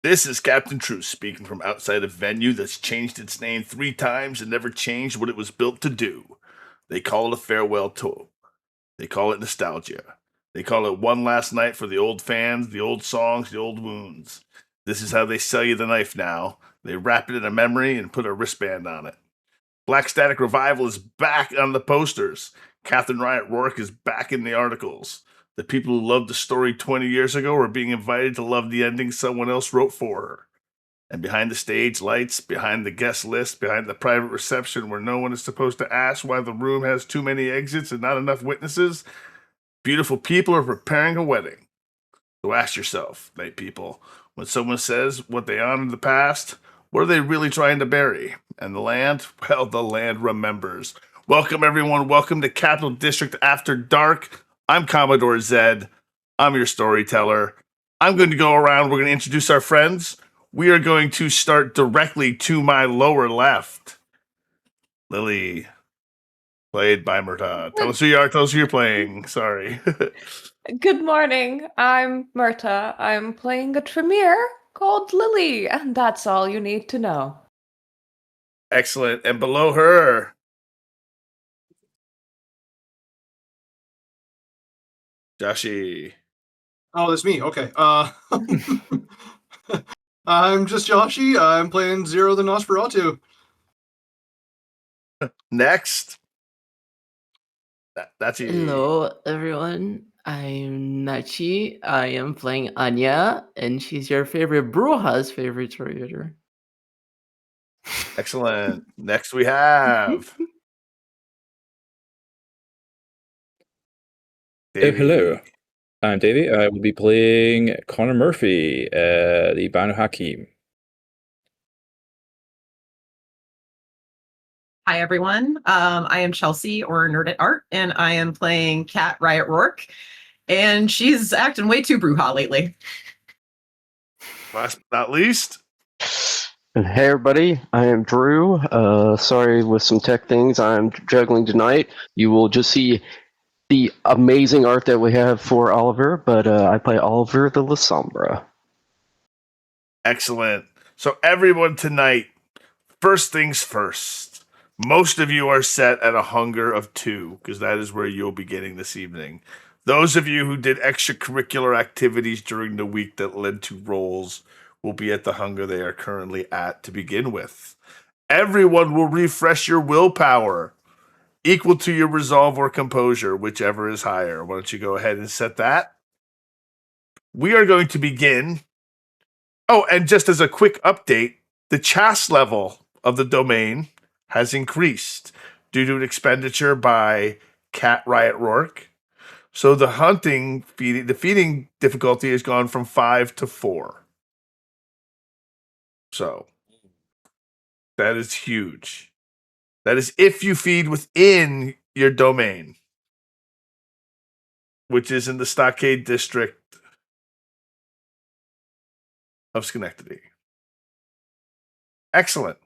This is Captain Truce speaking from outside a venue that's changed its name 3 times and never changed what it was built to do. They call it a farewell tour. They call it nostalgia. They call it one last night for the old fans, the old songs, the old wounds. This is how they sell you the knife now. They wrap it in a memory and put a wristband on it. Black Static Revival is back on the posters. Catherine Riot Rourke is back in the articles. The people who loved the story 20 years ago are being invited to love the ending someone else wrote for her. And behind the stage lights, behind the guest list, behind the private reception where no one is supposed to ask why the room has too many exits and not enough witnesses, beautiful people are preparing a wedding. So ask yourself, night people, when someone says what they honored in the past, what are they really trying to bury? And the land? Well, the land remembers. Welcome, everyone. Welcome to Capital District After Dark. I'm Commodore Zed. I'm your storyteller. I'm going to go around. We're going to introduce our friends. We are going to start directly to my lower left. Lily, played by Mirta. Tell us who you are. Tell us who you're playing. Sorry. Good morning. I'm Mirta. I'm playing a Tremere called Lily, and that's all you need to know. Excellent. And below her, Joshy. Oh, that's me. Okay. I'm just Joshy. I'm playing Zero the Nosferatu. Next. That's you. Hello, everyone. I'm Nachi. I am playing Anya, and she's your favorite Bruja's favorite Toreador. Excellent. Next we have Davey. Hello. I'm Davey. I will be playing Connor Murphy, the Banu Hakim. Hi, everyone. I am Chelsea, or Nerd at Art, and I am playing Cat Riot Rourke, and she's acting way too Bruja lately. Last but not least. Hey everybody, I am Drew. Sorry with some tech things I'm juggling tonight. You will just see the amazing art that we have for Oliver, but I play Oliver the La Sombra. Excellent. So everyone tonight, first things first. Most of you are set at a hunger of 2, because that is where you'll be getting this evening. Those of you who did extracurricular activities during the week that led to rolls will be at the hunger they are currently at to begin with. Everyone will refresh your willpower, equal to your resolve or composure, whichever is higher. Why don't you go ahead and set that? We are going to begin. Oh, and just as a quick update, the chast level of the domain has increased due to an expenditure by Cat Riot Rourke. So the feeding difficulty has gone from 5 to 4. So that is huge. That is if you feed within your domain, which is in the Stockade District of Schenectady. Excellent.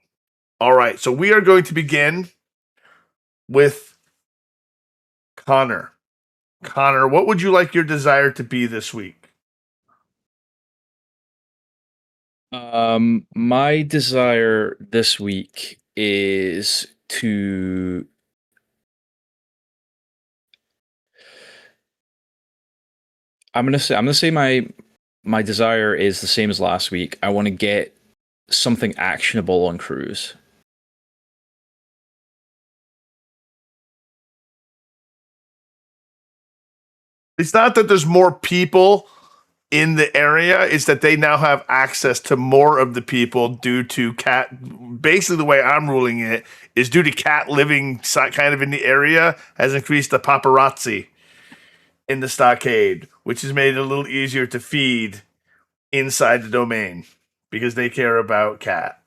All right, so we are going to begin with Connor. Connor, what would you like your desire to be this week? My desire this week is to I'm gonna say my desire is the same as last week. I want to get something actionable on cruise. It's not that there's more people in the area, it's that they now have access to more of the people due to Cat. Basically, the way I'm ruling it is due to Cat living kind of in the area has increased the paparazzi in the stockade, which has made it a little easier to feed inside the domain because they care about Cat.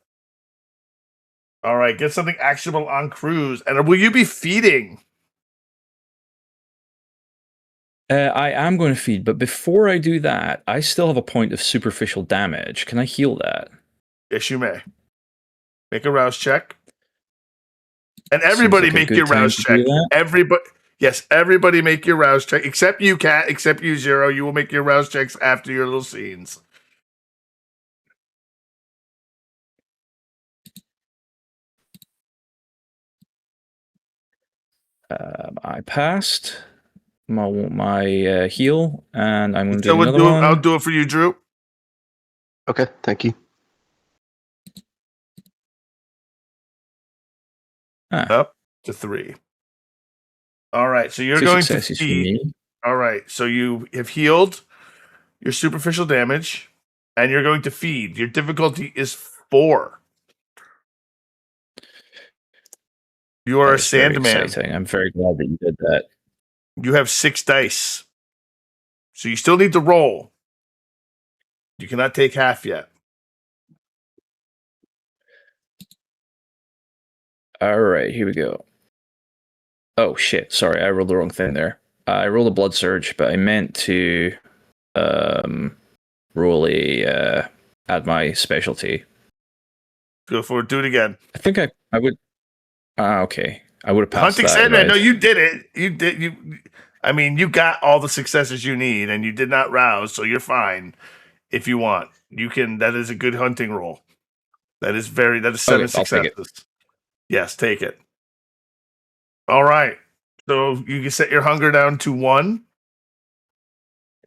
All right, get something actionable on cruise. And will you be feeding? I am going to feed, but before I do that, I still have a point of superficial damage. Can I heal that? Yes, you may. Make a rouse check. And everybody make your rouse check. Everybody make your rouse check. Except you, Cat. Except you, Zero. You will make your rouse checks after your little scenes. I passed my heal, and I'm going to So do another one. I'll do it for you, Drew. Okay, thank you. Up to 3. All right, so you're 2 going to successes for feed. me. All right, so you have healed your superficial damage, and you're going to feed. Your difficulty is 4. You are a That is very Sandman. exciting. I'm very glad that you did that. You have 6 dice. So you still need to roll. You cannot take half yet. All right, here we go. Oh shit! Sorry, I rolled the wrong thing there. I rolled a blood surge, but I meant to roll a add my specialty. Go for it. Do it again. I think I would. Okay, I would have passed Hunting that. Sandman. Right? No, you did it. You did. I mean, you got all the successes you need, and you did not rouse, so you're fine. If you want, you can. That is a good hunting roll. That is 7 Okay, I'll take successes. Yes, take it. All right. So you can set your hunger down to 1.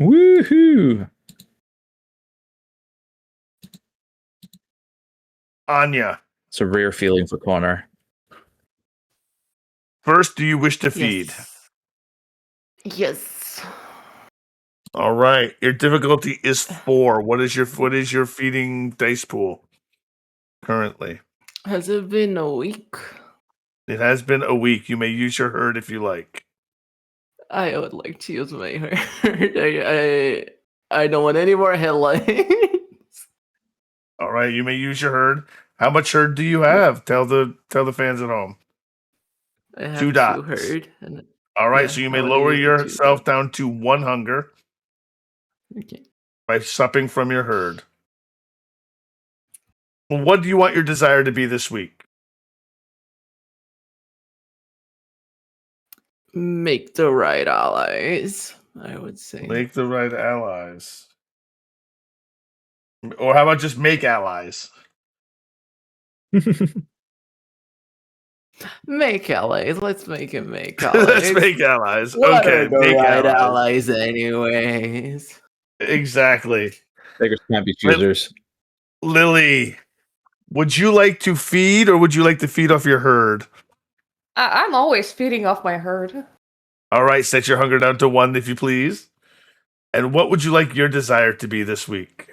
Woohoo! Anya, It's a rare feeling for Connor. first, do you wish to feed? Yes. All right. Your difficulty is 4. What is your feeding dice pool currently? Has it been a week? It has been a week. You may use your herd if you like. I would like to use my herd. I don't want any more headlines. All right, you may use your herd. How much herd do you have? Tell the fans at home. I have 2 dots. herd. And, All right, yeah, so you I may wanna lower use the 2 yourself dots. down to 1 hunger Okay. by supping from your herd. Well, what do you want your desire to be this week? Make the right allies, I would say. Make the right allies. Or how about just make allies? Make allies. Let's make it make allies. Let's make allies. What Okay, are the make right allies. allies anyways? Exactly. Beggars can't be choosers. Lily, would you like to feed or would you like to feed off your herd? I'm always feeding off my herd. All right, set your hunger down to 1 if you please. And what would you like your desire to be this week?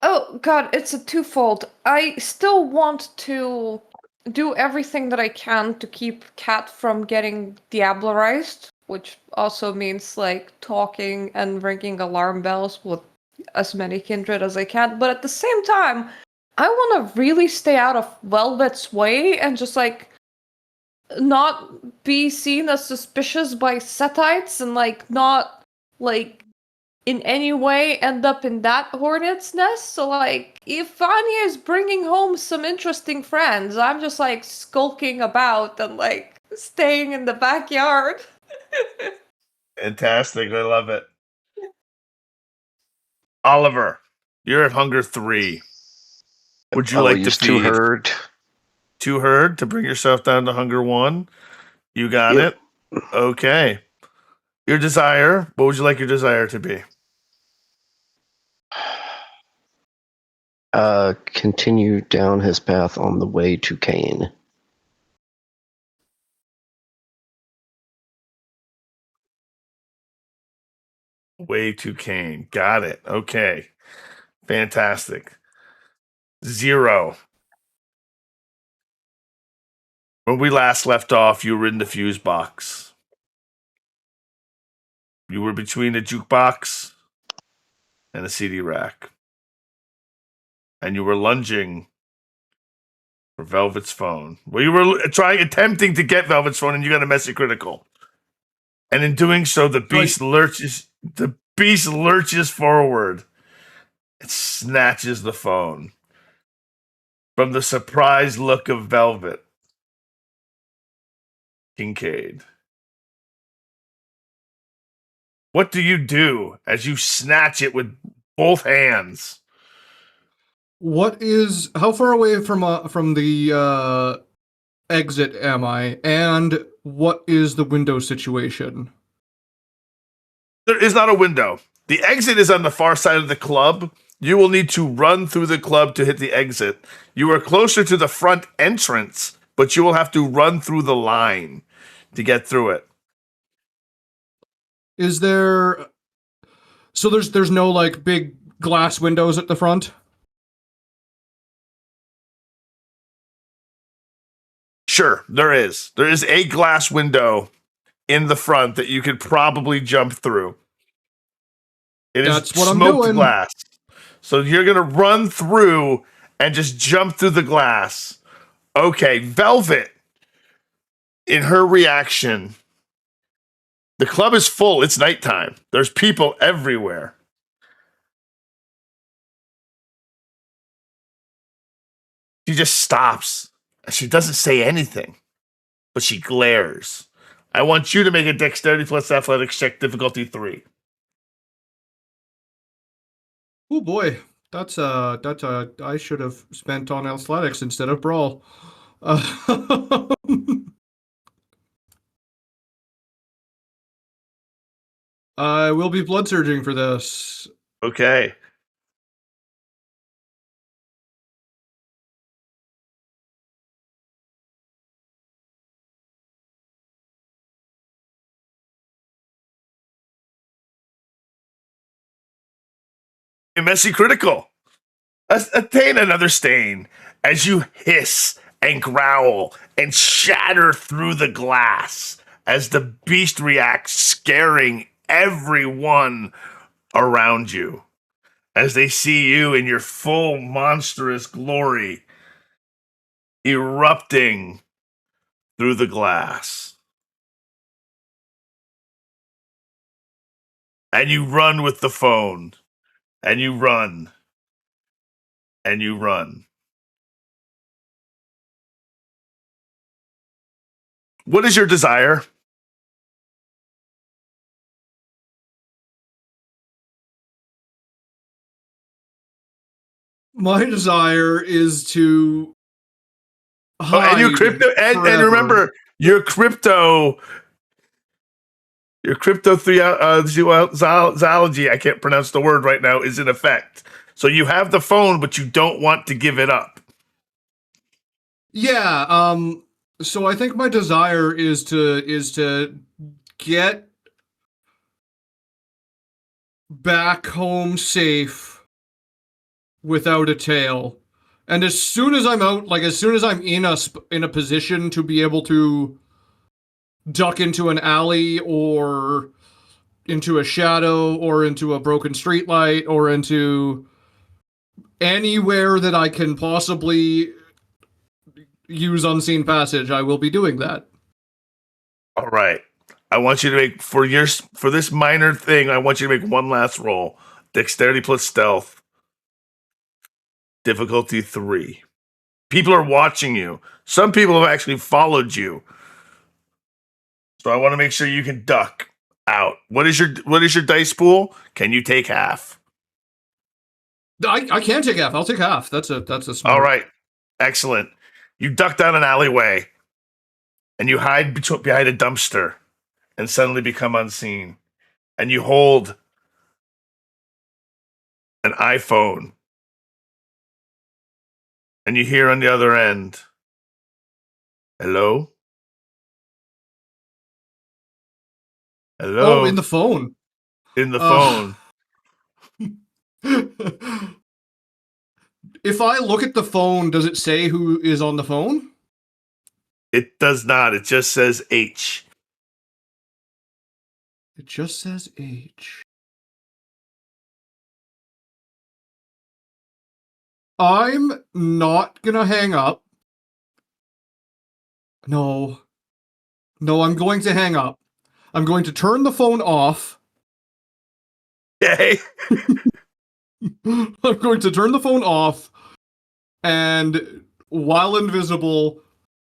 Oh god, it's a twofold. I still want to do everything that I can to keep Cat from getting diablerized, which also means like talking and ringing alarm bells with as many kindred as I can. But at the same time, I want to really stay out of Velvet's way and just like not be seen as suspicious by Setites and like not like in any way end up in that hornet's nest. So like if Anya is bringing home some interesting friends, I'm just like skulking about and like staying in the backyard. Fantastic. I love it. Oliver, you're at hunger 3. Would you I will like to use feed 2 herd. 2 herd to bring yourself down to hunger 1? You got Yep. it. Okay. Your desire, what would you like your desire to be? Continue down his path on the way to Cain. Way to Cain. Got it. Okay. Fantastic. 0. When we last left off, you were in the fuse box. You were between a jukebox and a CD rack. And you were lunging for Velvet's phone. Well, you were attempting to get Velvet's phone, and you got a messy critical. And in doing so, the beast lurches. The beast lurches forward and snatches the phone from the surprised look of Velvet. Kincaid. What do you do as you snatch it with both hands? How far away from the exit am I? And what is the window situation? There is not a window. The exit is on the far side of the club. You will need to run through the club to hit the exit. You are closer to the front entrance, but you will have to run through the line to get through it. Is there... So there's no, like, big glass windows at the front? Sure, there is. There is a glass window in the front that you could probably jump through. It is That's what I'm smoked doing. glass. So you're going to run through and just jump through the glass. Okay, Velvet, in her reaction, the club is full. It's nighttime. There's people everywhere. She just stops. She doesn't say anything, but she glares. I want you to make a dexterity plus athletics check, difficulty 3. Oh boy, that's I should have spent on athletics instead of brawl. I will be blood surging for this. Okay. A messy critical. Attain another stain as you hiss and growl and shatter through the glass as the beast reacts, scaring everyone around you as they see you in your full monstrous glory erupting through the glass. And you run with the phone, and you run, and you run. What is your desire? My desire is to hide And your crypto, and forever. remember, your crypto zoology, I can't pronounce the word right now, is in effect. So you have the phone, but you don't want to give it up. Yeah, so I think my desire is to get back home safe without a tail. And as soon as I'm out, like as soon as I'm in a position to be able to duck into an alley or into a shadow or into a broken streetlight or into anywhere that I can possibly use unseen passage, I will be doing that. All right. I want you to make for this minor thing. I want you to make one last roll. Dexterity plus stealth. Difficulty 3. People are watching you. Some people have actually followed you. So I want to make sure you can duck out. What is your dice pool? Can you take half? I can take half. I'll take half. That's a smart. All right. Excellent. You duck down an alleyway and you hide behind a dumpster and suddenly become unseen. And you hold an iPhone. And you hear on the other end, hello? Hello? Oh, in the phone. In the phone. If I look at the phone, does it say who is on the phone? It does not. It just says H. It just says H. I'm not gonna hang up. No, I'm going to hang up. I'm going to turn the phone off. Okay. I'm going to turn the phone off and, while invisible,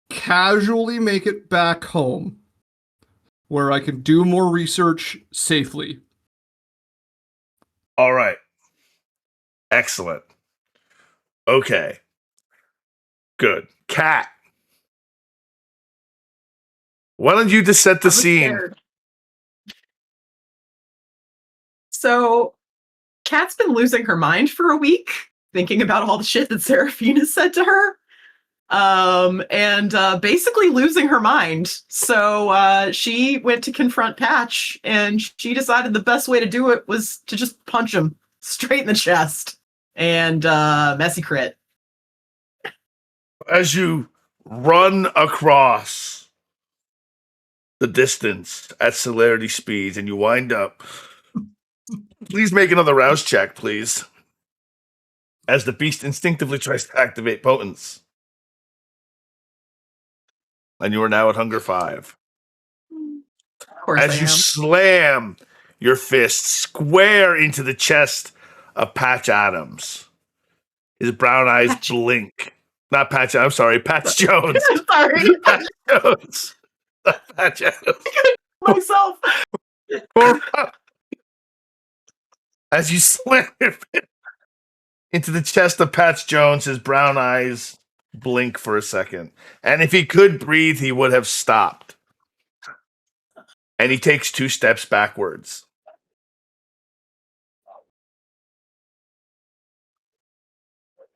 casually make it back home where I can do more research safely. All right. Excellent. Okay. Good. Cat. Why don't you just set the I'm scene? scared. So, Kat's been losing her mind for a week, thinking about all the shit that Seraphina said to her. And basically losing her mind. So she went to confront Patch, and she decided the best way to do it was to just punch him straight in the chest. And messy crit. As you run across the distance at celerity speeds and you wind up, please make another rouse check, please. As the beast instinctively tries to activate potence. And you are now at hunger 5. Of course As I you am. slam your fist square into the chest of Patch Adams. His brown eyes blink. Not Patch, I'm sorry, Patch Jones. Sorry. Patch Jones. Not Patch Adams. Myself. As you slam your fist into the chest of Patch Jones, his brown eyes blink for a second. And if he could breathe, he would have stopped. And he takes 2 steps backwards.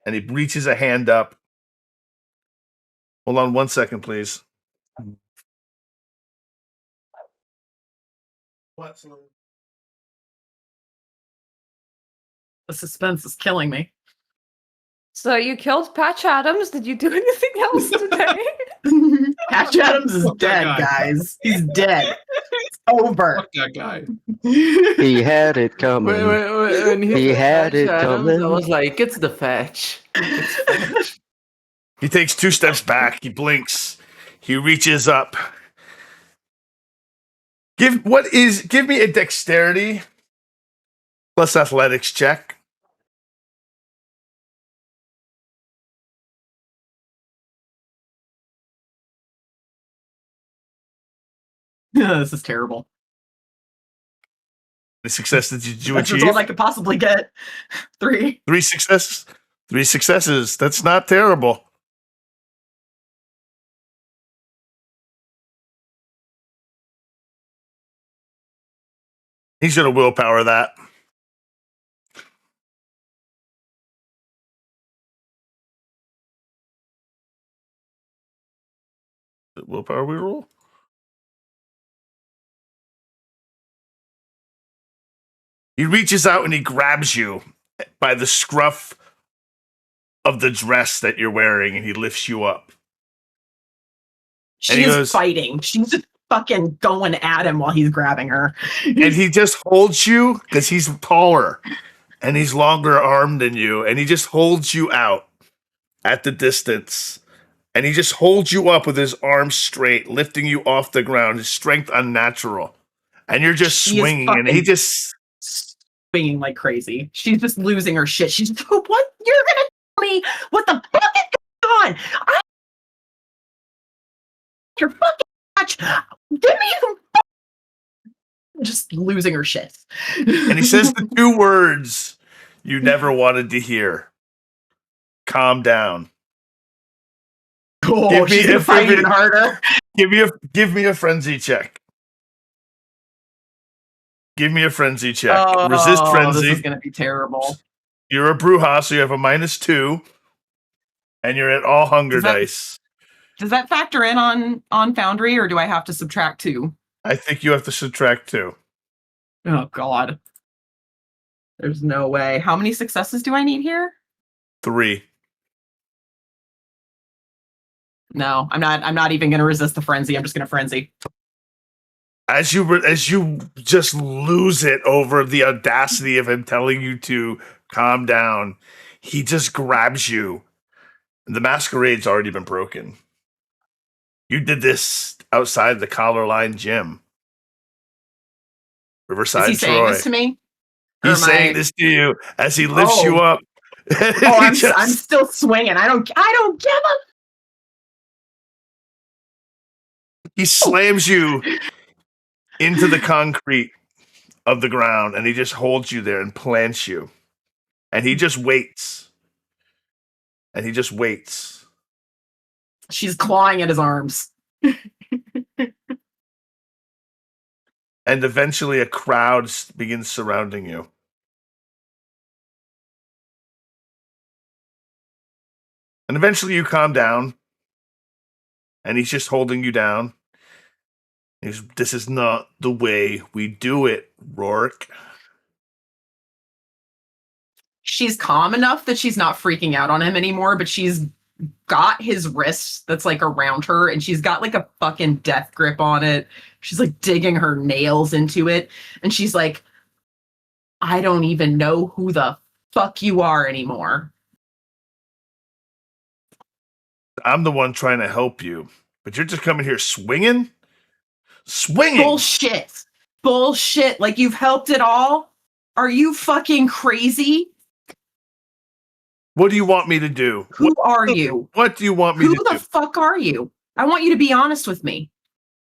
And he reaches a hand up. Hold on 1 second, please. What? The suspense is killing me. So you killed Patch Adams. Did you do anything else today? Patch Adams is Fuck that dead, guy. guys. He's dead. It's over. Fuck that guy. He had it coming. When He said had Patch it Adams, I coming. was like, it's the fetch. It's fetch. He takes 2 steps back. He blinks. He reaches up. Give me a dexterity plus athletics check. This is terrible. The success that you That's the achieve. result I could possibly get. 3. 3 successes. 3 successes. That's not terrible. He's going to willpower that. Willpower we roll? He reaches out and he grabs you by the scruff of the dress that you're wearing and he lifts you up. And She he is goes- fighting. She's just fucking going at him while he's grabbing her. And he just holds you because he's taller and he's longer armed than you. And he just holds you out at the distance. And he just holds you up with his arms straight, lifting you off the ground, his strength unnatural. And you're just She is swinging. And he fucking- just... swinging like crazy. She's just losing her shit. She's what? You're gonna tell me what the fuck is going on? Your fucking watch. Give me some. Just losing her shit. And he says the 2 words you never wanted to hear. Calm down. "Oh, Give me she's gonna a fight favorite- even harder." Give me a frenzy check. Give me a frenzy check. Resist This frenzy. is gonna be terrible. You're a Bruja, so you have a -2. And you're at all hunger Does that- dice. Does that factor in on Foundry, or do I have to subtract 2? I think you have to subtract 2. Oh God. There's no way. How many successes do I need here? 3. No, I'm not even gonna resist the frenzy. I'm just gonna frenzy. As you just lose it over the audacity of him telling you to calm down, he just grabs you. The masquerade's already been broken. You did this outside the Collar Line gym. Riverside, Is he Troy. saying this to me? Or He's am saying I- this to you as he lifts you Oh. up. Oh, I'm Just- I'm still swinging. I don't give a. He slams you into the concrete of the ground and he just holds you there and plants you. And he just waits. And he just waits. She's clawing at his arms. And eventually a crowd begins surrounding you. And eventually you calm down. And he's just holding you down. This is not the way we do it, Rourke. She's calm enough that she's not freaking out on him anymore, but she's got his wrist that's like around her, and she's got like a fucking death grip on it. She's like digging her nails into it, and she's like, I don't even know who the fuck you are anymore. I'm the one trying to help you, but you're just coming here swinging? Swinging! Bullshit. Like you've helped at all? Are you fucking crazy? What do you want me to do? Who are you? What do you want me Who to the do? fuck are you? I want you to be honest with me.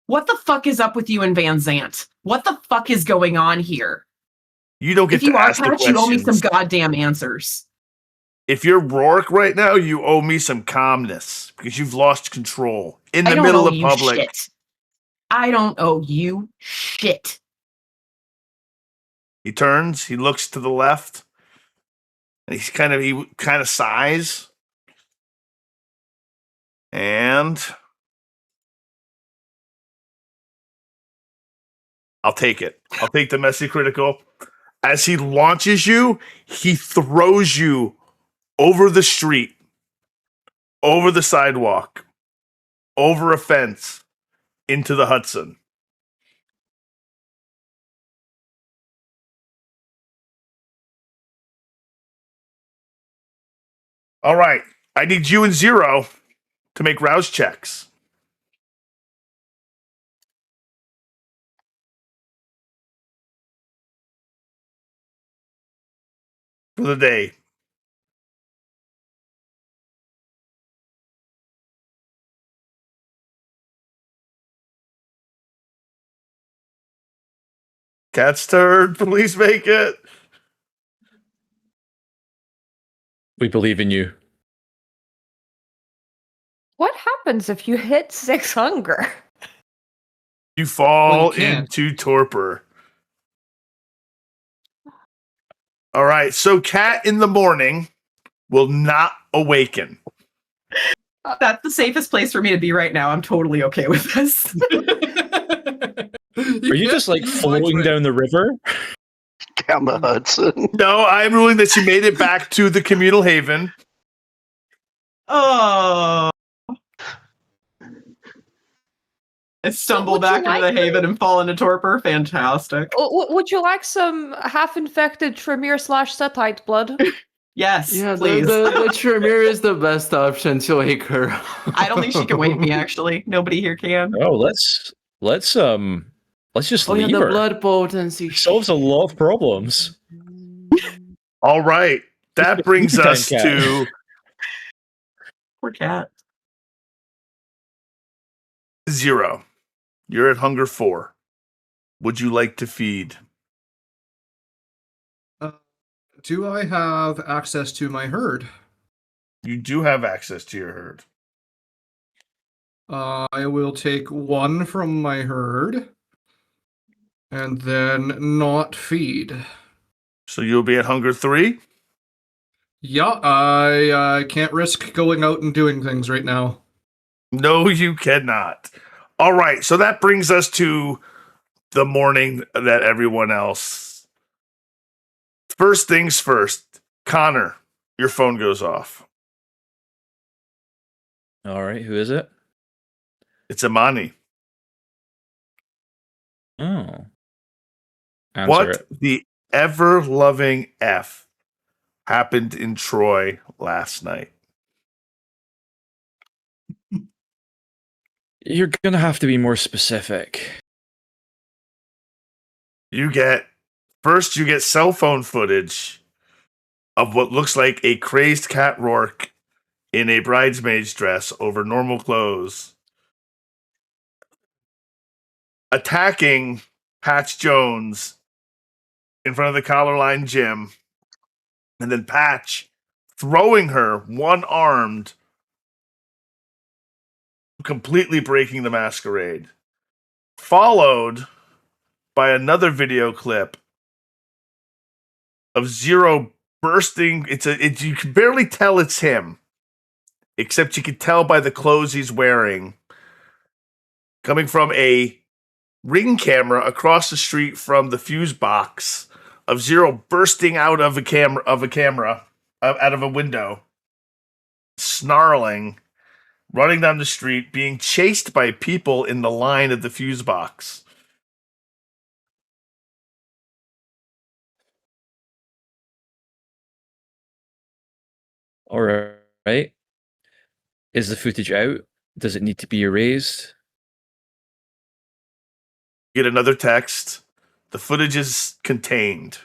What the fuck is up with you and Van Zant? What the fuck is going on here? You don't get If you to are ask the Patch, you owe me some questions. goddamn answers. If you're Rourke right now, you owe me some calmness because you've lost control in I the don't middle owe of you public. shit. I don't owe you shit. He turns, he looks to the left, and he kind of sighs. And I'll take it. I'll take the messy critical. As he launches you, he throws you over the street, over the sidewalk, over a fence, into the Hudson. All right. I need you and Zero to make rouse checks. For the day. Cat's turn. Please make it. We believe in you. What happens if you hit 6 hunger? You fall Well, you can't. into torpor. All right. So Cat in the morning will not awaken. That's the safest place for me to be right now. I'm totally okay with this. Are you just like floating down the river? Down the Hudson. No, I'm ruling that she made it back to the communal haven. Oh. I stumble Would you back into the like haven and fall into torpor. Fantastic. Would you like some half-infected Tremere / Setite blood? Yes, Yeah, please. the Tremere is the best option to wake her. I don't think she can wake me, actually. Nobody here can. Oh, let's just Oh yeah, leave the her. blood potency Solves a lot of problems. All right. That brings Time us Cat. to Poor cat. Zero. You're at hunger 4. Would you like to feed? Do I have access to my herd? You do have access to your herd. I will take 1 from my herd and then not feed. So you'll be at hunger 3? Yeah, I can't risk going out and doing things right now. No, you cannot. All right. So that brings us to the morning that everyone else. First things first. Connor, your phone goes off. All right, who is it? It's Imani. Oh. Answer What it. the ever-loving F happened in Troy last night? You're gonna have to be more specific. You get cell phone footage of what looks like a crazed Cat Rourke in a bridesmaid's dress over normal clothes attacking Patch Jones in front of the Collarline gym, and then Patch throwing her one-armed, completely breaking the Masquerade. Followed by another video clip of Zero bursting. You can barely tell it's him, except you can tell by the clothes he's wearing, coming from a ring camera across the street from the fuse box, of Zero bursting out of a camera out of a window, snarling, running down the street, being chased by people in the line of the fuse box. All right. Is the footage out? Does it need to be erased? Get another text. The footage is contained.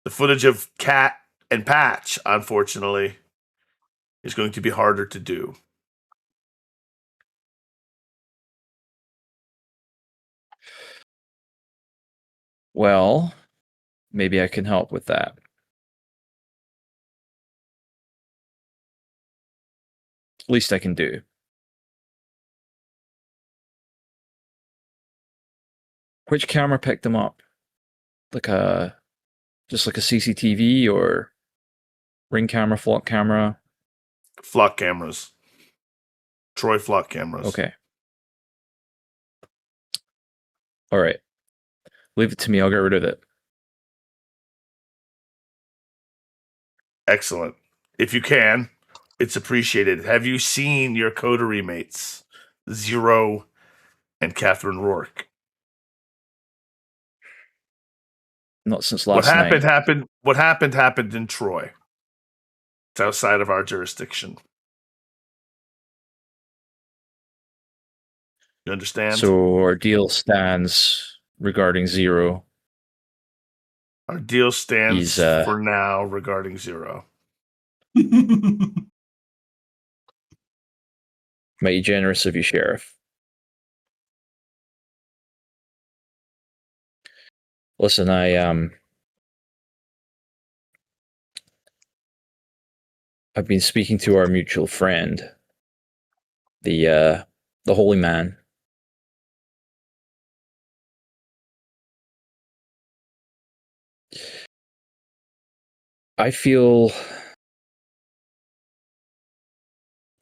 The footage of Cat and Patch, unfortunately, is going to be harder to do. Well, maybe I can help with that. Least I can do. Which camera picked them up? Just like a CCTV or ring camera, flock camera? Flock cameras. Troy flock cameras. Okay. All right. Leave it to me. I'll get rid of it. Excellent. If you can, it's appreciated. Have you seen your coterie mates, Zero and Catherine Rourke? Not since last night. What happened in Troy. It's outside of our jurisdiction. You understand? So our deal stands regarding Zero. Our deal stands He's, for now regarding Zero. Mighty generous of you, Sheriff. Listen, I've been speaking to our mutual friend, the holy man. I feel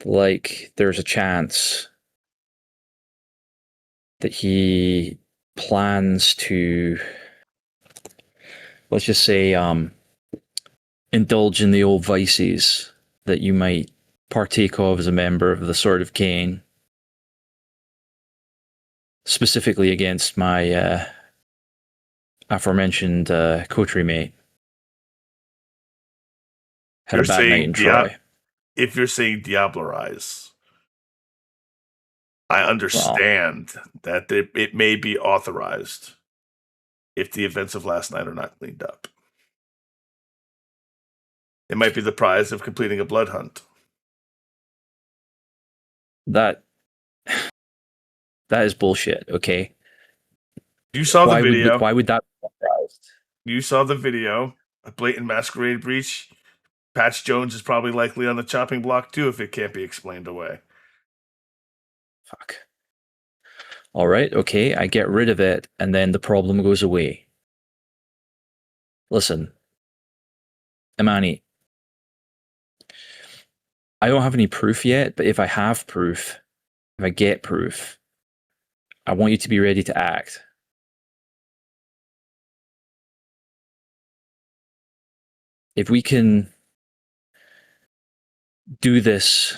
like there's a chance that he plans to, let's just say, indulge in the old vices that you might partake of as a member of the Sword of Cain, specifically against my aforementioned coterie mate. Had a bad night in Troy. If you're saying diablerize, I understand that it may be authorized if the events of last night are not cleaned up. It might be the prize of completing a blood hunt. That is bullshit, okay? You saw the video. Why would that be authorized? You saw the video. A blatant masquerade breach. Patch Jones is probably likely on the chopping block too if it can't be explained away. Fuck. All right, okay, I get rid of it, and then the problem goes away. Listen, Imani, I don't have any proof yet, but if I have proof, if I get proof, I want you to be ready to act. If we can do this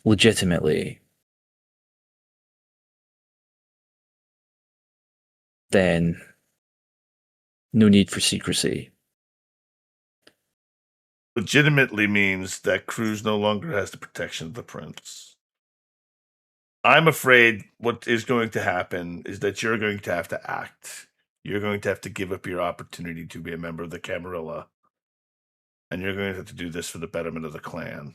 legitimately, then no need for secrecy. Legitimately means that Cruz no longer has the protection of the prince. I'm afraid what is going to happen is that you're going to have to act. You're going to have to give up your opportunity to be a member of the Camarilla. And you're going to have to do this for the betterment of the clan.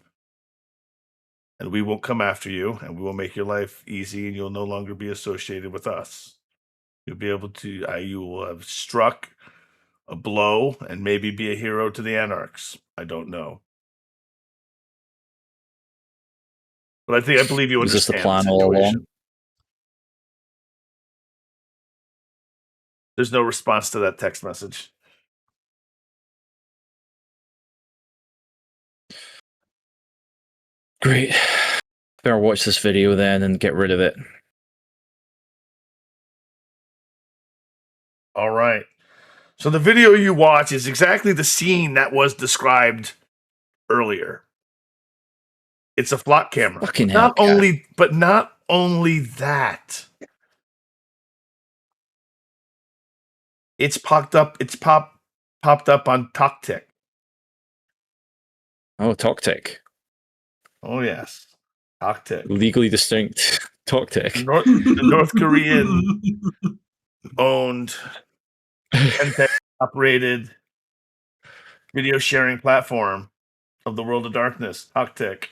And we won't come after you, and we will make your life easy, and you'll no longer be associated with us. You'll be able to, you will have struck a blow and maybe be a hero to the Anarchs. I don't know. But I believe you Was this understand the plan the all situation. along? There's no response to that text message. Great. Better watch this video then and get rid of it. All right. So the video you watch is exactly the scene that was described earlier. It's a flock camera. Fucking Not hell, not only that. It's popped up on TokTik. Oh, TokTik. Oh yes. TokTik. Legally distinct TokTik. The North Korean owned Tencent operated video sharing platform of the World of Darkness, TokTik.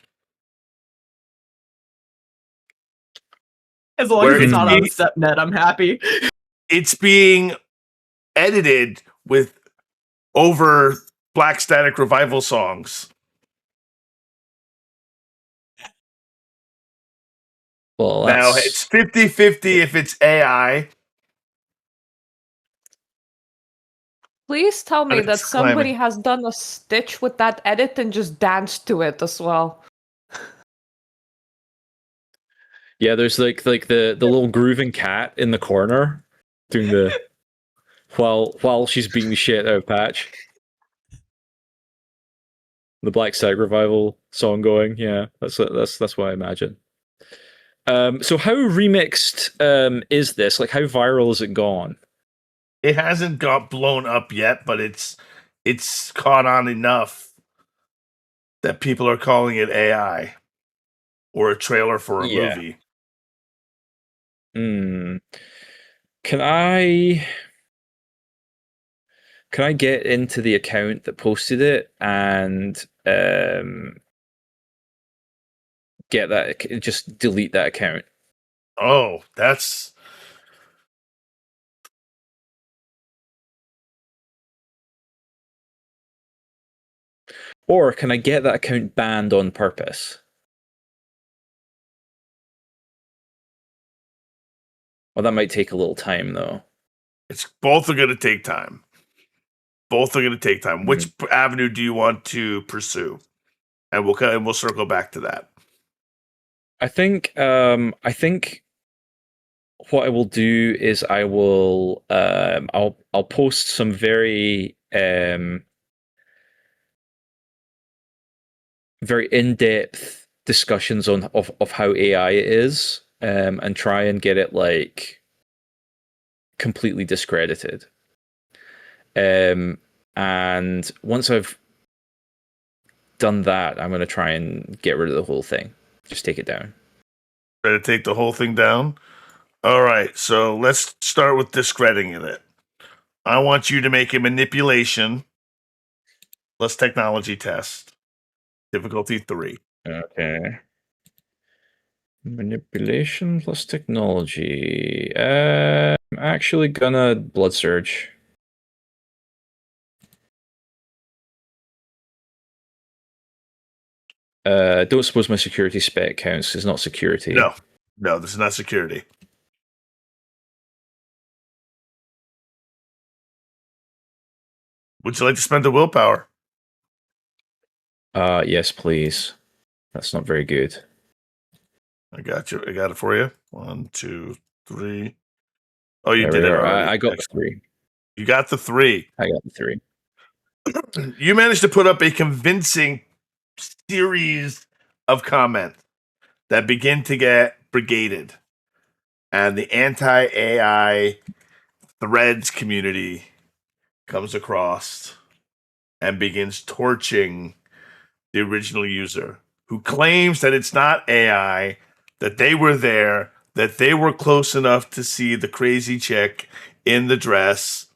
As long Where as it's not on it's StepNet, I'm happy. It's being edited with over Black Static Revival songs. Well, Now that's... it's 50-50 if it's AI. Please tell me And that it's somebody climbing. has done a stitch with that edit and just danced to it as well. Yeah, there's like the little grooving cat in the corner doing the while she's beating the shit out of Patch. The Black Sag Revival song going, yeah, that's what I imagine. So how remixed is this? Like, how viral has it gone? It hasn't got blown up yet, but it's caught on enough that people are calling it AI or a trailer for a Yeah. movie. Can I get into the account that posted it and get that? Just delete that account. Oh, that's... Or can I get that account banned on purpose? Well, that might take a little time, though. It's both are going to take time. Both are going to take time. Which avenue do you want to pursue? And we'll circle back to that. I think what I will do is I will I'll post some very very in-depth discussions of how AI is, and try and get it like completely discredited. And once I've done that, I'm going to try and get rid of the whole thing. Just take it down. Try to take the whole thing down? All right, so let's start with discrediting it. I want you to make a manipulation plus technology test. Difficulty 3. Okay. Manipulation plus technology. I'm actually gonna Blood Surge. Don't suppose my security spec counts. It's not security. No, this is not security. Would you like to spend the willpower? Yes, please. That's not very good. I got you. I got it for you. 1, 2, 3. Oh, you There did we it are. already. I got the 3. You got the 3. I got the 3. You managed to put up a convincing series of comments that begin to get brigaded. And the anti-AI threads community comes across and begins torching the original user, who claims that it's not AI, that they were there, that they were close enough to see the crazy chick in the dress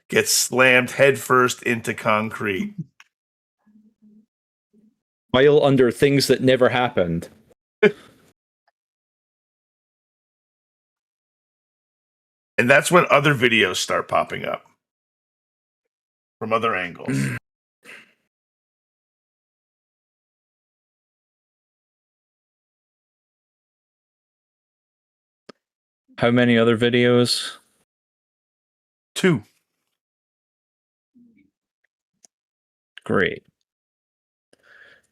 get slammed headfirst into concrete. While under things that never happened. And that's when other videos start popping up from other angles. How many other videos? 2. Great.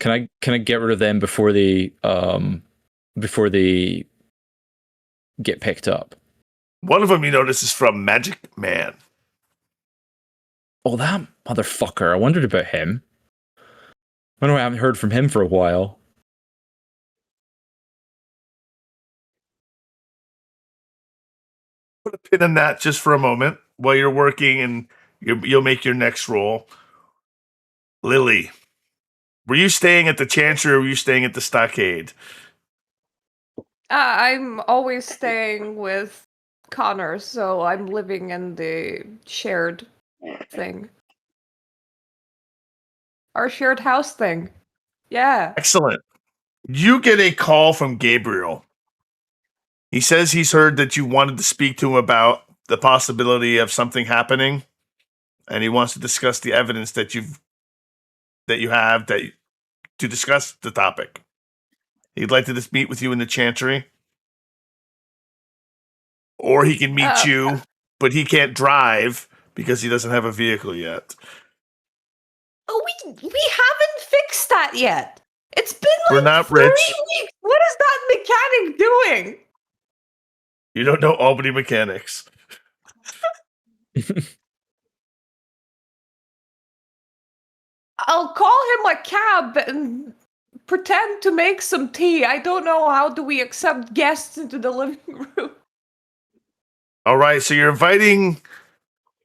Can I get rid of them before they get picked up? One of them you notice is from Magic Man. Oh, that motherfucker. I wondered about him. I know I haven't heard from him for a while. Put a pin in that just for a moment while you're working, and you'll make your next roll. Lily, were you staying at the Chantry or were you staying at the Stockade? I'm always staying with Connor, so I'm living in the shared thing. Our shared house thing. Yeah. Excellent. You get a call from Gabriel. He says he's heard that you wanted to speak to him about the possibility of something happening, and he wants to discuss the evidence that you have to discuss the topic. He'd like to just meet with you in the Chantry, or he can meet you, but he can't drive because he doesn't have a vehicle yet. Oh, we haven't fixed that yet. It's been like We're not 3 rich. weeks. What is that mechanic doing? You don't know Albany mechanics. I'll call him a cab and pretend to make some tea. I don't know, how do we accept guests into the living room? All right, so you're inviting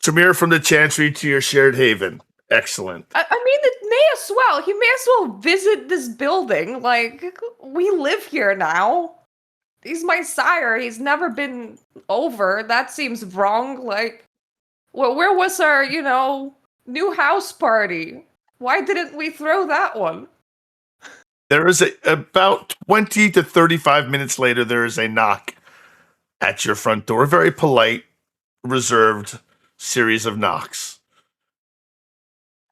Tremere from the Chantry to your shared haven. Excellent. I mean, it may as well. He may as well visit this building. Like, we live here now. He's my sire. He's never been over. That seems wrong. Like, well, where was our, new house party? Why didn't we throw that one? There is about 20 to 35 minutes later, there is a knock at your front door. A very polite, reserved series of knocks.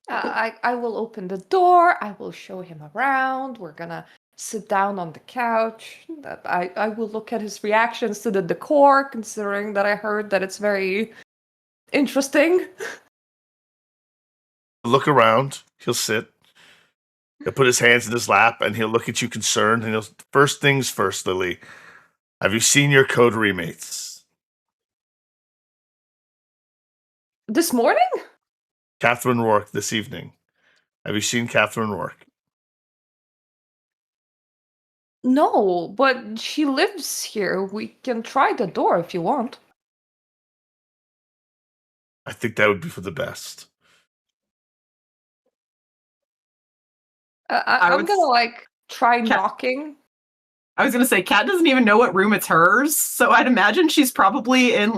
I will open the door. I will show him around. We're gonna sit down on the couch. I will look at his reactions to the decor, considering that I heard that it's very interesting. Look around. He'll sit. He'll put his hands in his lap, and he'll look at you concerned. And first things first, Lily. Have you seen your coterie mates? This morning? Catherine Rourke this evening. Have you seen Catherine Rourke? No, but she lives here. We can try the door if you want. I think that would be for the best. I'm gonna try knocking. I was gonna say, Kat doesn't even know what room it's hers, so I'd imagine she's probably in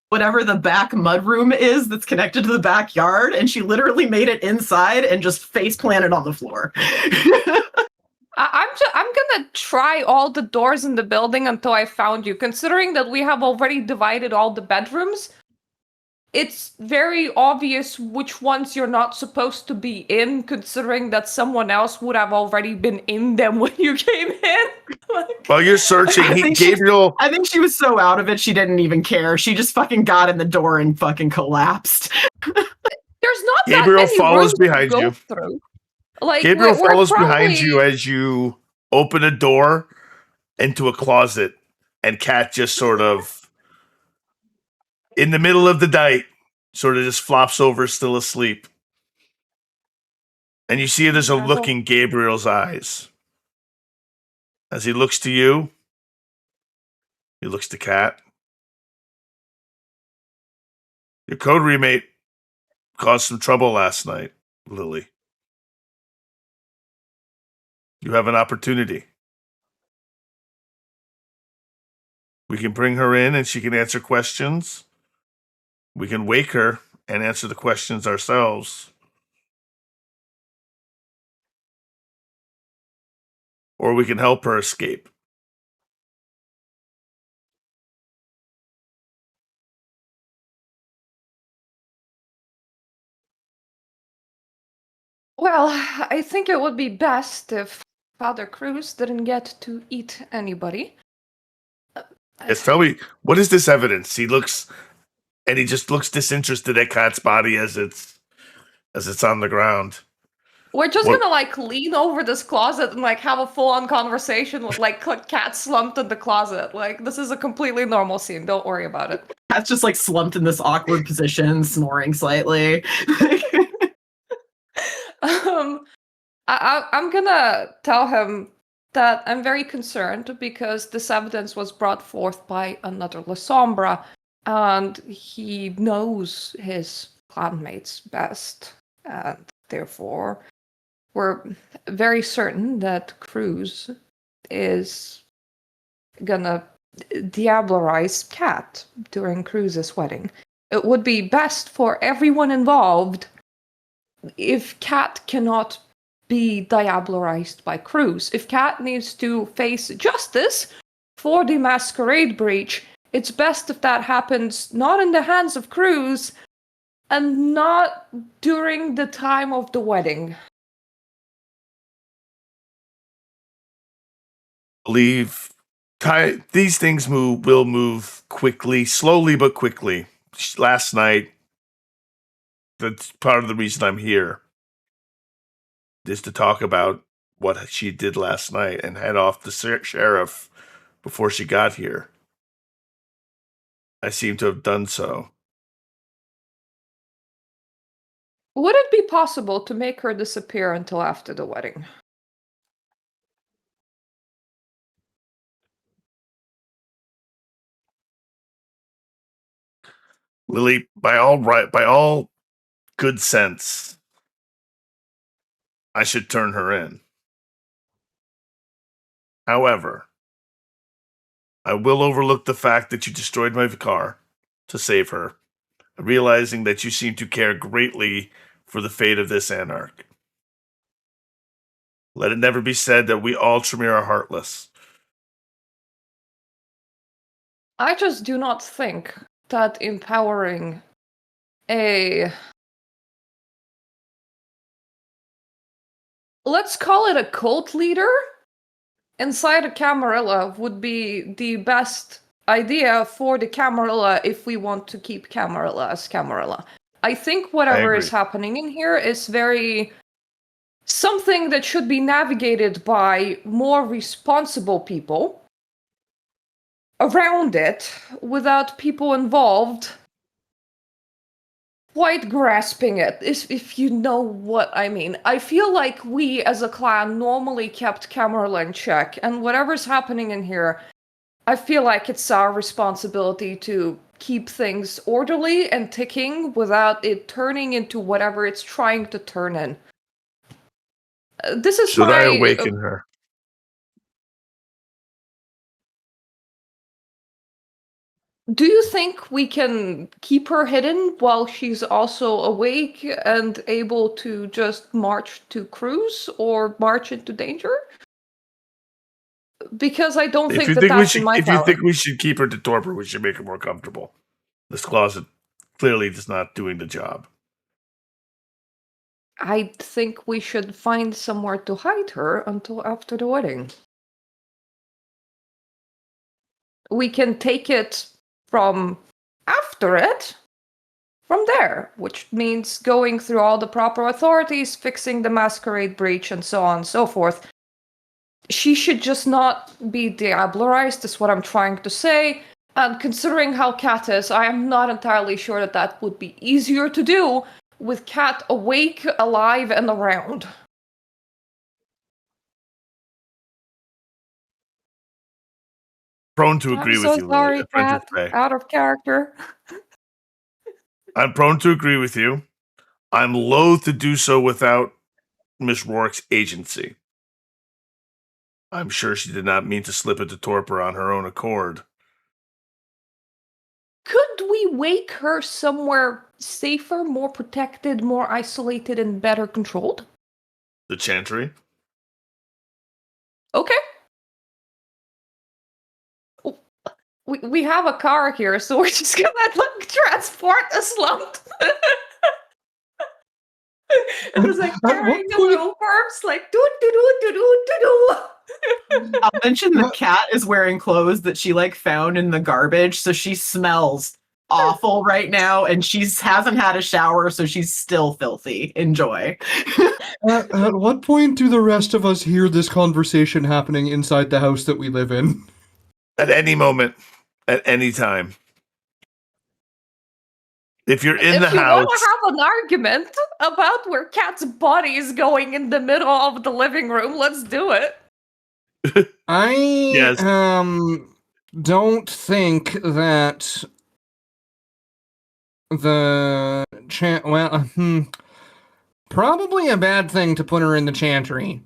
whatever the back mudroom is that's connected to the backyard, and she literally made it inside and just face planted on the floor. I'm gonna try all the doors in the building until I found you. Considering that we have already divided all the bedrooms, it's very obvious which ones you're not supposed to be in, considering that someone else would have already been in them when you came in. While you're searching, Gabriel... I think she was so out of it, she didn't even care. She just fucking got in the door and fucking collapsed. There's not Gabriel that many follows rooms behind to go you. through. Gabriel we're follows probably... behind you as you open a door into a closet, and Kat just sort of, in the middle of the night, sort of just flops over, still asleep. And you see there's a look in Gabriel's eyes. As he looks to you, he looks to Kat. Your coterie mate caused some trouble last night, Lily. You have an opportunity. We can bring her in and she can answer questions. We can wake her and answer the questions ourselves. Or we can help her escape. Well, I think it would be best if Father Cruz didn't get to eat anybody. Yes, tell me, what is this evidence? He looks and he just looks disinterested at Cat's body as it's on the ground. We're just What- gonna like lean over this closet and like have a full-on conversation with like Cat slumped in the closet. Like this is a completely normal scene. Don't worry about it. Cat's just like slumped in this awkward position, snoring slightly. I'm gonna tell him that I'm very concerned because this evidence was brought forth by another La Sombra, and he knows his clanmates best, and therefore we're very certain that Cruz is gonna diablerize Cat during Cruz's wedding. It would be best for everyone involved if Cat cannot be diablerized by Cruz. If Cat needs to face justice for the Masquerade breach, it's best if that happens not in the hands of Cruz and not during the time of the wedding. These things will move quickly, slowly but quickly. Last night, that's part of the reason I'm here, is to talk about what she did last night and head off the sheriff before she got here. I seem to have done so. Would it be possible to make her disappear until after the wedding? Lily, by all good sense, I should turn her in. However, I will overlook the fact that you destroyed my car to save her, realizing that you seem to care greatly for the fate of this Anarch. Let it never be said that we all Tremere are heartless. I just do not think that empowering a... let's call it a cult leader inside a Camarilla would be the best idea for the Camarilla if we want to keep Camarilla as Camarilla. I think whatever is happening in here is very something that should be navigated by more responsible people around it without people involved quite grasping it, if you know what I mean. I feel like we as a clan normally kept Camarilla in check, and whatever's happening in here, I feel like it's our responsibility to keep things orderly and ticking without it turning into whatever it's trying to turn in. This is Should I my... awaken her? Do you think we can keep her hidden while she's also awake and able to just march to Cruz or march into danger? Because I don't think that's in my power. If you think we should keep her to torpor, we should make her more comfortable. This closet clearly is not doing the job. I think we should find somewhere to hide her until after the wedding. We can take it from after it, from there, which means going through all the proper authorities, fixing the Masquerade breach, and so on and so forth. She should just not be diablerized, is what I'm trying to say. And considering how Cat is, I am not entirely sure that that would be easier to do with Cat awake, alive, and around. Prone to agree I'm with so you, sorry, Lily. I'm trying Cat. to say. Out of character. I'm prone to agree with you. I'm loath to do so without Miss Rourke's agency. I'm sure she did not mean to slip into torpor on her own accord. Could we wake her somewhere safer, more protected, more isolated, and better controlled? The Chantry? Okay. We have a car here, so we're just gonna like transport a slump. It was like carrying the little verbs, like do do do do do do do. I'll mention the cat is wearing clothes that she like found in the garbage, so she smells awful right now, and hasn't had a shower, so she's still filthy. Enjoy. At what point do the rest of us hear this conversation happening inside the house that we live in? At any moment, at any time. If you're in the If you house, want to have an argument about where Cat's body is going in the middle of the living room, let's do it. I Yes. don't think that the probably a bad thing to put her in the chantry.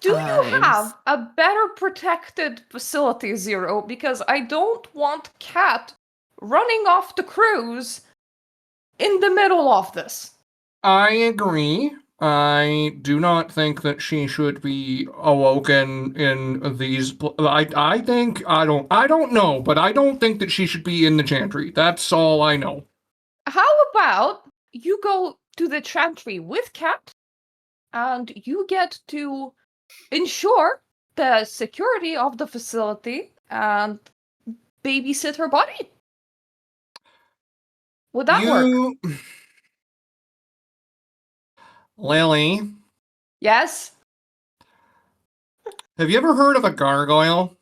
Do you I'm have a better protected facility, Zero? Because I don't want Cat running off the cruise in the middle of this. I agree. I do not think that she should be awoken in these. I think I don't know, but I don't think that she should be in the chantry. That's all I know. How about you go to the chantry with Cat, and you get to ensure the security of the facility and babysit her body? Would that work? Lily, Yes? have you ever heard of a gargoyle?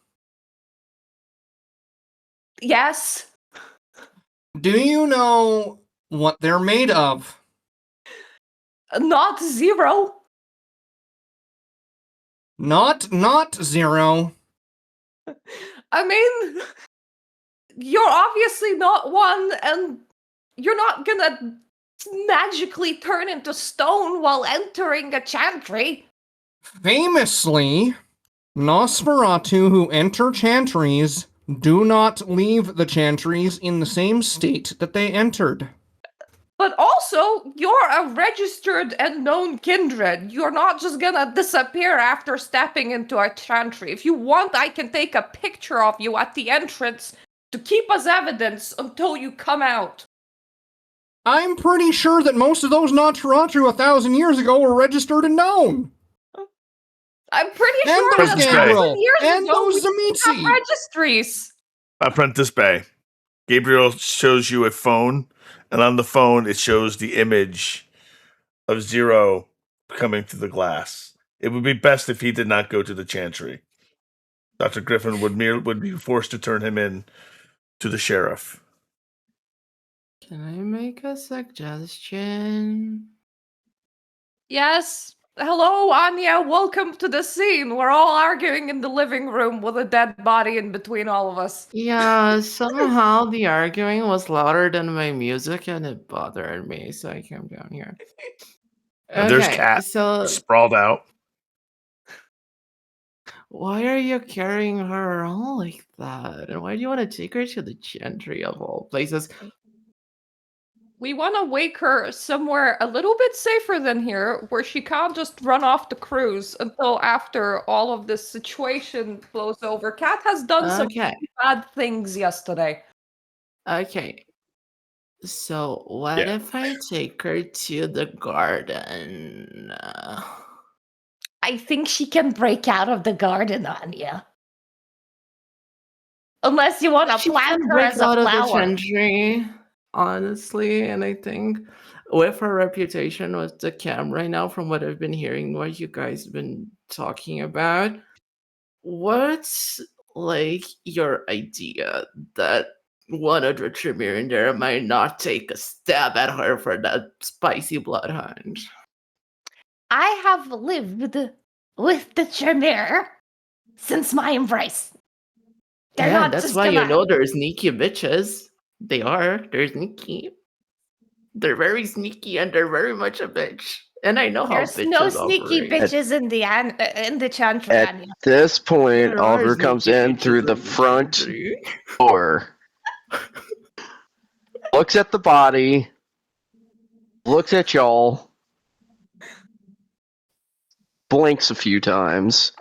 Yes? Do you know what they're made of? Not Zero. Not Zero. I mean, you're obviously not one, and you're not gonna magically turn into stone while entering a chantry. Famously, Nosferatu who enter chantries do not leave the chantries in the same state that they entered. But also, you're a registered and known kindred. You're not just gonna disappear after stepping into a chantry. If you want, I can take a picture of you at the entrance to keep as evidence until you come out. I'm pretty sure that most of those Nosferatu 1,000 years ago were registered and known. I'm pretty And sure those that Gabriel. 1,000 years And ago those we didn't have Zamitsi. registries. Apprentice Bay. Gabriel shows you a phone, and on the phone it shows the image of Zero coming through the glass. It would be best if he did not go to the chantry. Dr. Griffin would be forced to turn him in to the sheriff. Can I make a suggestion? Yes. Hello, Anya. Welcome to the scene. We're all arguing in the living room with a dead body in between all of us. Yeah, somehow the arguing was louder than my music and it bothered me, so I came down here. And there's Cat so sprawled out. why are you carrying her around like that? And why do you want to take her to the chantry of all places? We want to wake her somewhere a little bit safer than here, where she can't just run off the cruise until after all of this situation blows over. Cat has done some Okay. bad things yesterday. Okay. So what if I take her to the garden? I think she can break out of the garden, Anya. Unless you want to She plant can her break as a out of the flower. chantry, honestly, and I think with her reputation with the cam right now, from what I've been hearing, what you guys have been talking about, what's like your idea that one of the Tremere in there might not take a stab at her for that spicy bloodhound? I have lived with the Tremere since my embrace. They're Yeah, not that's just why gonna... you know they're sneaky bitches. They are. They're sneaky. They're very sneaky and they're very much a bitch. And I know how There's bitches no sneaky operate. bitches in the chantry, At Anya. this point, There are Oliver comes sneaky in bitches through the in front chantry. door, looks at the body, looks at y'all, blinks a few times,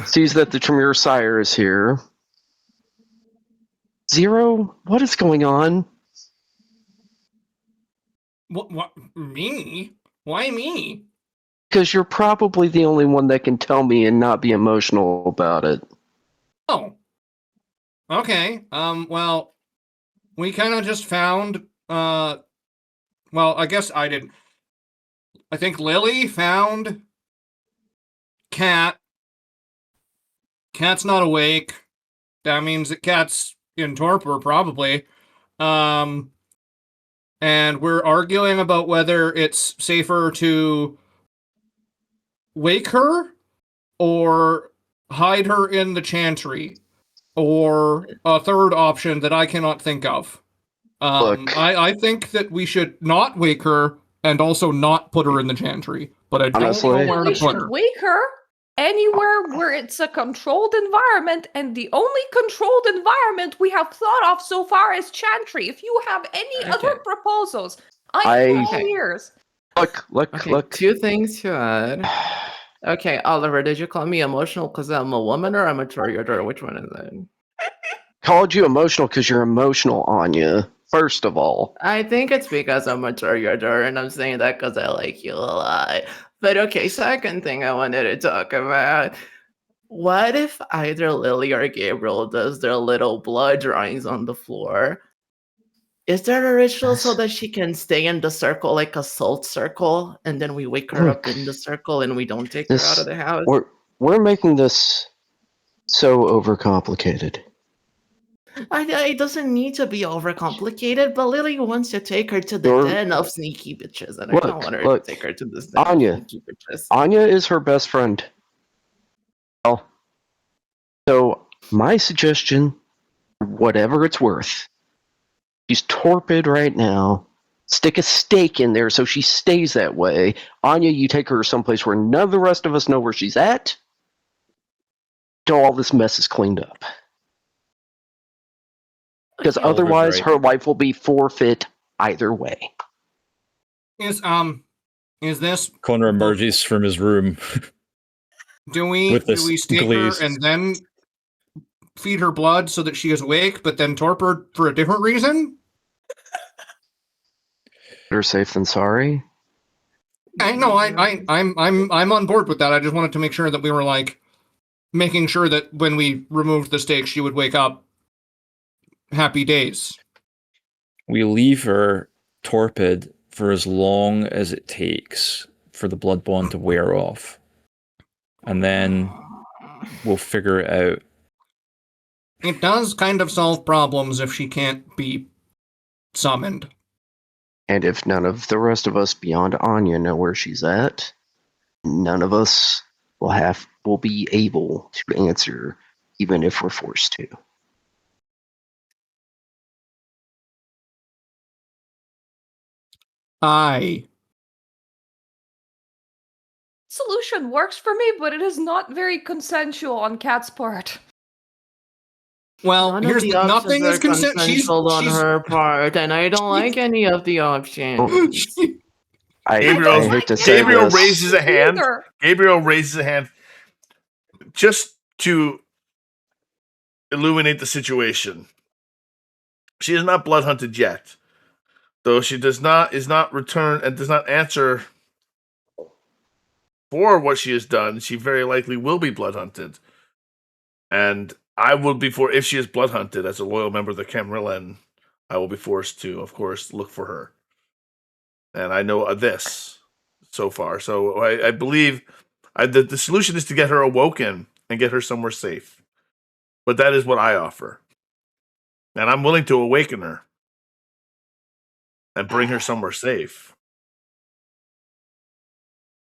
sees that the Tremere Sire is here. Zero, what is going on? What? Me? Why me? Because you're probably the only one that can tell me and not be emotional about it. Oh. Okay. Well, we kind of just found. Well, I guess I didn't. I think Lily found Cat. Cat's not awake. That means that Cat's in torpor, probably. And we're arguing about whether it's safer to wake her or hide her in the chantry, or a third option that I cannot think of. Look. I think that we should not wake her and also not put her in the chantry, but I don't Honestly, know And where we to put should her. wake her anywhere where it's a controlled environment, and the only controlled environment we have thought of so far is chantry. If you have any other Okay. proposals, I'm all Okay. ears. Look. Okay, 2 things to add. Okay, Oliver, did you call me emotional because I'm a woman or I'm a Toreador? Which one is it? Called you emotional because you're emotional, Anya. First of all. I think it's because I'm a Toreador, and I'm saying that because I like you a lot. But okay, second thing I wanted to talk about. What if either Lily or Gabriel does their little blood drawings on the floor? Is there a ritual so that she can stay in the circle, like a salt circle, and then we wake her up in the circle and we don't take her out of the house? We're making this so overcomplicated. It doesn't need to be overcomplicated, but Lily wants to take her to the den of sneaky bitches, and I don't want her to take her to this den Anya. of sneaky bitches. Anya is her best friend. Well, so my suggestion, whatever it's worth, she's torpid right now. Stick a stake in there so she stays that way. Anya, you take her someplace where none of the rest of us know where she's at. Till all this mess is cleaned up. Because Oliver's otherwise, right. her life will be forfeit either way. Is this? Connor emerges from his room. Do we With this stake her glazed- and then feed her blood so that she is awake, but then torpor for a different reason? Better safe than sorry. I'm on board with that. I just wanted to make sure that we were like making sure that when we removed the stake, she would wake up. Happy days. We leave her torpid for as long as it takes for the blood bond to wear off. And then we'll figure it out. It does kind of solve problems if she can't be summoned. And if none of the rest of us beyond Anya know where she's at, none of us will be able to answer, even if we're forced to. Aye. Solution works for me, but it is not very consensual on Cat's part. Well, None here's of the the, options nothing are is consensual on she's her part, and I don't like any of the options. I Gabriel- hate to say Gabriel this. raises a hand. Either. Gabriel raises a hand just to illuminate the situation. She is not blood hunted yet, though she is not returned and does not answer for what she has done. She very likely will be blood hunted, and I will be if she is blood hunted as a loyal member of the Camarilla, and I will be forced to, of course, look for her. And I know this so far, so I believe the solution is to get her awoken and get her somewhere safe. But that is what I offer. And I'm willing to awaken her and bring her somewhere safe.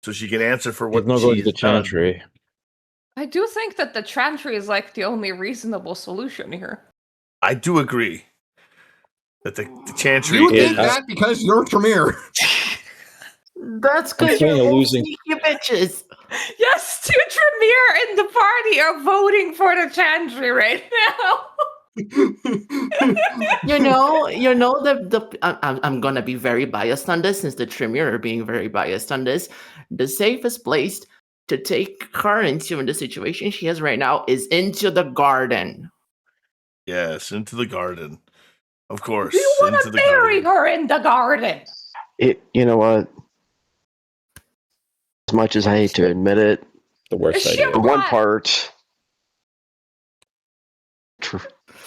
So she can answer for what He's not going she's to the done. chantry. I do think that the chantry is like the only reasonable solution here. I do agree that the chantry You is... think that because you're Tremere. That's because playing you're a all losing- sneaky bitches. Yes, two Tremere in the party are voting for the chantry right now. I'm gonna be very biased on this, since the Tremere are being very biased on this. The safest place to take her into in the situation she is right now is into the garden. Yes, into the garden. Of course. You want into to the bury garden. her in the garden. You know what? As much as I hate to admit it, The worst Is she idea. the one What? part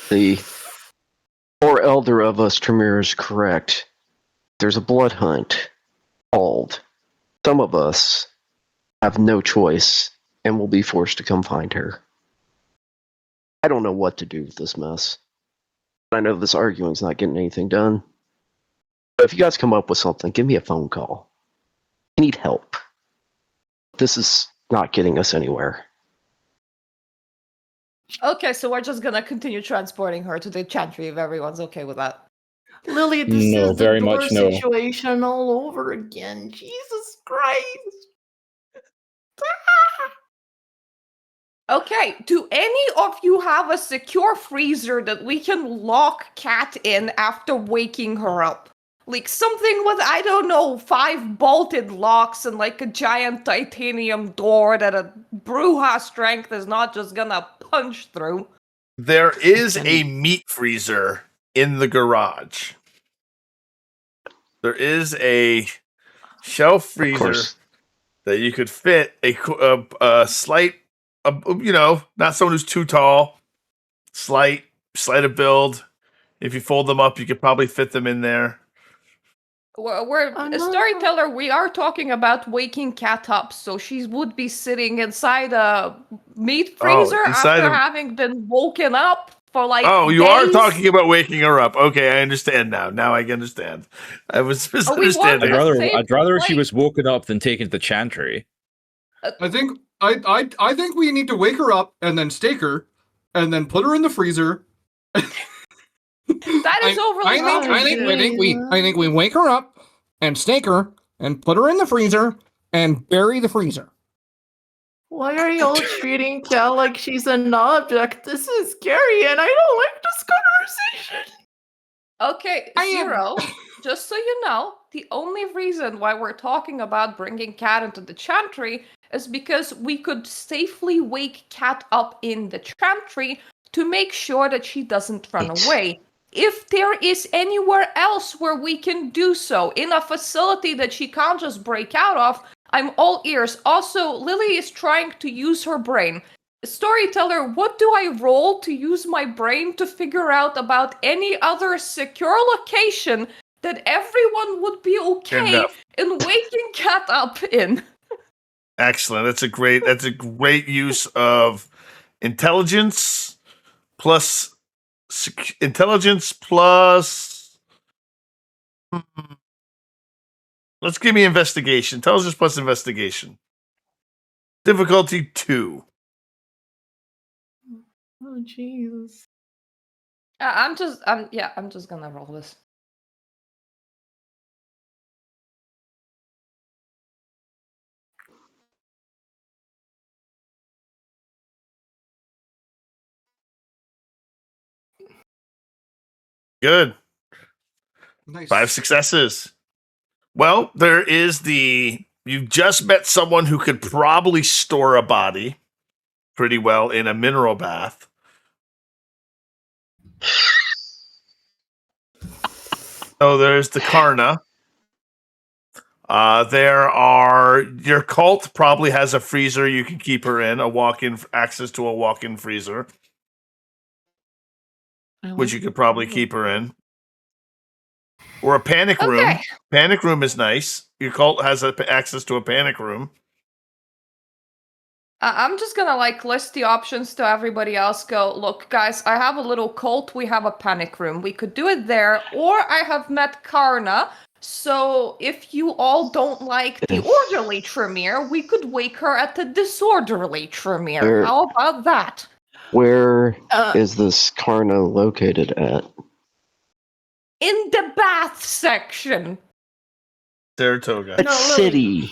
The more elder of us Tremere is correct. There's a blood hunt called. Some of us have no choice and will be forced to come find her. I don't know what to do with this mess. I know this arguing's not getting anything done. But if you guys come up with something, give me a phone call. I need help. This is not getting us anywhere. Okay, so we're just gonna continue transporting her to the chantry if everyone's okay with that. Lily, this No, is the very door much no. situation all over again. Jesus Christ. Okay, do any of you have a secure freezer that we can lock Cat in after waking her up? Like something with, I don't know, 5 bolted locks and like a giant titanium door that a Bruja strength is not just gonna punch through. There is a meat freezer in the garage. There is a shelf Of freezer course. that you could fit a slight, not someone who's too tall, slight of build. If you fold them up, you could probably fit them in there. We're Oh, a no. storyteller. We are talking about waking Cat up, so she would be sitting inside a meat freezer inside after of- having been woken up for like Oh, you are days. talking about waking her up. Okay, I understand now. Now I understand. I was misunderstanding. Same I'd rather she place. was woken up than taken to the chantry. I think I think we need to wake her up and then stake her, and then put her in the freezer. That is overly I think we wake her up and stake her and put her in the freezer and bury the freezer. Why are you all treating Cal like she's an object? This is scary and I don't like this conversation. Okay, Zero, just so you know, the only reason why we're talking about bringing Cat into the chantry is because we could safely wake Cat up in the chantry to make sure that she doesn't run away. If there is anywhere else where we can do so, in a facility that she can't just break out of, I'm all ears. Also, Lily is trying to use her brain. Storyteller, what do I roll to use my brain to figure out about any other secure location that everyone would be okay Enough. in waking Cat up in? Excellent. That's a great use of intelligence plus intelligence plus. Let's give me investigation. Intelligence plus investigation. Difficulty 2. Oh Jesus. I'm just gonna roll this. Good. Nice. 5 successes. Well, there is you just met someone who could probably store a body pretty well in a mineral bath. So there's the Karna. Your cult probably has a freezer you can keep her in, access to a walk-in freezer, which you could probably keep her in. Or a panic room. Okay. Panic room is nice. Your cult has access to a panic room. I'm just gonna list the options to everybody else. Go, look, guys, I have a little cult. We have a panic room. We could do it there. Or I have met Karna. So if you all don't like the orderly Tremere, we could wake her at the disorderly Tremere. How about that? Where is this Karna located at? In the bath section. Saratoga. What city?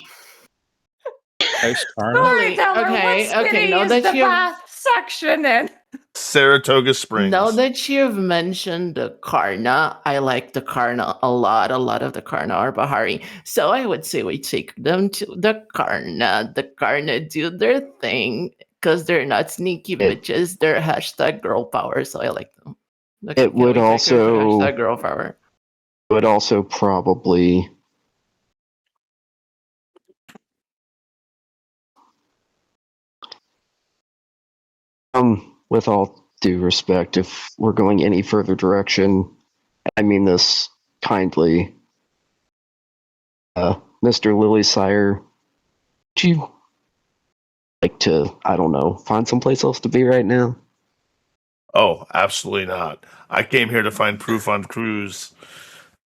House Karna? Storyteller, Okay, what city now is that the you've- bath section in? Saratoga Springs. Now that you've mentioned the Karna, I like the Karna a lot. A lot of the Karna are Bahari. So I would say we take them to the Karna. The Karna do their thing because they're not sneaky bitches. They're hashtag girl power. So I like them. Okay, It would can we take her to also- hashtag girl power. Would also probably with all due respect, if we're going any further direction, I mean this kindly, Mr. Lilysire, would you like to, I don't know, find someplace else to be right now? Oh, absolutely not. I came here to find proof on Cruz,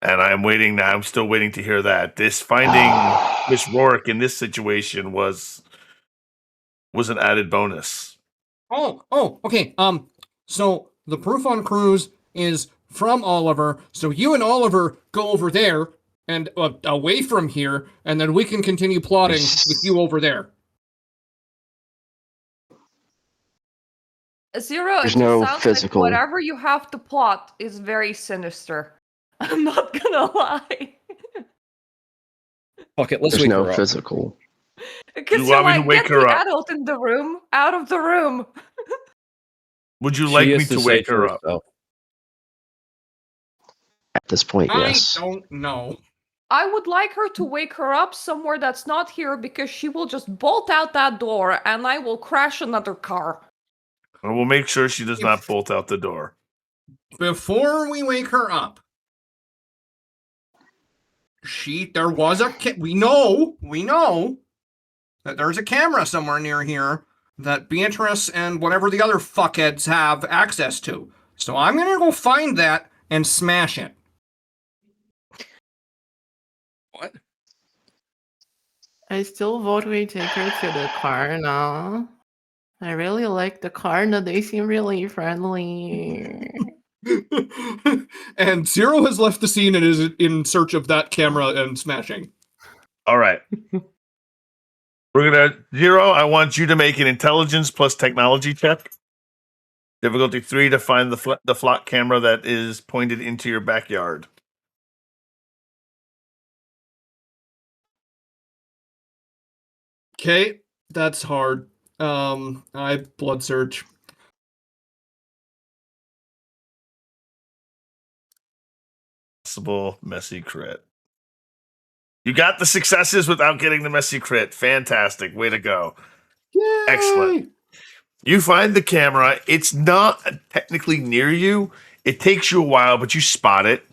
and I'm waiting now. I'm still waiting to hear that. This finding Miss Rourke in this situation was an added bonus. Okay. So the proof on Cruz is from Oliver. So you and Oliver go over there and away from here, and then we can continue plotting with you over there. Zero, There's it no sounds physical- like whatever you have to plot is very sinister. I'm not gonna lie. Fuck it, let's There's wake no her up. physical. Because You you're want me to like, wake get her the up? adult in the room, out of the room. Would you She like me has to decide wake for her up? herself. At this point, yes. I don't know. I would like her to wake her up somewhere that's not here because she will just bolt out that door and I will crash another car. I will make sure she does not bolt out the door. Before we wake her up, there was we know that there's a camera somewhere near here that Beatrice and whatever the other fuckheads have access to. So I'm gonna go find that and smash it. What? I still vote we take her to the car now. I really like the car now. They seem really friendly. And Zero has left the scene and is in search of that camera and smashing. All right. We're gonna Zero. I want you to make an intelligence plus technology check. Difficulty 3 to find the flock camera that is pointed into your backyard. Okay, that's hard. I blood search. Possible messy crit. You got the successes without getting the messy crit. Fantastic. Way to go. Yay! Excellent. You find the camera. It's not technically near you. It takes you a while, but you spot it.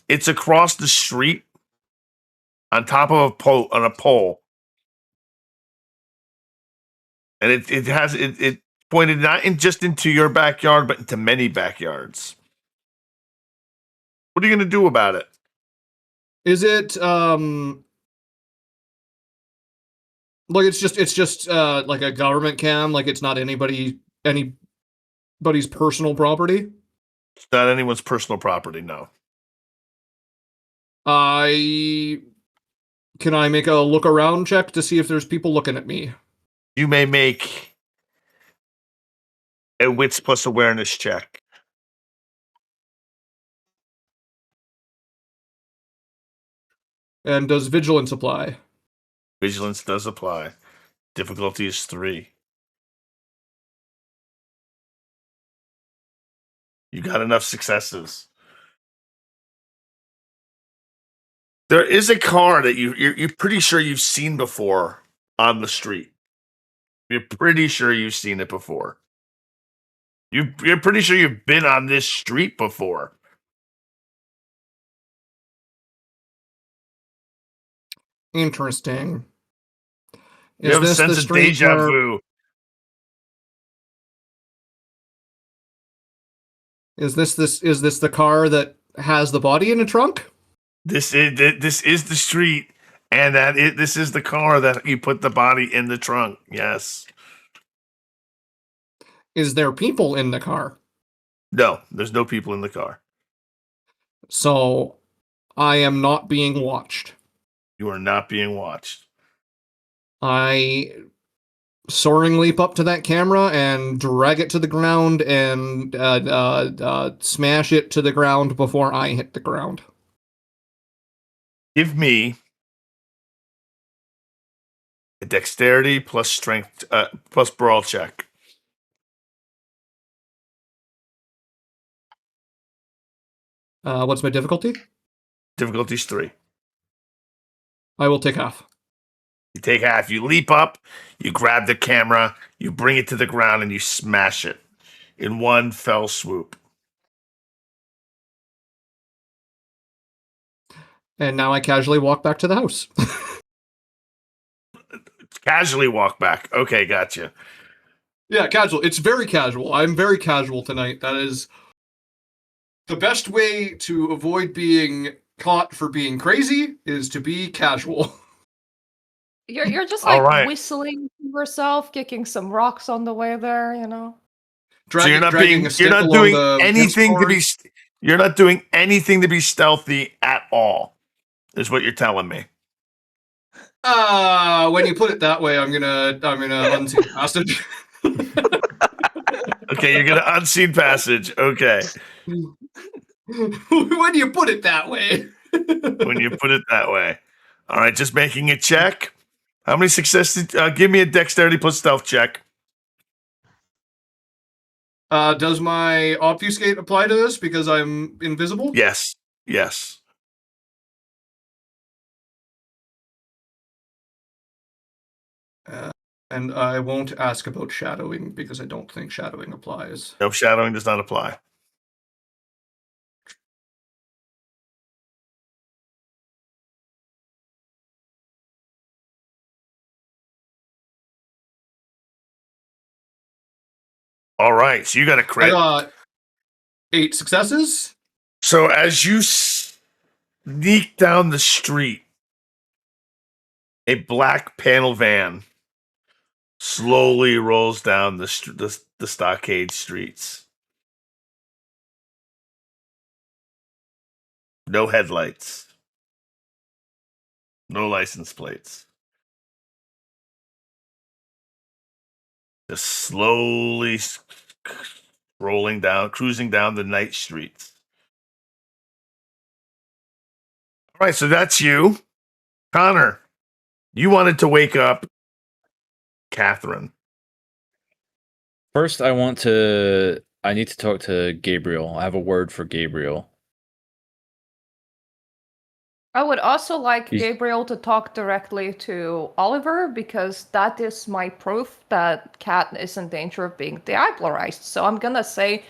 It's across the street on top of a pole. And it pointed not just into your backyard, but into many backyards. What are you going to do about it? Is it like it's just like a government cam, like it's not anybody's personal property? It's not anyone's personal property, no. Can I make a look around check to see if there's people looking at me? You may make a wits plus awareness check. And does vigilance apply? Vigilance does apply. Difficulty is 3. You got enough successes. There is a car that you're pretty sure you've seen before on the street. You're pretty sure you've seen it before. You're pretty sure you've been on this street before. Interesting. You have a sense of deja vu. Is this the car that has the body in a trunk? This is the street, and this is the car that you put the body in the trunk. Yes. Is there people in the car? No, there's no people in the car. So I am not being watched. You are not being watched. I soaring leap up to that camera and drag it to the ground and smash it to the ground before I hit the ground. Give me a dexterity plus strength plus brawl check. What's my difficulty? Difficulty's 3. I will take half. You take half. You leap up. You grab the camera. You bring it to the ground, and you smash it. in one fell swoop. And now I casually walk back to the house. Casually walk back. Okay, gotcha. Yeah, casual. It's very casual. I'm very casual tonight. That is the best way to avoid being caught for being crazy is to be casual. You're just All like right. whistling to yourself, kicking some rocks on the way there, you know. So you're not dragging being, a you're stick not along doing the anything to fence be, you're not doing anything to be stealthy at all, is what you're telling me. When you put it that way, I'm gonna unseen passage. Okay, you're gonna unseen passage. Okay, When you put it that way. when you put it that way. All right, just making a check. How many successes? Give me a dexterity plus stealth check. Does my obfuscate apply to this because I'm invisible? Yes. Yes. And I won't ask about shadowing because I don't think shadowing applies. No, shadowing does not apply. All right, so you got a I crit. got 8 successes. So as you sneak down the street, a black panel van slowly rolls down the stockade streets. No headlights. No license plates. Just slowly cruising down the night streets. All right, so that's you. Connor, you wanted to wake up Catherine. First, I need to talk to Gabriel. I have a word for Gabriel. I would also like He's- Gabriel to talk directly to Oliver because that is my proof that Cat is in danger of being diablerized. So I'm gonna say,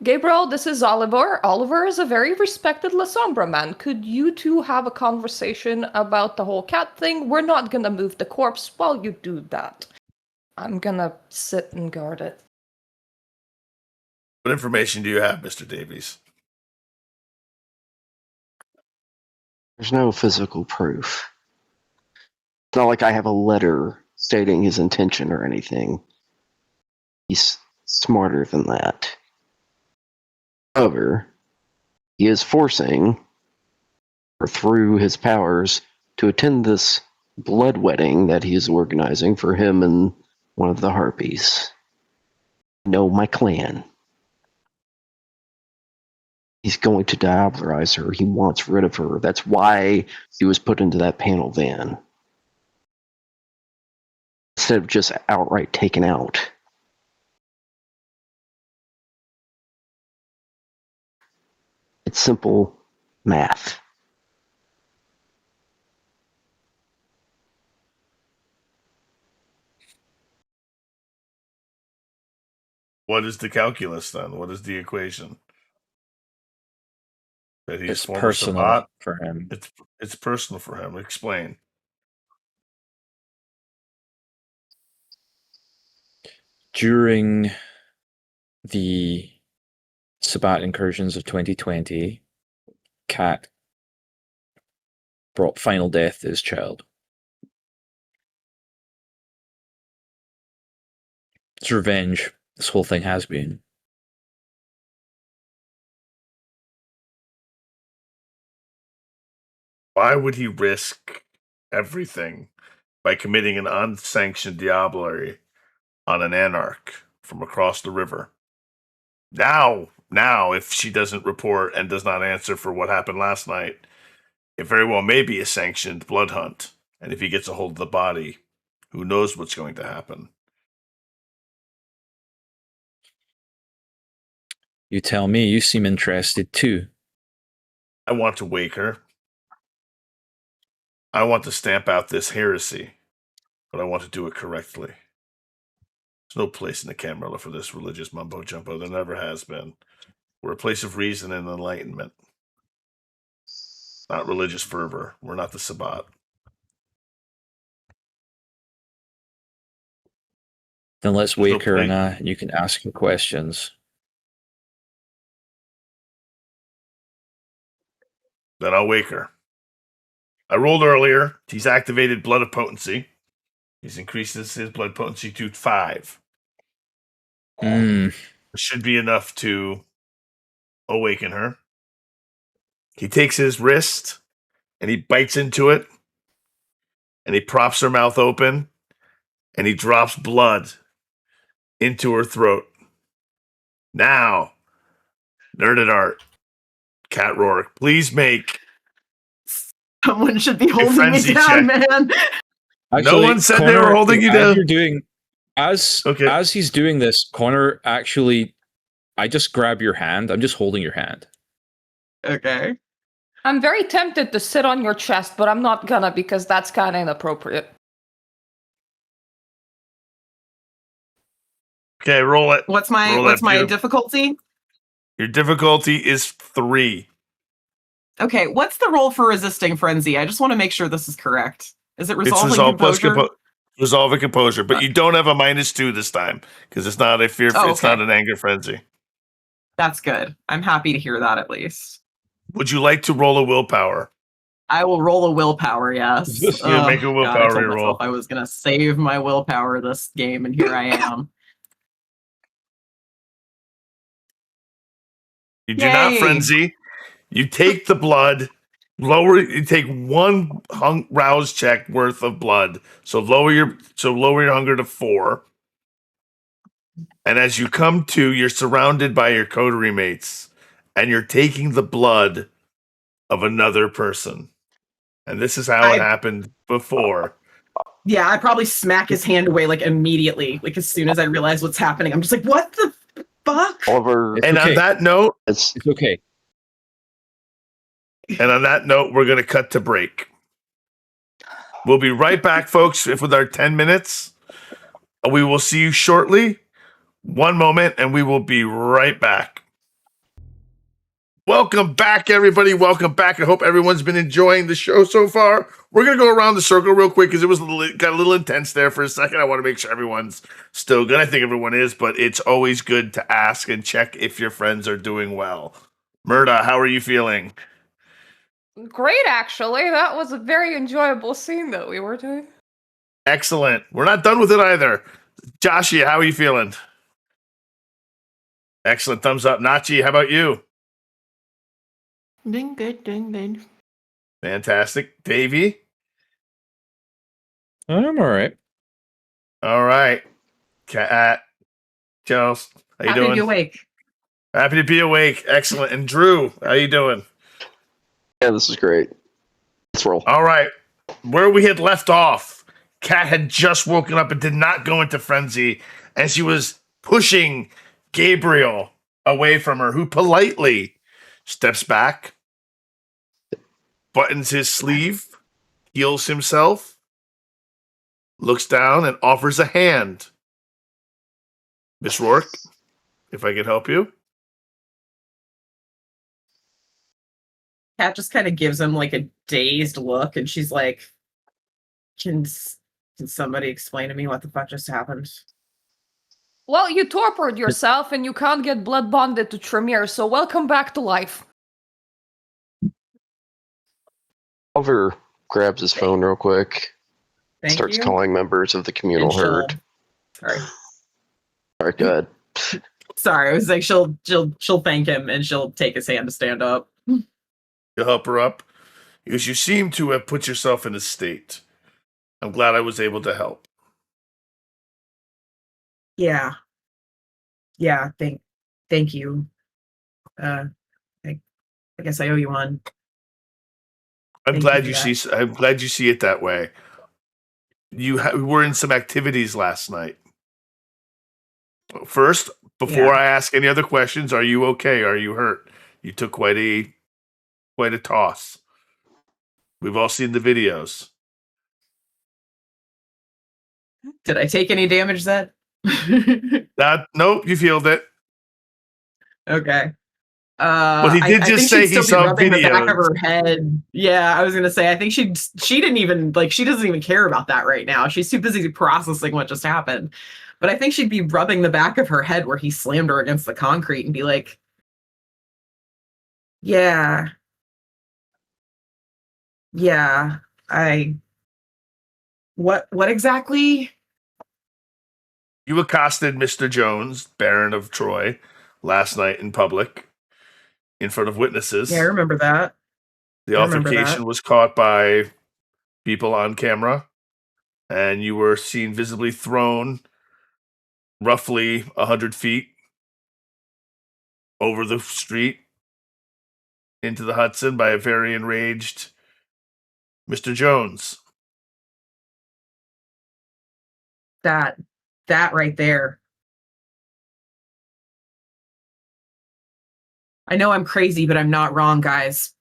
Gabriel, this is Oliver. Oliver is a very respected La Sombra man. Could you two have a conversation about the whole cat thing? We're not gonna move the corpse while you do that. I'm gonna sit and guard it. What information do you have, Mr. Davies? There's no physical proof. It's not like I have a letter stating his intention or anything. He's smarter than that. However, he is forcing, or through his powers, to attend this blood wedding that he is organizing for him and one of the harpies. No, my clan. He's going to diablerize her. He wants rid of her. That's why she was put into that panel van. Instead of just outright taken out. It's simple math. What is the calculus then? What is the equation? That he's It's former personal Sabat? for him. It's personal for him. Explain. During the Sabat incursions of 2020, Cat brought final death to his child. It's revenge. This whole thing has been. Why would he risk everything by committing an unsanctioned diablerie on an anarch from across the river? Now, if she doesn't report and does not answer for what happened last night, it very well may be a sanctioned blood hunt. And if he gets a hold of the body, who knows what's going to happen? You tell me. You seem interested too. I want to wake her. I want to stamp out this heresy, but I want to do it correctly. There's no place in the Camarilla for this religious mumbo jumbo. There never has been. We're a place of reason and enlightenment, not religious fervor. We're not the Sabbat. Then let's There's no wake her place. and you can ask her questions. Then I'll wake her. I rolled earlier. He's activated Blood of Potency. He's increased his blood potency to 5. Mm. It should be enough to awaken her. He takes his wrist and he bites into it and he props her mouth open and he drops blood into her throat. Now, Nerded Art, Cat Rourke, please make Someone should be holding me frenzy down, check. man. No one said they were holding you down. As he's doing this, Connor, actually, I just grab your hand. I'm just holding your hand. Okay. I'm very tempted to sit on your chest, but I'm not gonna because that's kind of inappropriate. Okay, roll it. What's my Roll that beautiful- difficulty? Your difficulty is 3. Okay, what's the roll for resisting frenzy? I just want to make sure this is correct. Is it It's resolving resolve plus composure? resolve and composure, but you don't have a -2 this time because it's not a fear. Oh, It's okay. not an anger frenzy. That's good. I'm happy to hear that at least. Would you like to roll a willpower? I will roll a willpower, yes. Yeah, make a God, willpower I told roll. myself I was going to save my willpower this game, and here I am. You do not Yay. frenzy. You take the blood. You take 1 rouse check worth of blood. So lower your hunger to 4. And as you come to, you're surrounded by your coterie mates, and you're taking the blood of another person. And this is how it happened before. Yeah, I probably smack his hand away like immediately. Like as soon as I realize what's happening, I'm just like, what the fuck? Oliver, It's And okay. on that note, it's It's okay. we're going to cut to break. We'll be right back, folks, with our 10 minutes. We will see you shortly. One moment, and we will be right back. Welcome back, everybody. Welcome back. I hope everyone's been enjoying the show so far. We're going to go around the circle real quick because it was got a little intense there for a second. I want to make sure everyone's still good. I think everyone is, but it's always good to ask and check if your friends are doing well. Mirta, how are you feeling? Great, actually. That was a very enjoyable scene that we were doing. Excellent. We're not done with it either. Joshy, how are you feeling? Excellent. Thumbs up. Nachi, how about you? Doing good, doing good. Fantastic. Davey? I'm all right. All right. Cat. Chels, how you Happy doing? to be awake. Happy to be awake. Excellent. And Drew, how you doing? yeah, this is great. Let's roll. All right. Where we had left off, Kat had just woken up and did not go into frenzy, and she was pushing Gabriel away from her, who politely steps back, buttons his sleeve, heals himself, looks down, and offers a hand. Miss Rourke, if I could help you. Kat just kind of gives him like a dazed look, and she's like, can somebody explain to me what the fuck just happened? Well, you tortured yourself and you can't get blood bonded to Tremere, so welcome back to life. Oliver grabs his phone real quick, Thank starts you. calling members of the communal And she'll- herd. Sorry. All right, go ahead. Sorry, I was like, she'll thank him and she'll take his hand to stand up. You'll help her up because you seem to have put yourself in a state. I'm glad I was able to help. Yeah. Thank you. I guess I owe you one. I'm Thank glad you you for see. I'm glad you see it that way. You were in some activities last night. First, before Yeah. I ask any other questions, are you okay? Are you hurt? You took quite a toss. We've all seen the videos. Did I take any damage, Zed? Nope, you feel it. Okay. But he did I just think say she'd he still be saw rubbing the back of videos. her head. Yeah, I was gonna say. I think she didn't even she doesn't even care about that right now. She's too busy processing what just happened. But I think she'd be rubbing the back of her head where he slammed her against the concrete and be like, "Yeah, yeah, what exactly?" You accosted Mr. Jones, Baron of Troy, last night in public, in front of witnesses. Yeah, I remember that. The I remember altercation that. was caught by people on camera, and you were seen visibly thrown roughly 100 feet over the street into the Hudson by a very enraged Mr. Jones. That right there. I know I'm crazy, but I'm not wrong, guys.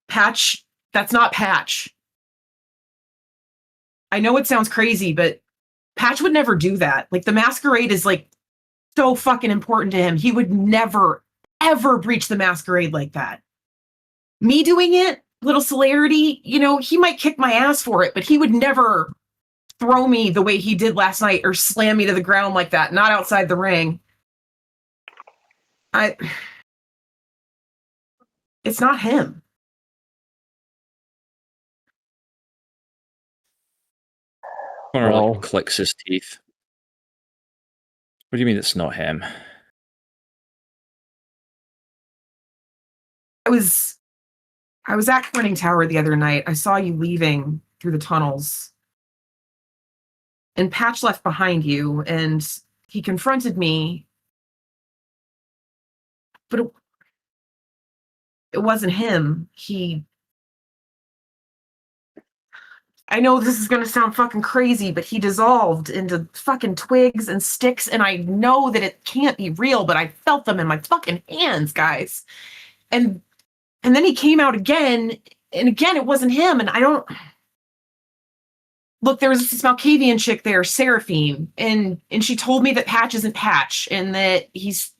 Patch, that's not Patch. I know it sounds crazy, but Patch would never do that. Like, the Masquerade is so fucking important to him. He would never, ever breach the Masquerade like that. Me doing it, little celerity, he might kick my ass for it, but he would never throw me the way he did last night or slam me to the ground like that, not outside the ring. It's not him. Connor Well- clicks his teeth. What do you mean it's not him? I was at Corning Tower the other night. I saw you leaving through the tunnels. And Patch left behind you, and he confronted me. But it wasn't him. I know this is going to sound fucking crazy, but he dissolved into fucking twigs and sticks, and I know that it can't be real, but I felt them in my fucking hands, guys. And then he came out again, and again, it wasn't him, and I don't... Look, there was this Malkavian chick there, Seraphine, and she told me that Patch isn't Patch, and that he's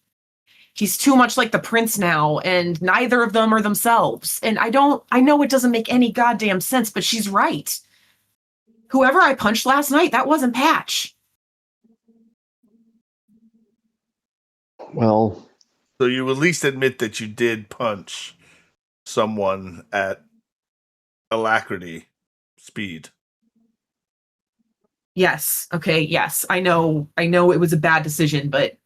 too much like the prince now, and neither of them are themselves. And I know it doesn't make any goddamn sense, but she's right. Whoever I punched last night, that wasn't Patch. Well, So you at least admit that you did punch someone at alacrity speed. Yes. Okay. Yes. I know it was a bad decision, but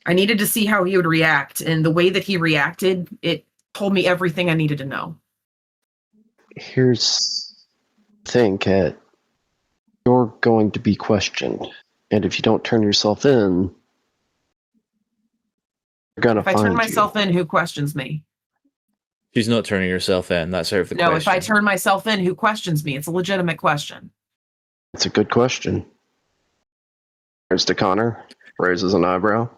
I needed to see how he would react. And the way that he reacted, it told me everything I needed to know. here's the thing, Kat. You're going to be questioned. And if you don't turn yourself in, they're going to If I find turn you. myself in, who questions me? She's not turning herself in. That's out of the No, question. if I turn myself in, who questions me? It's a legitimate question. It's a good question. Turns to Connor, raises an eyebrow.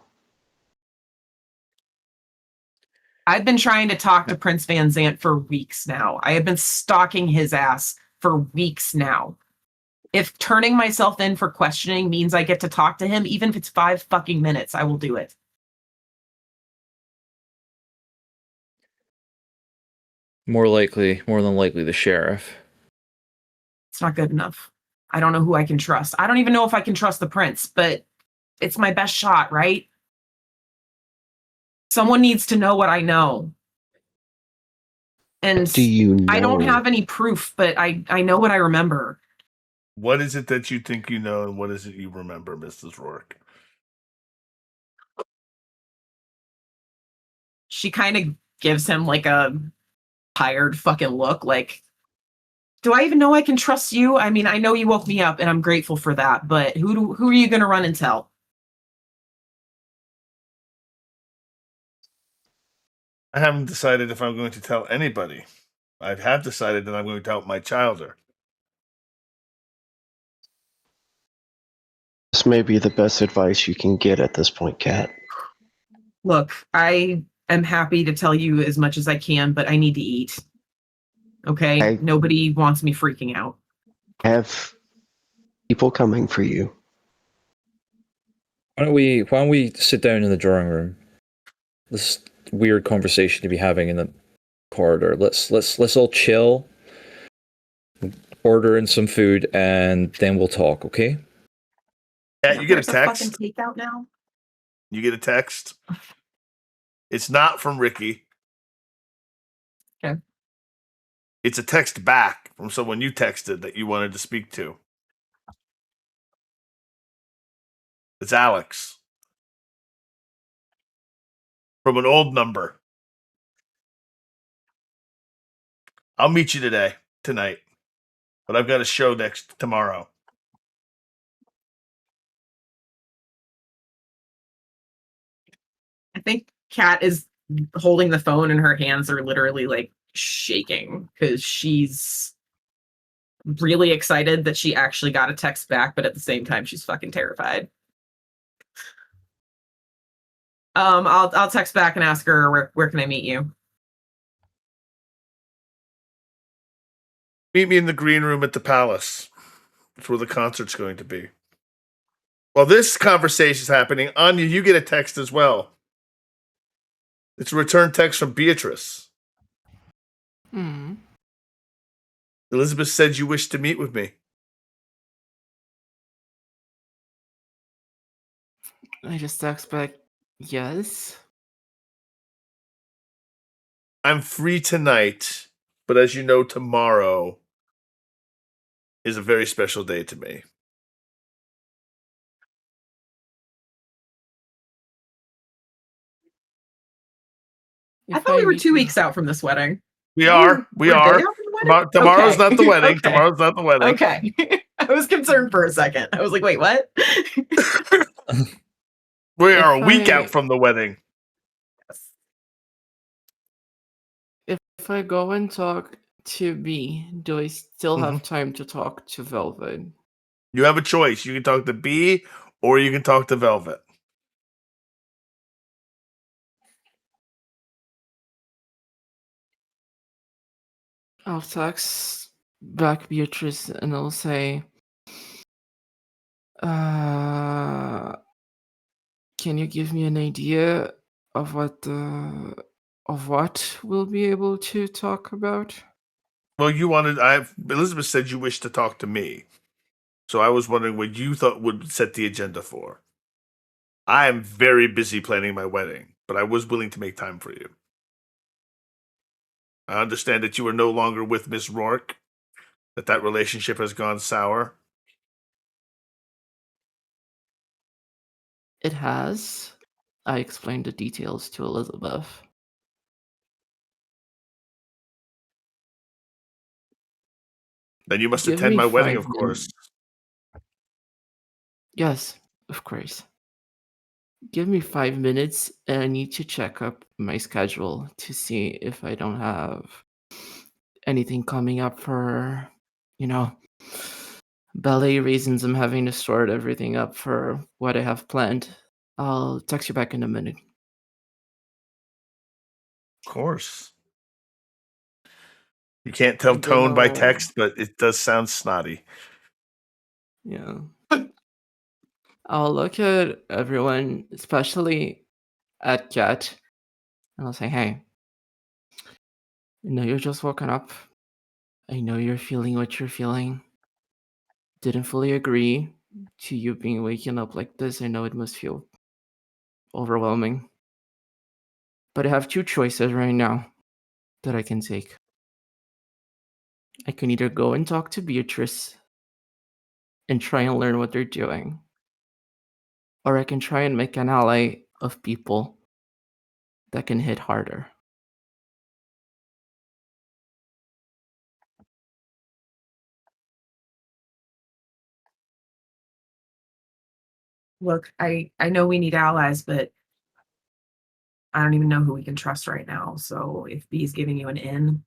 I've been trying to talk to Prince Van Zant for weeks now. I have been stalking his ass for weeks now. If turning myself in for questioning means I get to talk to him, even if it's 5 fucking minutes, I will do it. More than likely, the sheriff. It's not good enough. I don't know who I can trust. I don't even know if I can trust the prince, but it's my best shot, right? Someone needs to know what I know. And Do you know? I don't have any proof, but I know what I remember. What is it that you think you know, and what is it you remember, Mrs. Rourke? She kind of gives him like a tired fucking look, like, do I even know I can trust you? I mean, I know you woke me up and I'm grateful for that, but who are you going to run and tell? I haven't decided if I'm going to tell anybody. I have decided that I'm going to tell my childer. This may be the best advice you can get at this point, Kat. Look, I am happy to tell you as much as I can, but I need to eat. Okay? Nobody wants me freaking out. Have people coming for you. Why don't we sit down in the drawing room? This weird conversation to be having in the corridor. Let's all chill, order in some food, and then we'll talk, okay? Yeah, you get a There's fucking text. takeout now. You get a text. It's not from Ricky. Okay. It's a text back from someone you texted that you wanted to speak to. It's Alex. From an old number. I'll meet you tonight. But I've got a show tomorrow. I think Kat is holding the phone and her hands are literally like shaking because she's really excited that she actually got a text back, but at the same time she's fucking terrified. I'll text back and ask her where can I meet you? Meet me in the green room at the palace. That's where the concert's going to be. While this conversation's happening, Anya, you get a text as well. It's a return text from Beatrice. Elizabeth said you wish to meet with me. I just text back, yes. I'm free tonight, but as you know, tomorrow is a very special day to me. I thought we were 2 weeks out from this wedding. We are. We're a day out from the wedding? Tomorrow's Okay. not the wedding. Okay. Tomorrow's not the wedding. Okay. I was concerned for a second. I was like, wait, what? We are a If week I- out from the wedding. If I go and talk to B, do I still have time to talk to Velvet? You have a choice. You can talk to B or you can talk to Velvet. I'll text back Beatrice and I'll say, can you give me an idea of what we'll be able to talk about? Well, Elizabeth said you wished to talk to me. So I was wondering what you thought would set the agenda for. I am very busy planning my wedding, but I was willing to make time for you. I understand that you are no longer with Miss Rourke, that relationship has gone sour. It has. I explained the details to Elizabeth. Then you must Give attend me my wedding, 5 of course. Yes, of course. Give me 5 minutes and I need to check up my schedule to see if I don't have anything coming up for, ballet reasons. I'm having to sort everything up for what I have planned. I'll text you back in a minute. Of course. You can't tell And then tone by I'll- text, but it does sound snotty. Yeah. I'll look at everyone, especially at Jet, and I'll say, hey, I know you're just woken up. I know you're feeling what you're feeling. Didn't fully agree to you being waking up like this. I know it must feel overwhelming. But I have 2 choices right now that I can take. I can either go and talk to Beatrice and try and learn what they're doing, or I can try and make an ally of people that can hit harder. Look, I know we need allies, but I don't even know who we can trust right now. So if B's giving you an in,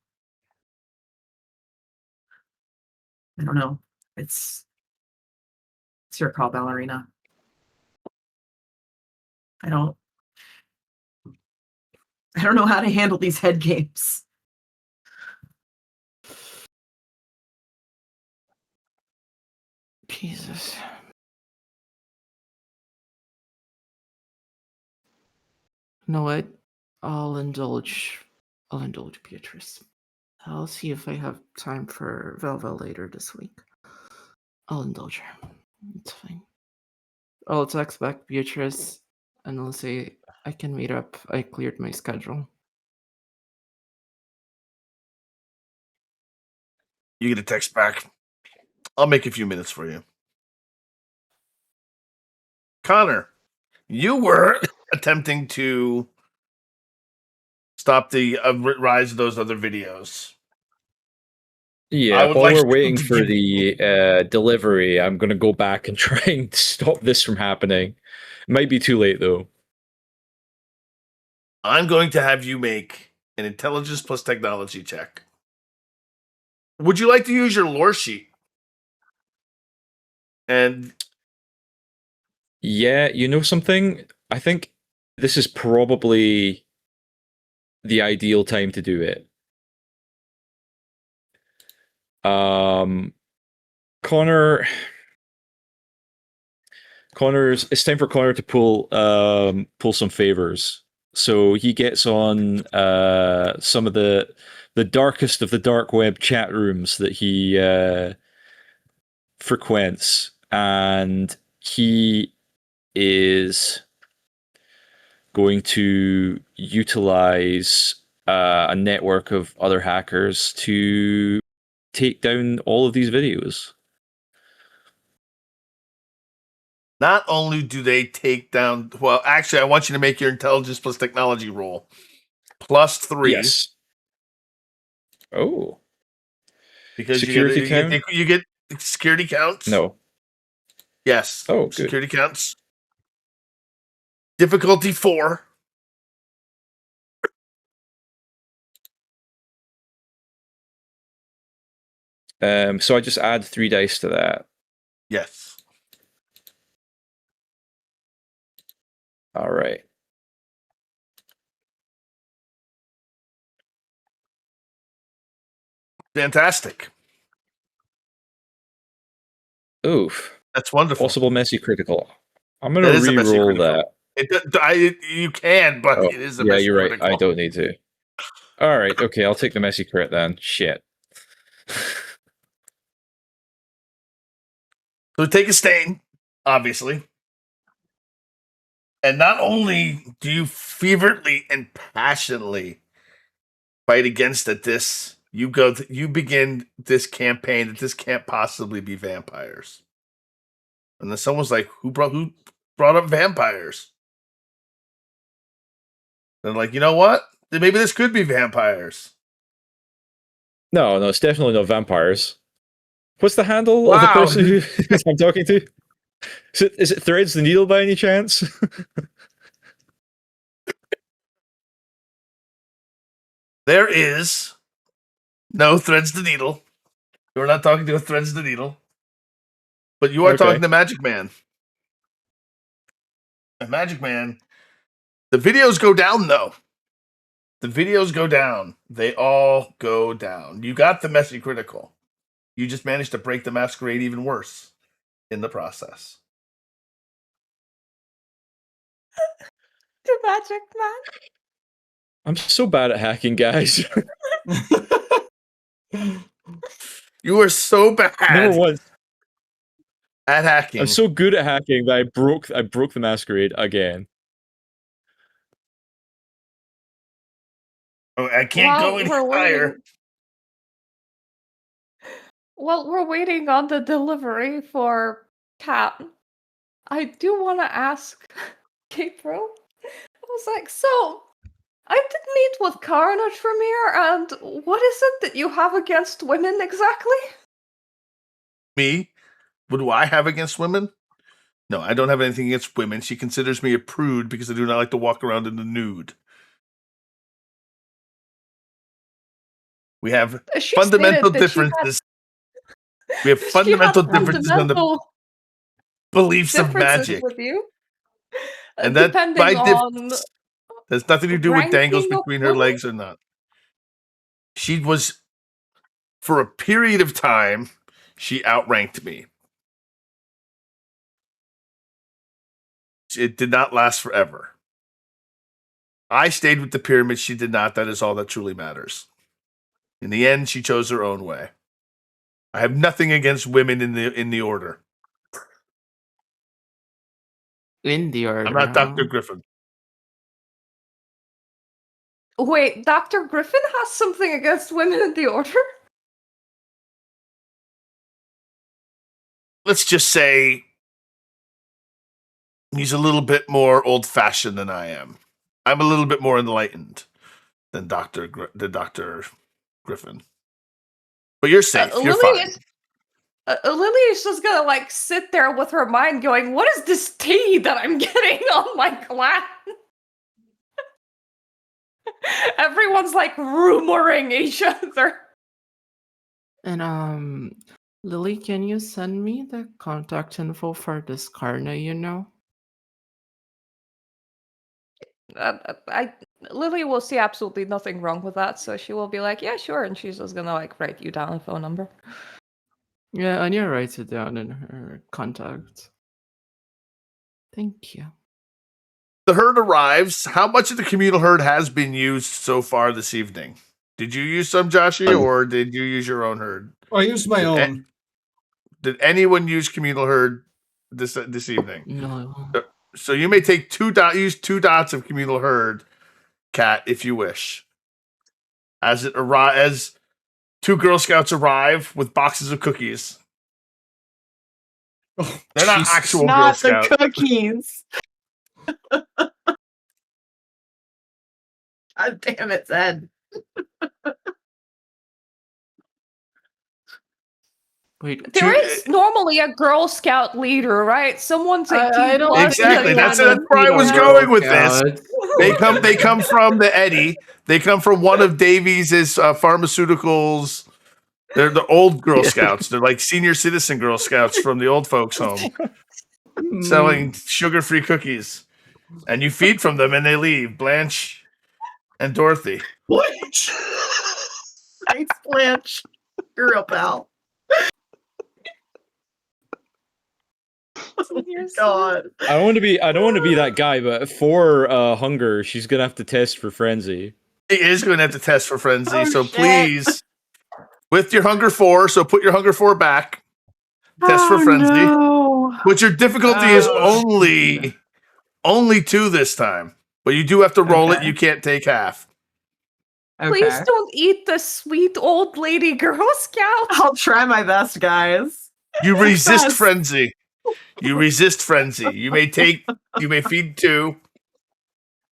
I don't know. It's your call, ballerina. I don't know how to handle these head games. Jesus. You know what? I'll indulge Beatrice. I'll see if I have time for Velva later this week. I'll indulge her. It's fine. I'll text back Beatrice and I'll say I can meet up. I cleared my schedule. You get a text back. I'll make a few minutes for you. Connor, you were attempting to stop the rise of those other videos. I Yeah, would while like we're you waiting to for give- the delivery, I'm going to go back and try and stop this from happening. Might be too late, though. I'm going to have you make an intelligence plus technology check. Would you like to use your lore sheet? And Yeah, you know something? I think this is probably the ideal time to do it. Connor, it's time for Connor to pull some favors. So he gets on some of the darkest of the dark web chat rooms that he frequents, and he is going to utilize a network of other hackers to take down all of these videos. not only do they take down, well, actually, I want you to make your intelligence plus technology roll. +3. Yes. Oh. Because Security you get security counts. No. Yes. Oh, good. Security counts. Difficulty 4. So I just add 3 dice to that. Yes. All right. Fantastic. Oof. That's wonderful. Possible messy critical. I'm going That to is a messy re-roll critical. that. You can, but Oh, it is a yeah, messy you're right. critical. I don't need to. All right. Okay, I'll take the messy crit then. Shit. So take a stain, obviously. And not only do you fervently and passionately fight against it, you begin this campaign that this can't possibly be vampires. And then someone's like, who brought up vampires? And like, you know what? Then maybe this could be vampires. No, it's definitely not vampires. What's the handle of the Wow. person who I'm talking to? Is it Threads the Needle by any chance? There is no Threads the Needle. You're not talking to a Threads the Needle. But you are Okay. talking to Magic Man. And Magic Man, the videos go down, though. The videos go down. They all go down. You got the messy critical. You just managed to break the Masquerade even worse in the process. The Magic Man. I'm so bad at hacking, guys. You are so bad Number one, at hacking. I'm so good at hacking that I broke the Masquerade again. Oh, I can't go any higher. While we're waiting on the delivery for Cat, I do want to ask Gabriel. I was like, so I did meet with Karen at Tremere, and what is it that you have against women exactly? Me? What do I have against women? No, I don't have anything against women. She considers me a prude because I do not like to walk around in the nude. We have She fundamental stated that she had- differences. We have fundamental differences on the fundamental beliefs of differences magic. with you, And that depending by on difference has nothing to do with dangles ranking of between her women? legs or not. She was, for a period of time, she outranked me. It did not last forever. I stayed with the pyramid. She did not. That is all that truly matters. In the end, she chose her own way. I have nothing against women in the order. In the order. I'm not huh? Dr. Griffin. Wait, Dr. Griffin has something against women in the order? Let's just say he's a little bit more old-fashioned than I am. I'm a little bit more enlightened than Dr. Griffin. But you're safe. You're fine. Lily is just gonna like sit there with her mind going, what is this tea that I'm getting on my glass? Everyone's like rumoring each other. And Lily, can you send me the contact info for this Karna you know? Lily will see absolutely nothing wrong with that, so she will be like, yeah, sure, and she's just gonna like write you down a phone number. Yeah, Anya writes it down in her contact. Thank you. The herd arrives. How much of the communal herd has been used so far this evening? Did you use some, Joshy, or did you use your own herd? I used my own. Did anyone use communal herd this evening? No. So you may take use 2 dots of communal herd, Cat, if you wish. As 2 Girl Scouts arrive with boxes of cookies. Oh, They're not Jesus. actual Girl Not the Scouts. cookies. God damn it, Zed. Wait, There is normally a Girl Scout leader, right? Someone's a I don't Exactly. think That's anyone where I was Girl going with this. Scouts. They come from the Eddie. They come from one of Davies's pharmaceuticals. They're the old Girl Scouts. They're like senior citizen Girl Scouts from the old folks' home, selling sugar-free cookies. And you feed from them, and they leave. Blanche and Dorothy. Blanche. Thanks, Blanche. You're real pal. Oh my God. I don't want to be that guy, but for hunger, she's gonna have to test for frenzy. He is going to have to test for frenzy, Oh, so shit. please, with your hunger 4, so put your hunger 4 back. Test for frenzy. No. But your difficulty is Oh. only 2 this time. But you do have to roll it. Okay. You can't take half. Please Okay. don't eat the sweet old lady Girl Scout. I'll try my best, guys. You resist Yes. frenzy. You resist frenzy. You may feed 2.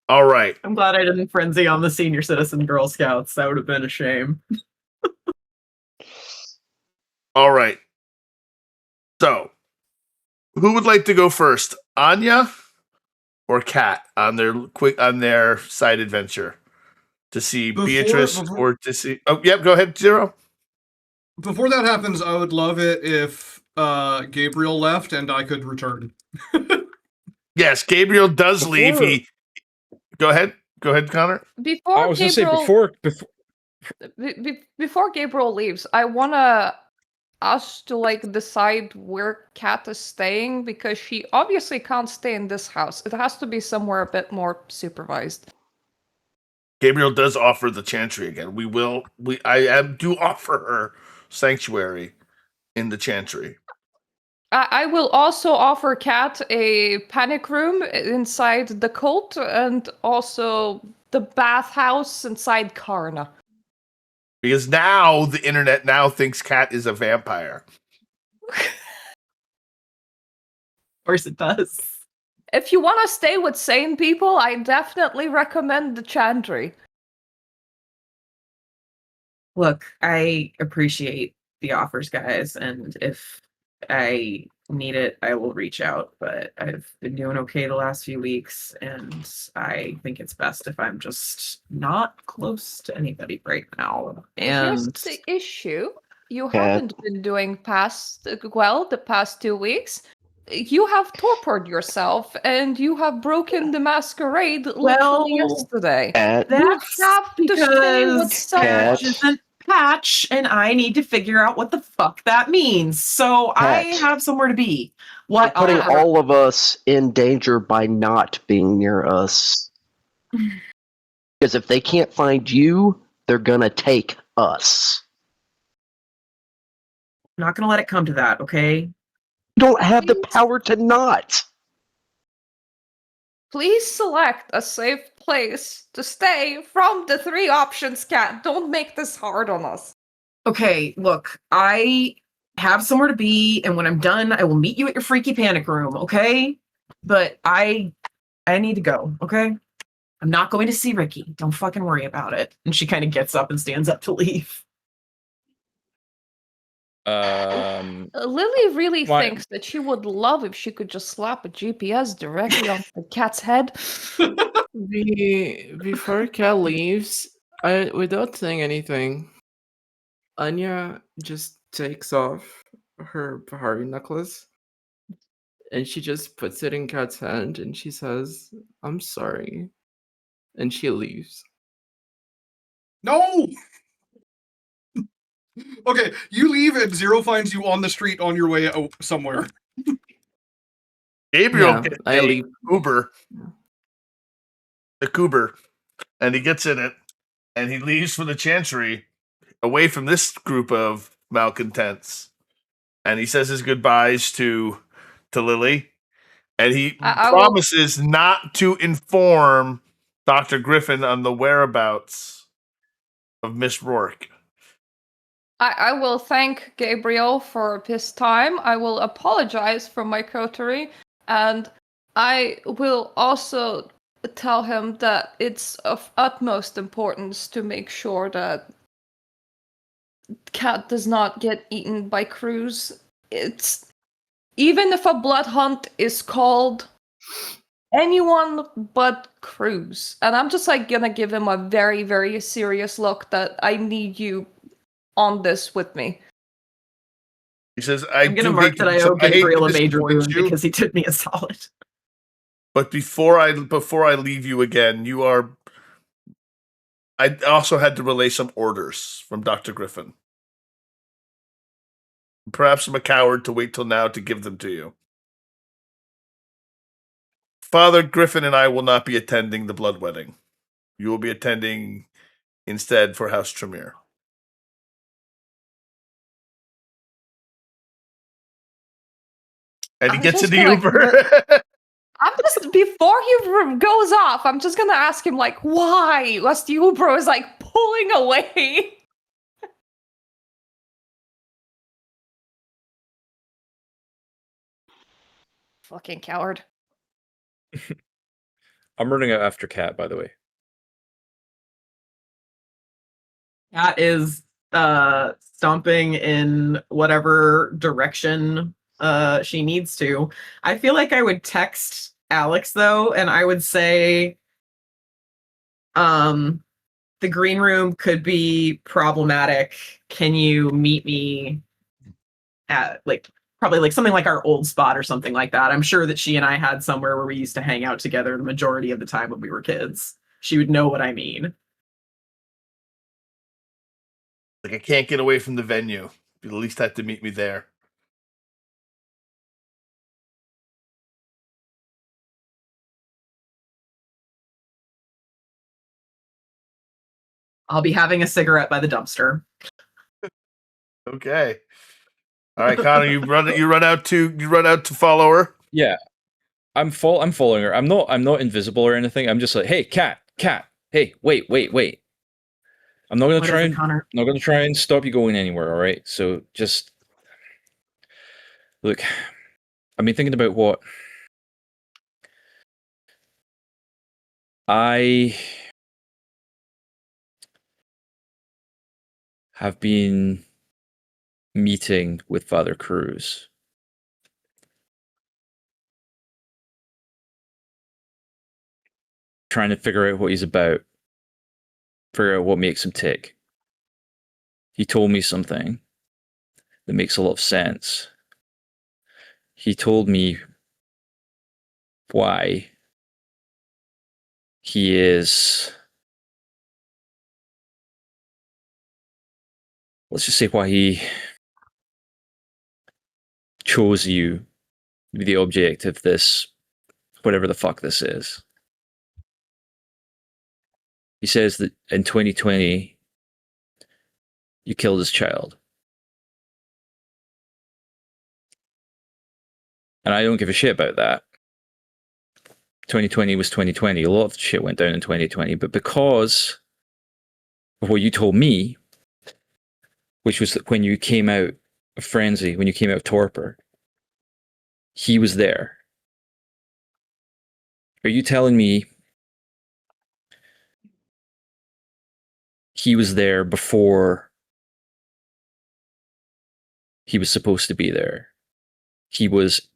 All right. I'm glad I didn't frenzy on the senior citizen Girl Scouts. That would have been a shame. All right. So, who would like to go first? Anya or Kat on their side adventure to see Beatrice or to see? Oh, yep. Go ahead, Zero. Before that happens, I would love it if Gabriel left and I could return. Yes, Gabriel does leave. He go ahead, Connor. Before I was gonna Gabriel, say before Gabriel leaves, I wanna us to like decide where Kat is staying because she obviously can't stay in this house. It has to be somewhere a bit more supervised. Gabriel does offer the Chantry again. I do offer her sanctuary in the Chantry. I will also offer Kat a panic room inside the cult and also the bathhouse inside Karna. Because now the internet now thinks Kat is a vampire. Of course it does. If you want to stay with sane people, I definitely recommend the Chantry. Look, I appreciate the offers, guys, and if I need it, I will reach out, but I've been doing okay the last few weeks, and I think it's best if I'm just not close to anybody right now. Here's And the issue. You Kat. haven't been doing the past 2 weeks. You have tortured yourself, and you have broken the masquerade literally yesterday. Kat, that's You have to stay with because someone. Kat. Patch isn't Patch, and I need to figure out what the fuck that means. So I Patch. have somewhere to be. What Putting are? all of us in danger by not being near us. Because if they can't find you, they're gonna take us. I'm not gonna let it come to that, okay? You don't have the Please. power to not. Please select a safe place to stay from the 3 options, Cat. Don't make this hard on us. Okay, look, I have somewhere to be, and when I'm done, I will meet you at your freaky panic room, okay? But I need to go, okay? I'm not going to see Ricky. Don't fucking worry about it. And she kind of gets up and stands up to leave. Lily really Why- thinks that she would love if she could just slap a GPS directly on the cat's head. Before Kat leaves, without saying anything, Anya just takes off her Bahari necklace and she just puts it in Kat's hand and she says, "I'm sorry." And she leaves. No! Okay, you leave and Zero finds you on the street on your way out somewhere. Gabriel Yeah, gets I a leave. Uber, a Coober, and he gets in it, and he leaves for the Chancery, away from this group of malcontents. And he says his goodbyes to Lily, and he I will promises not to inform Dr. Griffin on the whereabouts of Miss Rourke. I will thank Gabriel for his time. I will apologize for my coterie, and I will also tell him that it's of utmost importance to make sure that Cat does not get eaten by crows. It's even if a blood hunt is called anyone but Cruz. And I'm just like gonna give him a very, very serious look that I need you on this with me. He says, I'm going to mark that I owe Gabriel a major boon you, because he did me a solid. but before I leave you again, I also had to relay some orders from Dr. Griffin. Perhaps I'm a coward to wait till now to give them to you. Father Griffin and I will not be attending the blood wedding. You will be attending instead for House Tremere. And he I'm gets in just the gonna Uber. I'm just before he goes off, I'm just gonna ask him like, why? Lest the Uber is like pulling away. Fucking coward. I'm running out after Cat, by the way. Cat is stomping in whatever direction she needs to. I feel like I would text Alex though, and I would say the green room could be problematic. Can you meet me at probably like something like our old spot or something like that? I'm sure that she and I had somewhere where we used to hang out together the majority of the time when we were kids. She would know what I mean. Like, I can't get away from the venue. You at least have to meet me there. I'll be having a cigarette by the dumpster. Okay. All right, Connor, you run out to follow her. Yeah, I'm following her. I'm not invisible or anything. I'm just like, hey, Cat. Hey, wait. I'm not gonna What try is it, and Connor? not gonna try and stop you going anywhere. All right. So just look. I've been thinking about what I have been meeting with Father Cruz. Trying to figure out what he's about. Figure out what makes him tick. He told me something that makes a lot of sense. He told me why he is, let's just say why he chose you the object of this, whatever the fuck this is. He says that in 2020, you killed his child. And I don't give a shit about that. 2020 was 2020. A lot of shit went down in 2020, but because of what you told me, which was that when you came out of frenzy, when you came out of torpor, he was there. Are you telling me he was there before he was supposed to be there? He was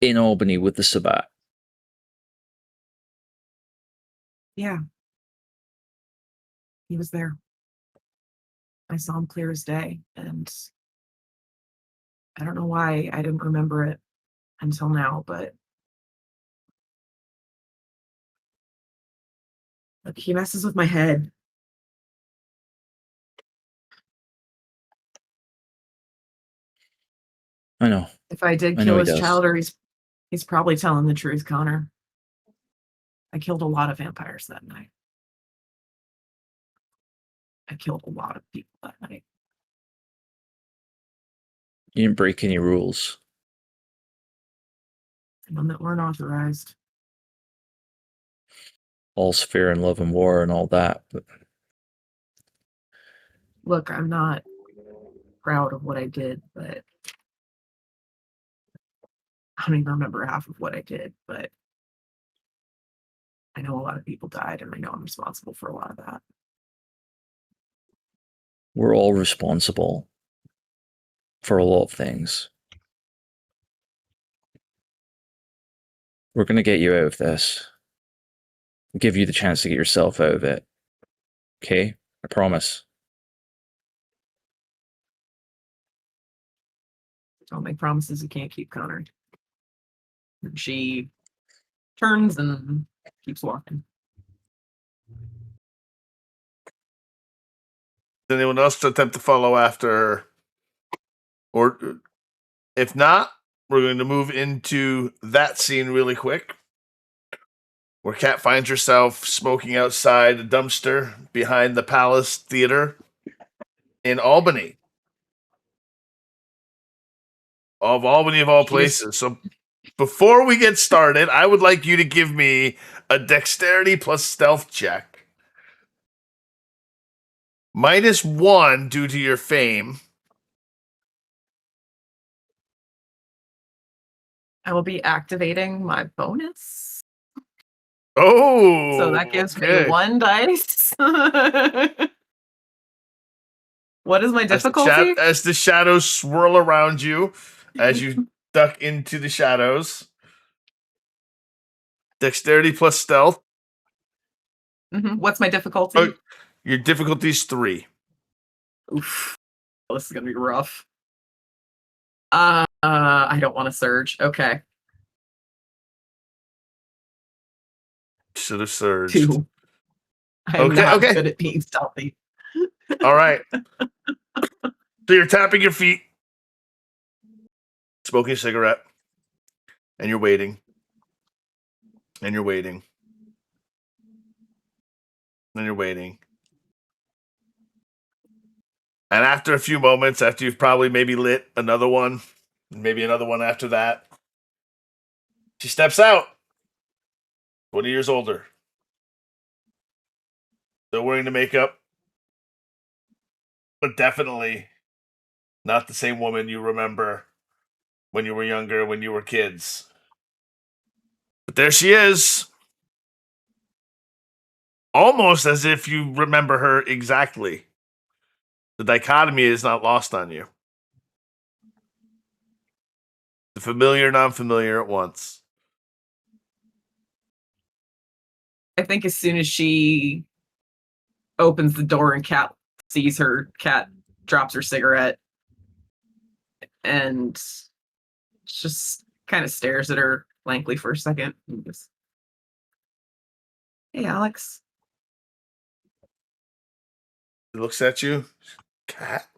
in Albany with the Sabbat. Yeah. He was there. I saw him clear as day, and I don't know why I didn't remember it until now, but look, he messes with my head. I know. If I did I know kill he his does. child, or he's probably telling the truth, Connor. I killed a lot of vampires that night. I killed a lot of people that night. You didn't break any rules. None that weren't authorized. All's fair in love and war and all that. But Look, I'm not proud of what I did, but I don't even remember half of what I did, but I know a lot of people died, and I know I'm responsible for a lot of that. we're all responsible for a lot of things. We're going to get you out of this. Give you the chance to get yourself out of it. Okay? I promise. Don't make promises you can't keep, Connor. And she turns and keeps walking. Does anyone else attempt to follow after her? Or if not, we're going to move into that scene really quick, where Kat finds herself smoking outside a dumpster behind the Palace Theater in Albany. Of Albany, of all places. So before we get started, I would like you to give me a dexterity plus stealth check. -1 due to your fame. I will be activating my bonus. Oh, So that gives okay. me 1 dice. What is my difficulty? As the shadows swirl around you, as you duck into the shadows. Dexterity plus stealth. What's my difficulty? Oh, your difficulty is 3. Oof. Well, this is gonna be rough. I don't want to surge. Okay. Should have surged. 2. I'm Okay, not okay. good at being stealthy. All right. So you're tapping your feet, smoking a cigarette, and you're waiting. And you're waiting. And you're waiting. And after a few moments, after you've probably maybe lit another one, maybe another one after that, she steps out. 20 years older. Still wearing the makeup. But definitely not the same woman you remember when you were younger, when you were kids. But there she is. Almost as if you remember her exactly. The dichotomy is not lost on you. The familiar, non-familiar at once. I think as soon as she opens the door and Kat sees her, Kat drops her cigarette and just kind of stares at her blankly for a second. And just, hey, Alex. He looks at you. Cat?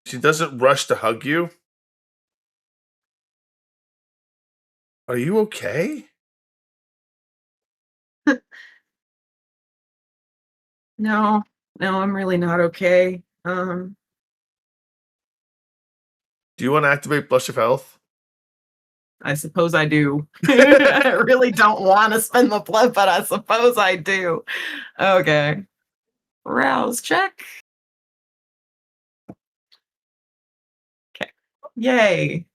She doesn't rush to hug you. Are you okay? No, I'm really not okay. Do you want to activate Blush of Health? I suppose I do. I really don't want to spend the blood, but I suppose I do. Okay. Rouse check. Okay. Yay.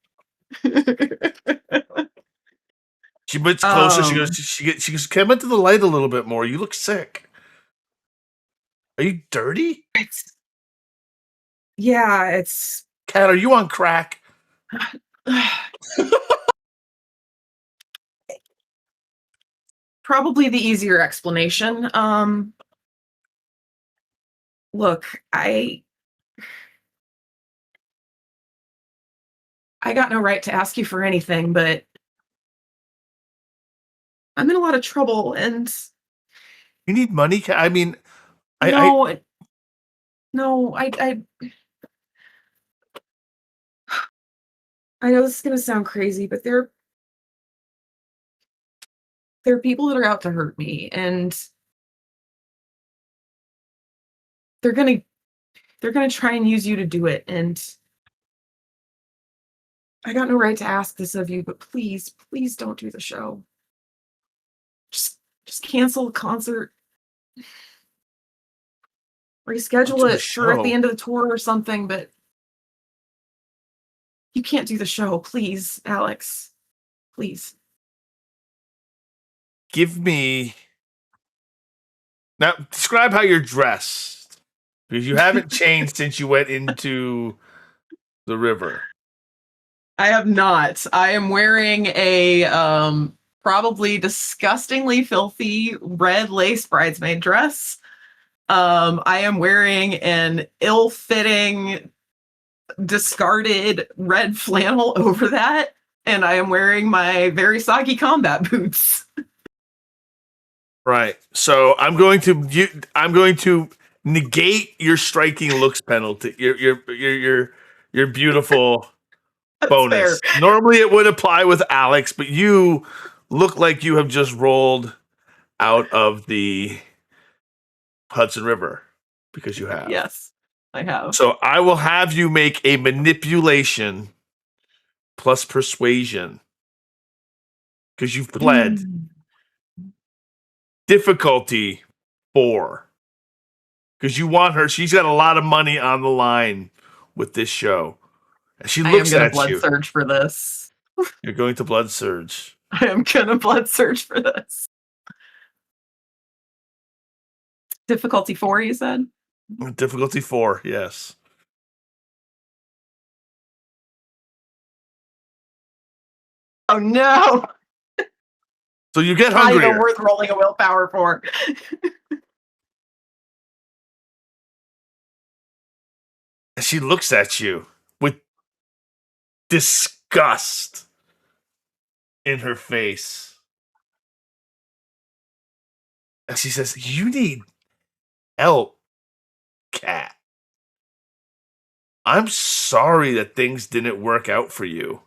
She gets closer. She Um, goes. She goes. Come into the light a little bit more. You look sick. Are you dirty? yeah, it's Cat, are you on crack? probably the easier explanation. Look, I got no right to ask you for anything, but I'm in a lot of trouble, and You need money, Cat? I mean, I no, I know this is gonna sound crazy, but there are people that are out to hurt me, and they're gonna try and use you to do it, and I got no right to ask this of you, but please don't do the show. Just cancel the concert. Reschedule do the it for at the show. end of the tour or something, but you can't do the show, please, Alex. Please. give me now. Describe how you're dressed, because you haven't changed since you went into the river. I have not. I am wearing a probably disgustingly filthy red lace bridesmaid dress. I am wearing an ill-fitting, discarded red flannel over that, and I am wearing my very soggy combat boots. Right. So I'm going to negate your striking looks penalty. Your beautiful bonus. Fair. Normally it would apply with Alex, but you look like you have just rolled out of the Hudson River because you have. Yes, I have. So I will have you make a manipulation plus persuasion because you've pled. Difficulty 4. Because you want her. She's got a lot of money on the line with this show. And she I am looks gonna at blood you. surge for this. You're going to blood surge. I am gonna blood surge for this. Difficulty 4, you said? Difficulty 4, yes. Oh no! So you get Not even hungrier. worth rolling a willpower for. And she looks at you with disgust in her face. And she says, "You need help, Cat. I'm sorry that things didn't work out for you.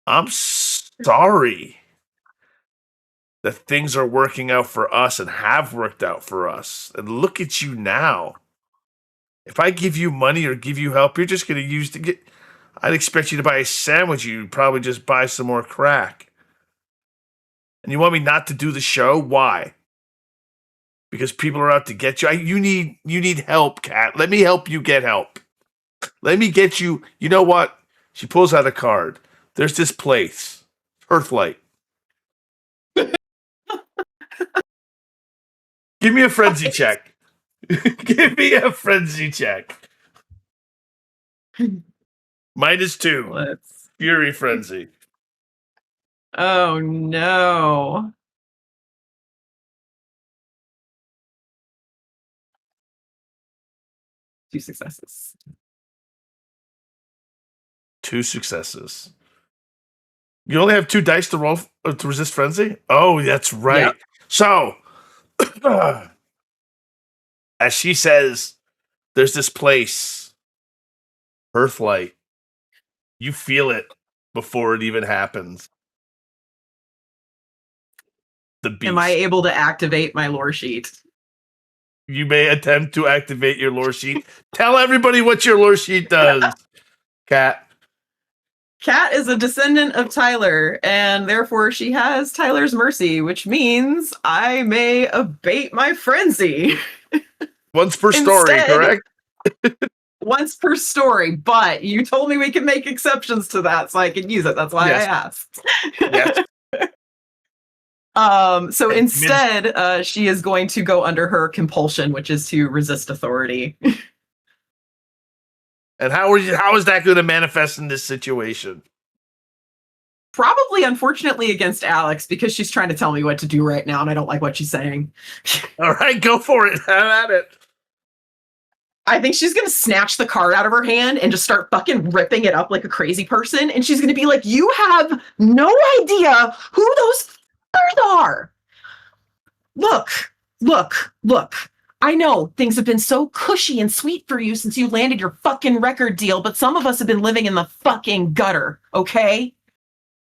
I'm sorry that things are working out for us and have worked out for us. And look at you now. If I give you money or give you help, you're just going to use to get. I'd expect you to buy a sandwich. You'd probably just buy some more crack. And you want me not to do the show? Why? Because people are out to get you. You need help, Cat. Let me help you get help. Let me get you. You know what? She pulls out a card. There's this place, Earthlight. Give me a frenzy check. Give me a frenzy check. -2. Let's. Fury frenzy. Oh no. Two successes. 2 successes. You only have 2 dice to roll to resist frenzy? Oh, that's right. Yep. So, as she says, there's this place Earthlight. You feel it before it even happens. The beast. Am I able to activate my lore sheet? You may attempt to activate your lore sheet. Tell everybody what your lore sheet does, Kat. Kat is a descendant of Tyler, and therefore she has Tyler's mercy, which means I may abate my frenzy. Once per story, Instead- correct? Once per story, but you told me we can make exceptions to that so I can use it. That's why Yes. I asked. Yes. So instead, she is going to go under her compulsion, which is to resist authority. And how is that going to manifest in this situation? Probably, unfortunately, against Alex, because she's trying to tell me what to do right now, and I don't like what she's saying. All right, go for it. Have at it. I think she's going to snatch the card out of her hand and just start fucking ripping it up like a crazy person. And she's going to be like, you have no idea who those fuckers are. Look. I know things have been so cushy and sweet for you since you landed your fucking record deal, but some of us have been living in the fucking gutter, okay?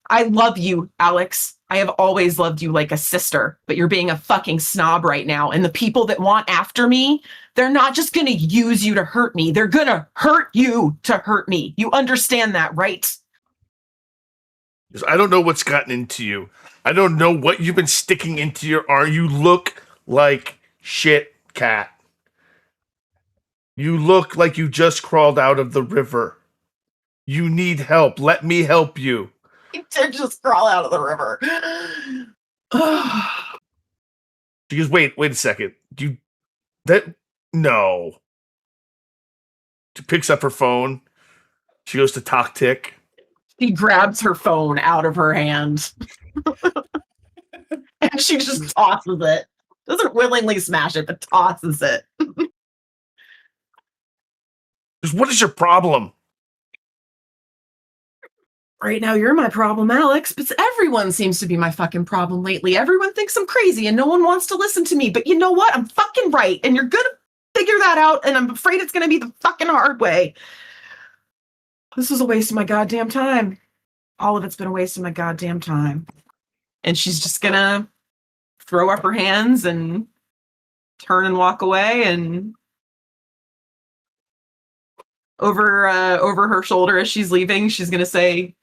I love you, Alex. I have always loved you like a sister, but you're being a fucking snob right now. And the people that want after me, they're not just going to use you to hurt me. They're going to hurt you to hurt me. You understand that, right? I don't know what's gotten into you. I don't know what you've been sticking into your arm. You look like shit, Kat. You look like you just crawled out of the river. You need help. Let me help you. He did just crawl out of the river. She goes, wait a second. No. She picks up her phone. She goes to TalkTick. She grabs her phone out of her hand. And she just tosses it. Doesn't willingly smash it, but tosses it. What is your problem? Right now, you're my problem, Alex, but everyone seems to be my fucking problem lately. Everyone thinks I'm crazy and no one wants to listen to me. But you know what? I'm fucking right. And you're gonna figure that out. And I'm afraid it's gonna be the fucking hard way. This was a waste of my goddamn time. All of it's been a waste of my goddamn time. And she's just gonna throw up her hands and turn and walk away, and over her shoulder as she's leaving, she's gonna say,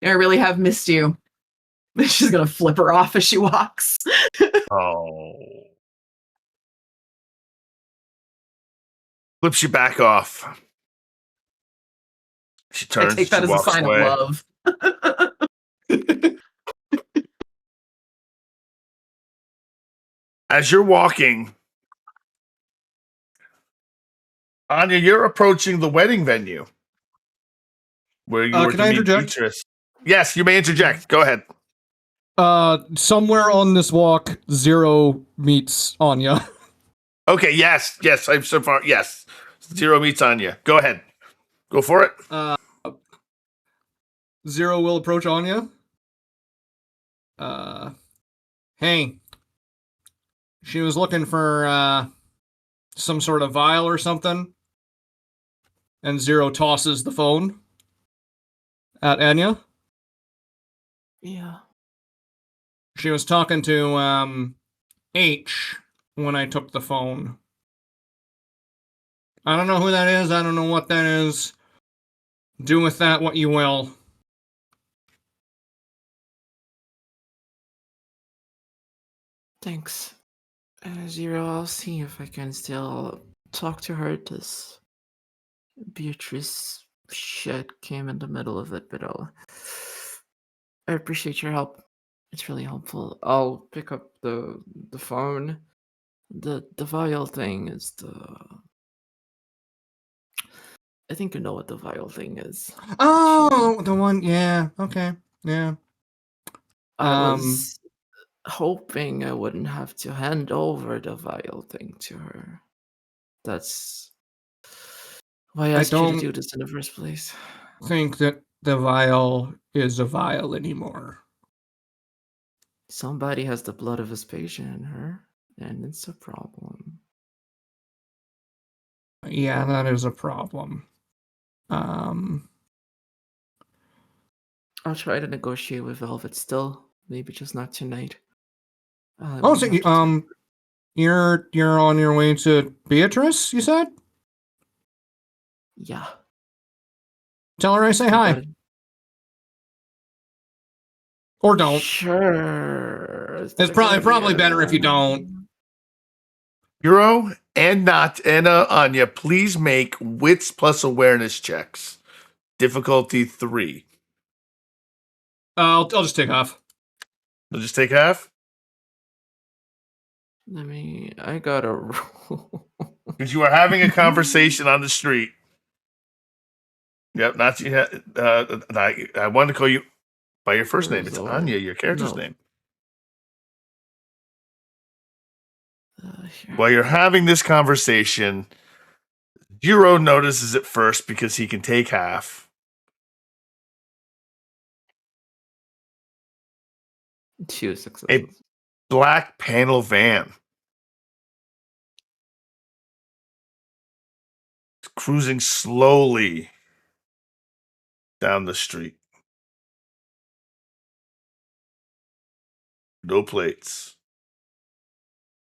I really have missed you. She's gonna flip her off as she walks. Oh. Flips you back off. She turns. I take that she as a walks sign away. of love. As you're walking, Anya, you're approaching the wedding venue where you were can to I meet interject? Beatrice. Yes, you may interject. Go ahead. Somewhere on this walk, Zero meets Anya. Okay, yes, I'm so far. Yes. Zero meets Anya. Go ahead. Go for it. Zero will approach Anya. Hey. She was looking for, some sort of vial or something. And Zero tosses the phone at Anya. Yeah. She was talking to, H when I took the phone. I don't know who that is. I don't know what that is. Do with that what you will. Thanks. Zero, I'll see if I can still talk to her. This Beatrice shit came in the middle of it, but I appreciate your help. It's really helpful. I'll pick up the phone. The vial thing is I think you know what the vial thing is. Oh, the one. Yeah. Okay. Yeah. I was hoping I wouldn't have to hand over the vial thing to her. That's why I asked you to do this in the first place. Think that the vial is a vial anymore. Somebody has the blood of Vespasian in her, and it's a problem. Yeah, that is a problem. Um, I'll try to negotiate with Velvet still. Maybe just not tonight. oh, We so have to talk. you're on your way to Beatrice, you said? Yeah. Tell her I say I hi. got it. Or don't. Sure. Is It's that a good probably idea? better if you don't. Euro and Anya, please make wits plus awareness checks. Difficulty 3. I'll just take off. I'll just take half. I gotta roll. Because you are having a conversation on the street. Yep, Nachi. I wanted to call you by your first name. It's Anya, your character's No. name. Here. While you're having this conversation, Jiro notices it first because he can take half. 2 successes. Black panel van. Cruising slowly down the street. No plates.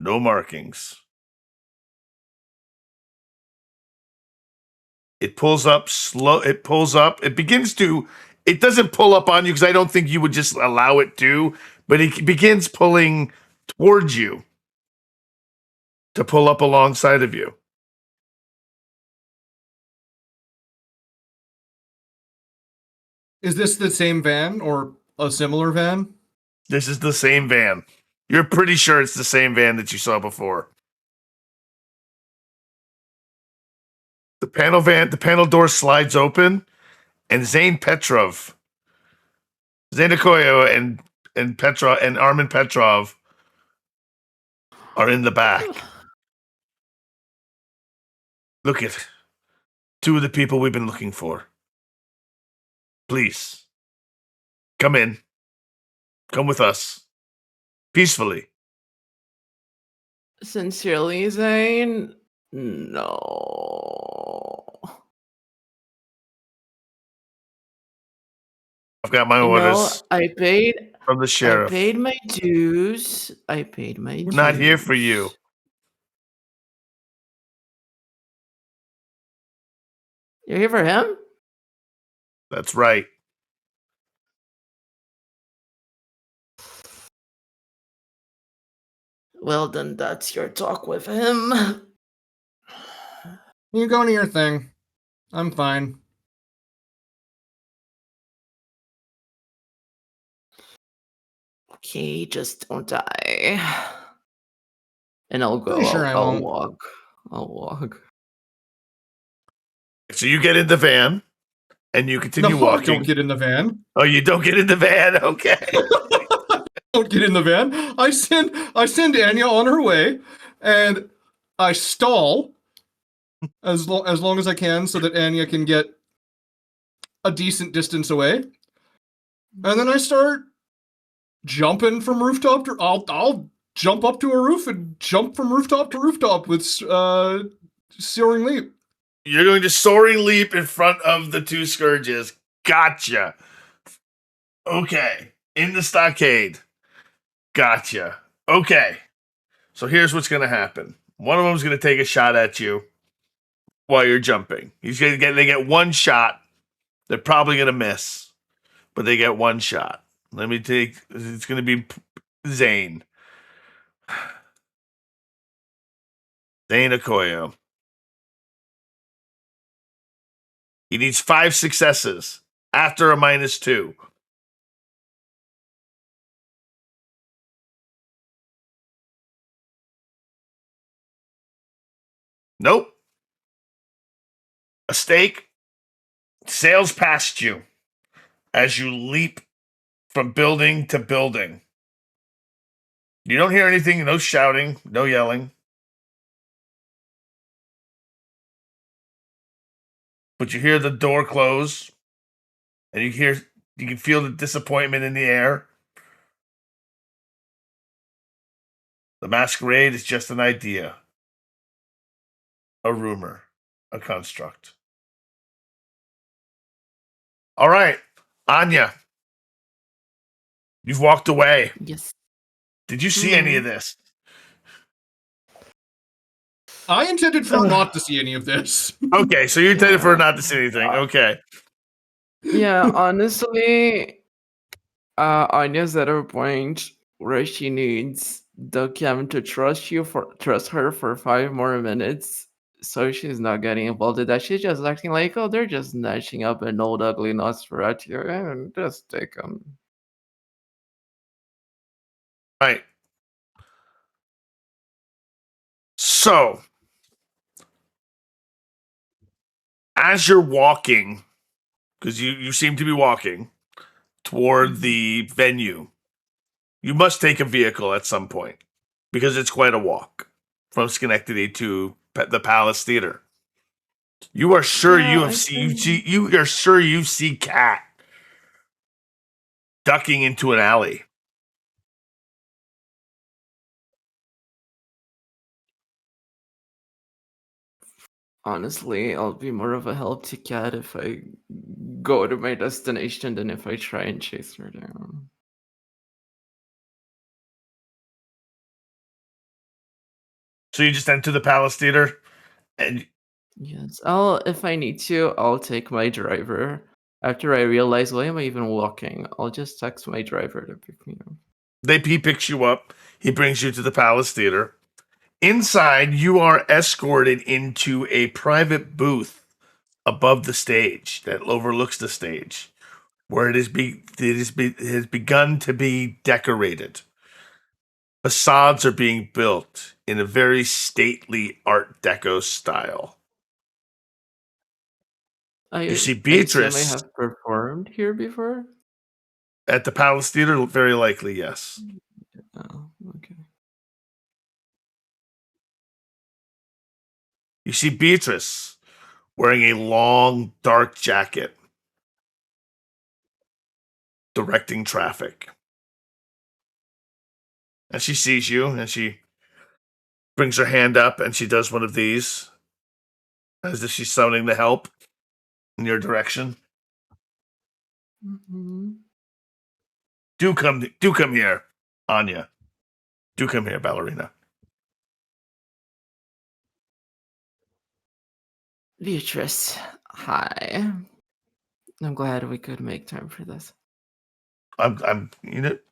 No markings. It pulls up slow. It pulls up. It begins to. It doesn't pull up on you because I don't think you would just allow it to, but it begins pulling towards you to pull up alongside of you. Is this the same van or a similar van? This is the same van. You're pretty sure it's the same van that you saw before. The panel door slides open, and Zane Akoyo and Petrov and Armin Petrov are in the back. Look at 2 of the people we've been looking for. Please, come in. Come with us. Peacefully. Sincerely, Zane? No. I've got my You know, orders I paid from the sheriff. I paid my dues. We're not here for you. You're here for him? That's right. Well, then that's your talk with him. You go to your thing. I'm fine. Okay, just don't die. And I'll go. Pretty sure I I'll won't. walk. I'll walk. So you get in the van and you continue No, I walking. don't get in the van. Oh, you don't get in the van? Okay. Don't get in the van. I send Anya on her way, and I stall as long as I can so that Anya can get a decent distance away, and then I start jumping from rooftop to. I'll jump up to a roof and jump from rooftop to rooftop with soaring leap. You're going to soaring leap in front of the 2 scourges. Gotcha. Okay. In the stockade. Gotcha. Okay. So here's what's going to happen. One of them's going to take a shot at you while you're jumping. They get 1 shot. They're probably going to miss, but they get 1 shot. It's going to be Zane. Zane Akoyo. He needs 5 successes after a -2. Nope. A stake sails past you as you leap from building to building. You don't hear anything, no shouting, no yelling. But you hear the door close, and you can feel the disappointment in the air. The masquerade is just an idea, a rumor, a construct. All right, Anya, you've walked away. Yes. Did you see any of this? I intended for her not to see any of this. Okay, so you intended for her Yeah. not to see anything. Okay. Yeah, honestly, Anya's at a point where she needs the cam to trust her for 5 more minutes, so she's not getting involved in that. She's just acting like, oh, they're just snatching up an old ugly Nosferatu and just take them. Right. So, as you're walking, because you seem to be walking toward the venue, you must take a vehicle at some point because it's quite a walk from Schenectady to the Palace Theater. You are sure Yeah, you have I seen think- you are sure you see Cat ducking into an alley. Honestly, I'll be more of a help to Cat if I go to my destination than if I try and chase her down. So you just enter the Palace Theater, and Yes, if I need to, I'll take my driver. After I realize, why am I even walking? I'll just text my driver to pick me up. he picks you up. He brings you to the Palace Theater. Inside, you are escorted into a private booth above the stage that overlooks the stage, where it has begun to be decorated. Facades are being built in a very stately Art Deco style. You see I assume I Beatrice have performed here before? at the Palace Theater, very likely, yes. Oh, okay. You see Beatrice wearing a long, dark jacket, directing traffic. And she sees you, and she brings her hand up, and she does one of these, as if she's summoning the help in your direction. Mm-hmm. Do come here, Anya. Do come here, ballerina. Beatrice, hi. I'm glad we could make time for this.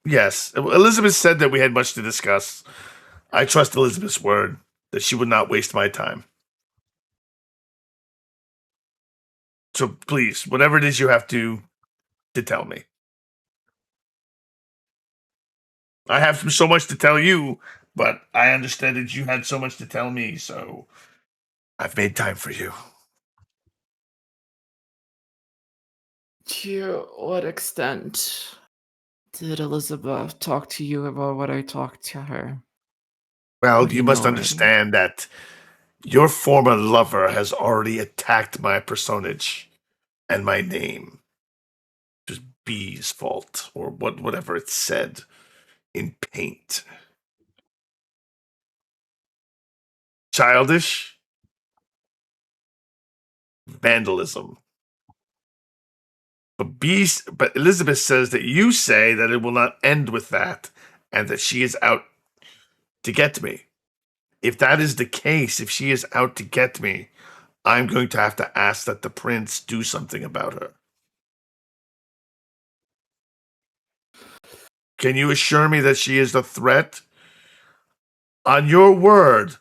Yes. Elizabeth said that we had much to discuss. I trust Elizabeth's word that she would not waste my time. So please, whatever it is you have to tell me. I have so much to tell you, but I understand that you had so much to tell me, so I've made time for you. To what extent did Elizabeth talk to you about what I talked to her? Well, What do you you must know already? understand that your former lover has already attacked my personage and my name. Just B's fault, or whatever it said in paint. Childish vandalism. But Elizabeth says that you say that it will not end with that, and that she is out to get me. If that is the case, if she is out to get me, I'm going to have to ask that the prince do something about her. Can you assure me that she is a threat? On your word,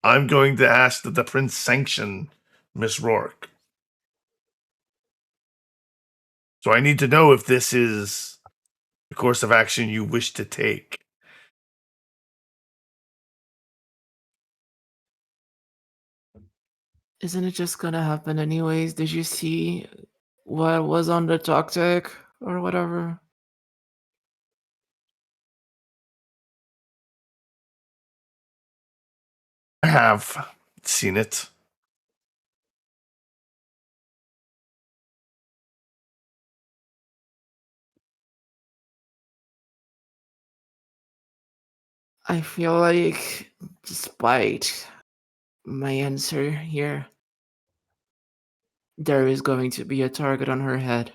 I'm going to ask that the prince sanction Miss Rourke. So I need to know if this is the course of action you wish to take. Isn't it just gonna happen anyways? Did you see what was on the tactic or whatever? I have seen it. I feel like, despite my answer here, there is going to be a target on her head.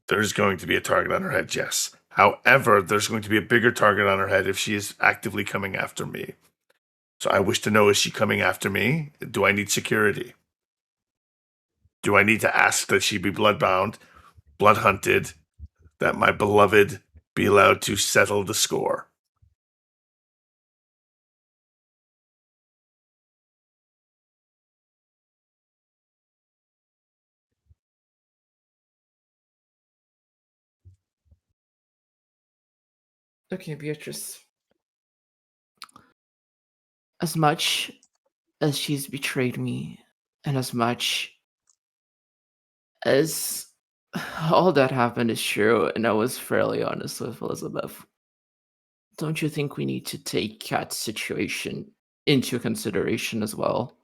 There's going to be a target on her head, yes. However, there's going to be a bigger target on her head if she is actively coming after me. So I wish to know, is she coming after me? Do I need security? Do I need to ask that she be bloodbound, blood hunted, that my beloved be allowed to settle the score? Okay, Beatrice. As much as she's betrayed me, and as much as all that happened is true, and I was fairly honest with Elizabeth, don't you think we need to take Kat's situation into consideration as well?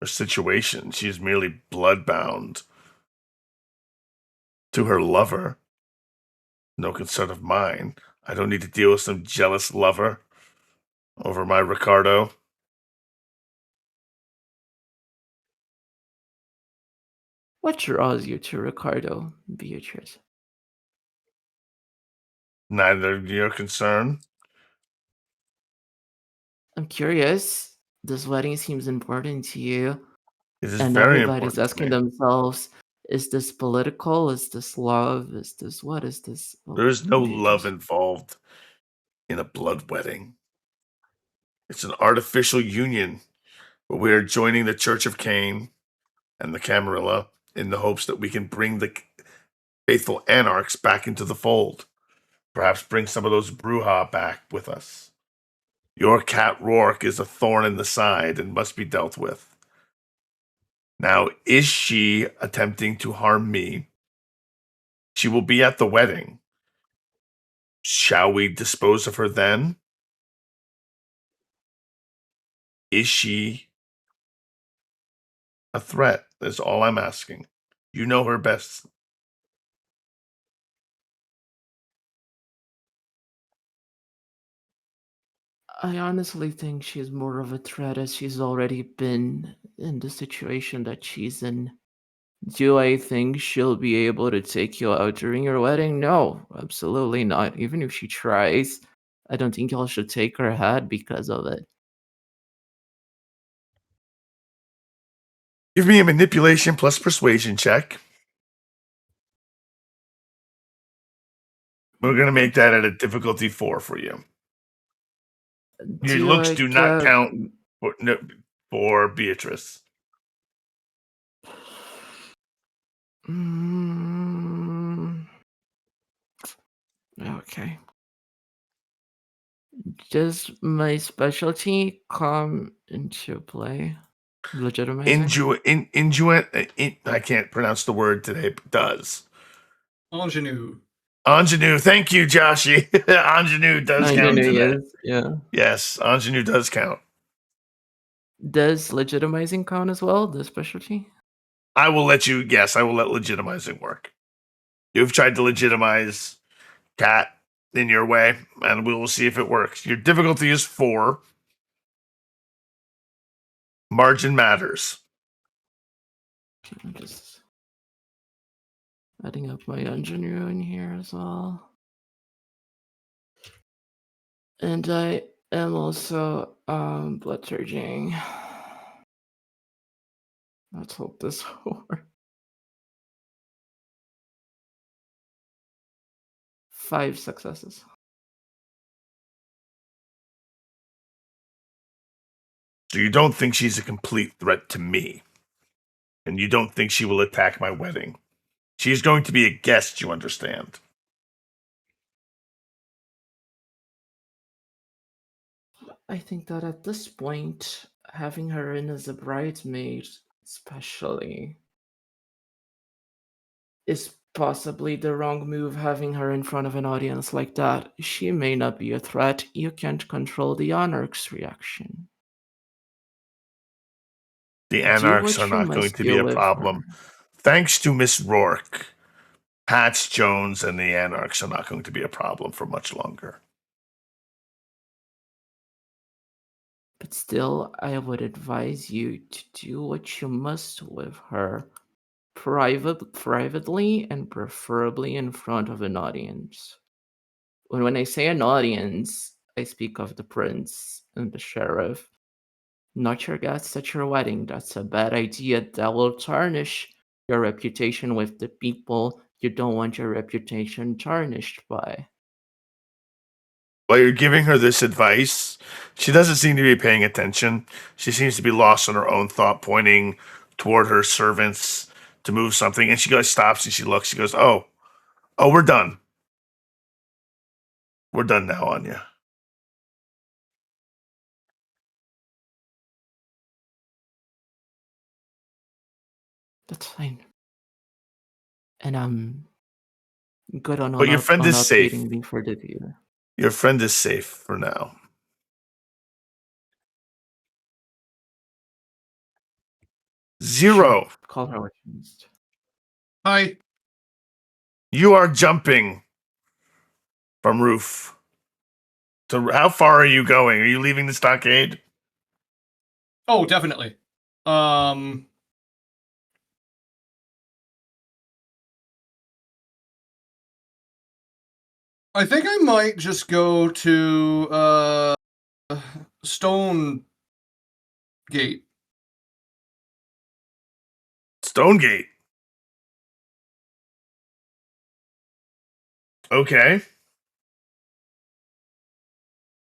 Her situation, she's merely bloodbound to her lover. No concern of mine. I don't need to deal with some jealous lover over my Ricardo. What draws you to Ricardo, Beatrice? Neither your concern. I'm curious. This wedding seems important to you, It is and very everybody's important to asking me. themselves, is this political? Is this love? Is this what is this? There is no love Beatrice. involved in a blood wedding. It's an artificial union, but we are joining the Church of Cain and the Camarilla in the hopes that we can bring the faithful Anarchs back into the fold. Perhaps bring some of those Bruja back with us. Your cat Rourke is a thorn in the side and must be dealt with. Now, is she attempting to harm me? She will be at the wedding. Shall we dispose of her then? Is she a threat? That's all I'm asking. You know her best. I honestly think she's more of a threat as she's already been in the situation that she's in. Do I think she'll be able to take you out during your wedding? No, absolutely not. Even if she tries, I don't think y'all should take her head because of it. Give me a manipulation plus persuasion check. We're going to make that at a difficulty 4 for you. Your Do looks I do not get- count for Beatrice. Okay. Does my specialty come into play? Legitimizing? I can't pronounce the word today, but does. Ingenue. Ingenue. Thank you, Joshy. Ingenue does count today. Yeah. Yes, ingenue does count. Does legitimizing count as well, the specialty? I will let legitimizing work. You've tried to legitimize Cat in your way, and we will see if it works. Your difficulty is 4. Margin matters. Okay, I'm just adding up my ingenue in here as well. And I am also blood surging. Let's hope this works. 5 successes. So you don't think she's a complete threat to me, and you don't think she will attack my wedding. She's going to be a guest, you understand. I think that at this point, having her in as a bridesmaid, especially, is possibly the wrong move. Having her in front of an audience like that, she may not be a threat. You can't control the Anarchs' reaction. The Do Anarchs what are you not going must to be do a with problem. her. Thanks to Miss Rourke, Patch Jones and the Anarchs are not going to be a problem for much longer. But still, I would advise you to do what you must with her privately and preferably in front of an audience. When I say an audience, I speak of the prince and the sheriff, not your guests at your wedding. That's a bad idea. That will tarnish your reputation with the people you don't want your reputation tarnished by. While you're giving her this advice, she doesn't seem to be paying attention. She seems to be lost in her own thought, pointing toward her servants to move something. And she goes, stops and she looks. She goes, oh, we're done. We're done now, Anya. That's fine. And I'm good on But your friend is safe. updating me for the viewer. Your friend is safe for now. Zero. Sure, call her what you must. Hi. You are jumping from roof. How far are you going? Are you leaving the stockade? Oh, definitely. I think I might just go to Stone Gate. Stonegate. Okay.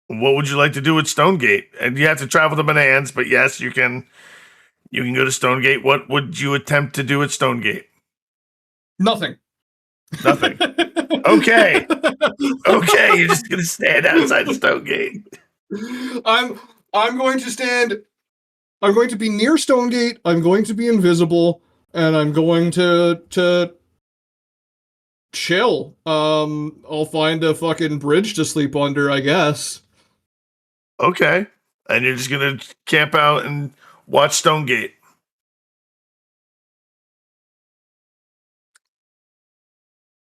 What would you like to do at Stonegate? And you have to travel to Bananas, but yes, you can go to Stonegate. What would you attempt to do at Stonegate? Nothing. Nothing. Okay. Okay, you're just gonna stand outside Stonegate. I'm going to stand. I'm going to be near Stonegate. I'm going to be invisible, and I'm going to chill. I'll find a fucking bridge to sleep under, I guess. Okay. And you're just gonna camp out and watch Stonegate.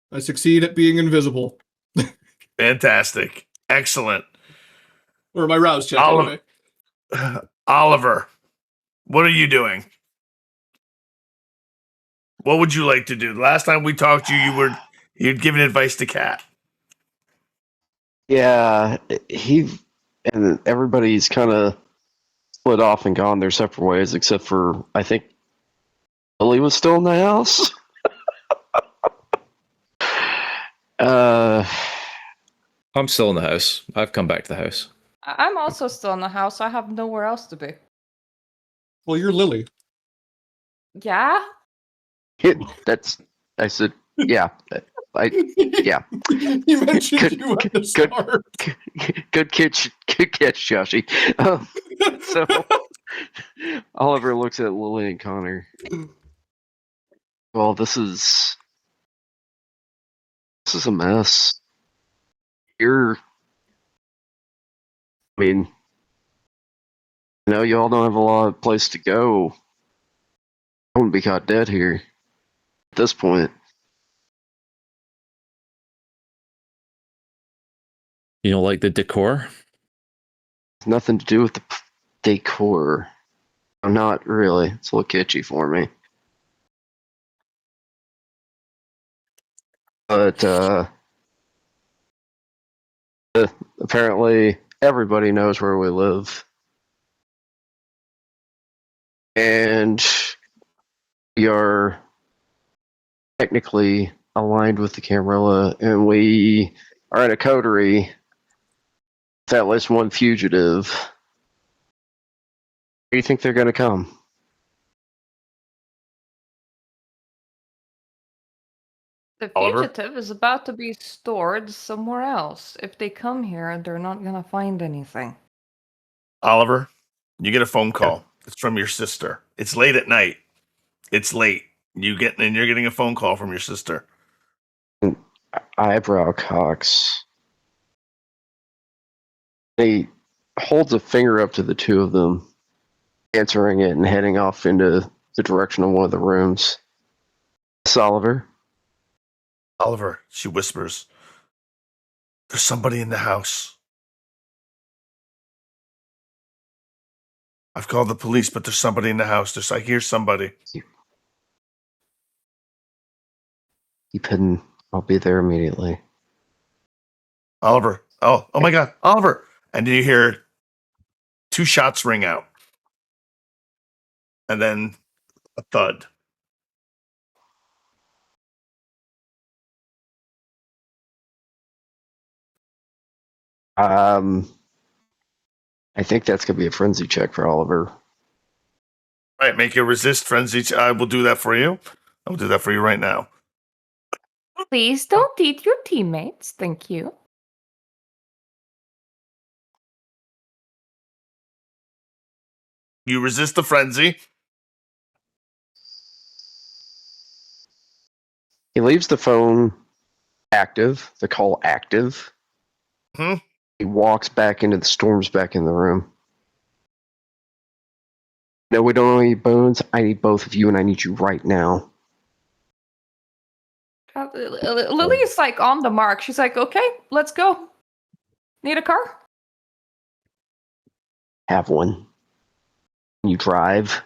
I succeed at being invisible. Fantastic. Excellent. Or my rouse check, Oliver, anyway. Oliver, what are you doing? What would you like to do? Last time we talked to you, you'd given advice to Kat. Yeah, and everybody's kind of split off and gone their separate ways, except for I think Lily was still in the house. I'm still in the house. I've come back to the house. I'm also still in the house. I have nowhere else to be. Well, you're Lily. Yeah? I said, yeah. Yeah. You mentioned Good- you at the good- start. Good catch, Joshy. So Oliver looks at Lily and Connor. Well, this is a mess. I mean, you all don't have a lot of place to go. I wouldn't be caught dead here at this point. You know, like the decor? Nothing to do with the decor. Not really. It's a little kitschy for me. But apparently everybody knows where we live. And we are technically aligned with the Camarilla, and we are in a coterie with at least one fugitive. Where do you think they're going to come? The Oliver? fugitive is about to be stored somewhere else. If they come here, they're not gonna find anything. Oliver, you get a phone call. It's from your sister. It's late at night. It's late. You're getting a phone call from your sister. Eyebrow cocks. He holds a finger up to the two of them, answering it and heading off into the direction of one of the rooms. Miss Oliver? Oliver, she whispers, there's somebody in the house. I've called the police, but there's somebody in the house. I hear somebody. Keep hidden. I'll be there immediately. Oliver. Oh my God, Oliver. And then you hear 2 shots ring out. And then a thud. I think that's gonna be a frenzy check for Oliver. All right, make a resist frenzy. I will do that for you. I will do that for you right now. Please don't eat your teammates. Thank you. You resist the frenzy. He leaves the phone active, the call active. Hmm? He walks back into the storms back in the room. No, we don't need bones. I need both of you, and I need you right now. Lily's like on the mark. She's like, okay, let's go. Need a car? Have one. Can you drive?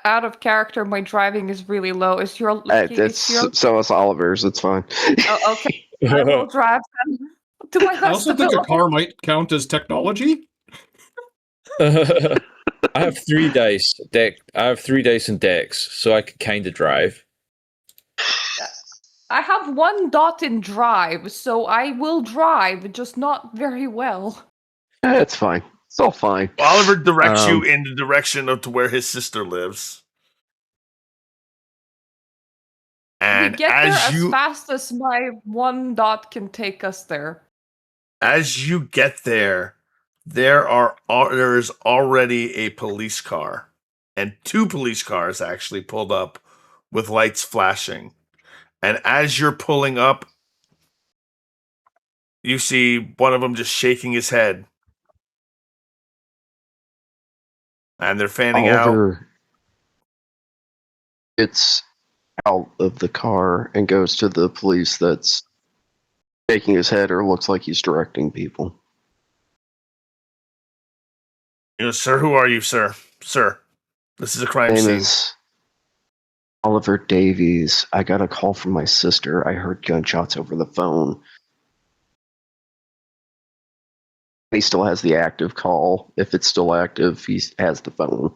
Out of character, my driving is really low. Is your So is Oliver's. It's fine. Oh, okay. I will drive then. To my I best also think a ability. car might count as technology. I have 3 dice. I have 3 dice and decks, so I can kind of drive. I have 1 dot in drive, so I will drive, just not very well. It's fine. It's all fine. Oliver directs you in the direction of to where his sister lives. And we get there as fast as my 1 dot can take us there. As you get there, there is already a police car, and 2 police cars actually pulled up with lights flashing. And as you're pulling up, you see one of them just shaking his head. And they're fanning Oliver gets out of the car and goes to the police that's shaking his head or looks like he's directing people. Sir, who are you, sir? Sir, this is a crime My name scene. is Oliver Davies. I got a call from my sister. I heard gunshots over the phone. He still has the active call. If it's still active, he has the phone.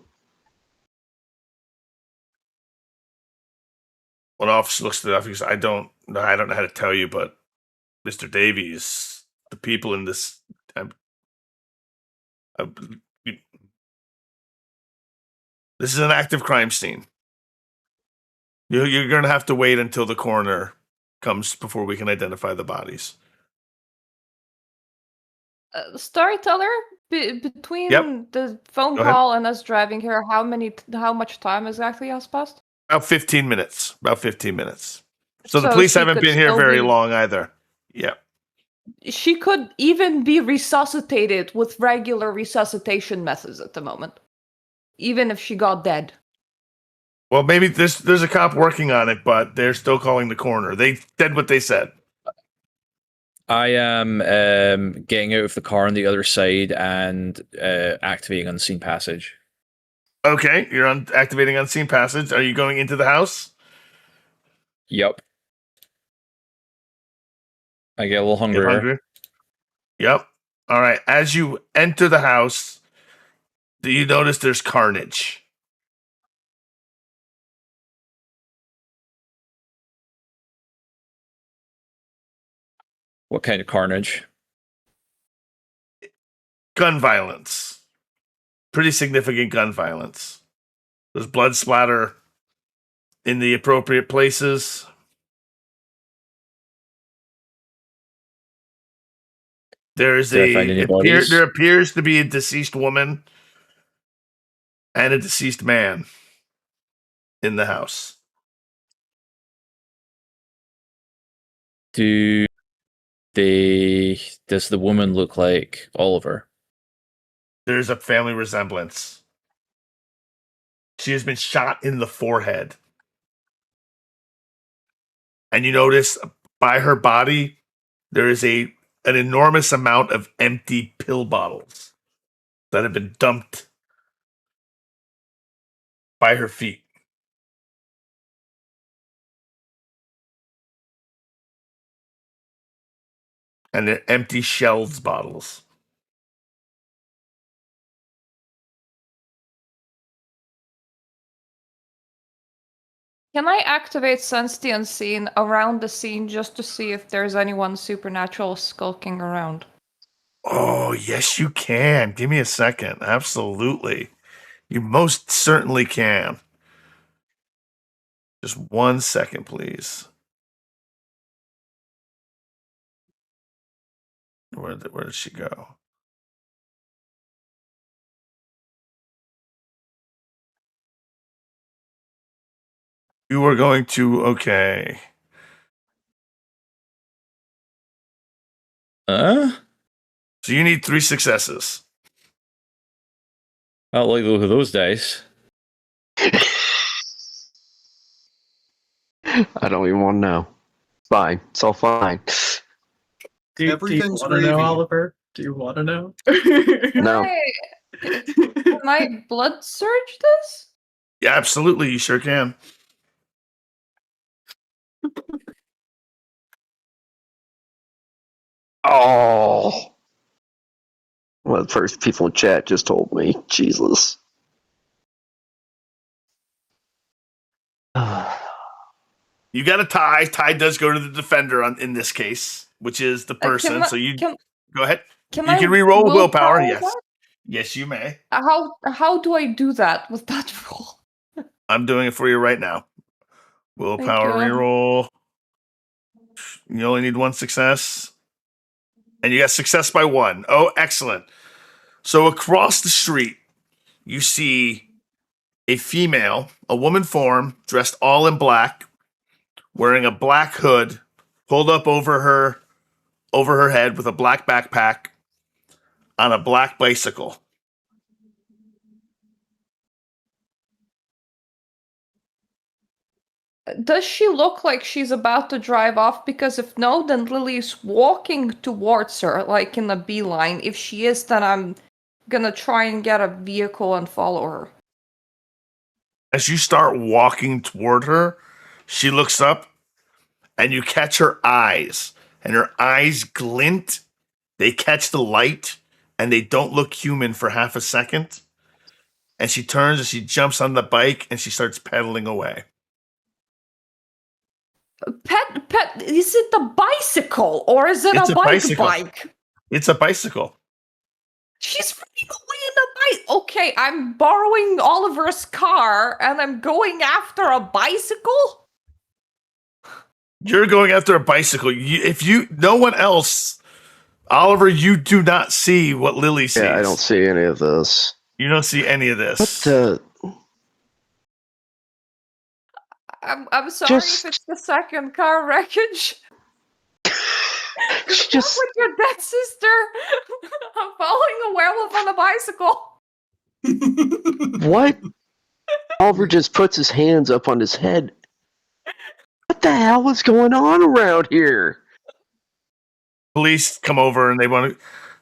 One officer looks at the officer. I don't know how to tell you, but Mr. Davies, the people in this, this is an active crime scene. You're going to have to wait until the coroner comes before we can identify the bodies. Storyteller, between the phone Go ahead. call and us driving here, how much time exactly has passed? About 15 minutes. So the police she haven't could been here still very be- long either. Yeah. She could even be resuscitated with regular resuscitation methods at the moment, even if she got dead. Well, maybe there's a cop working on it, but they're still calling the coroner. They said what they said. I am getting out of the car on the other side and activating unseen passage. Okay, you're activating unseen passage. Are you going into the house? Yep. I get a little hungrier. Hungry? Yep. All right. As you enter the house, do you notice there's carnage? What kind of carnage? Gun violence. Pretty significant gun violence. There's blood splatter in the appropriate places. There appears to be a deceased woman and a deceased man in the house. Does the woman look like Oliver? There's a family resemblance. She has been shot in the forehead. And you notice by her body, there is an enormous amount of empty pill bottles that had been dumped by her feet. And they're empty shells bottles. Can I activate Sense the Unseen around the scene just to see if there's anyone supernatural skulking around? Oh, yes, you can. Give me a second. Absolutely. You most certainly can. Just 1 second, please. Where did she go? You are going to, okay. So you need 3 successes. I don't like the look of those dice. I don't even want to know. Fine. It's all fine. Do you Everything's want to know, gravy. Oliver? Do you want to know? No. Can I blood surge this? Yeah, absolutely. You sure can. Oh. Well, the first people in chat just told me. Jesus. You got a tie. Tie does go to the defender in this case, which is the person. So you go ahead. You can re-roll willpower. Yes. that? Yes, you may. How do I do that with that roll? I'm doing it for you right now. Willpower you. reroll. You only need 1 success. And you got success by 1. Oh, excellent. So across the street, you see a female, a woman form, dressed all in black, wearing a black hood, pulled up over her head with a black backpack on a black bicycle. Does she look like she's about to drive off? Because if no, then Lily's walking towards her, like in a beeline. If she is, then I'm gonna try and get a vehicle and follow her. As you start walking toward her, she looks up and you catch her eyes, and her eyes glint. They catch the light and they don't look human for half a second. And she turns and she jumps on the bike and she starts pedaling away. Pet, is it a bicycle or is it It's a a bike bicycle. bike? It's a bicycle. She's running away in a bike. Okay, I'm borrowing Oliver's car and I'm going after a bicycle? You're going after a bicycle. No one else, Oliver, you do not see what Lily sees. Yeah, I don't see any of this. You don't see any of this. But, I'm sorry Just- if it's the second car wreckage. she Good luck just with your dead sister. I'm following a werewolf on a bicycle. what? Oliver just puts his hands up on his head. What the hell is going on around here? Police come over and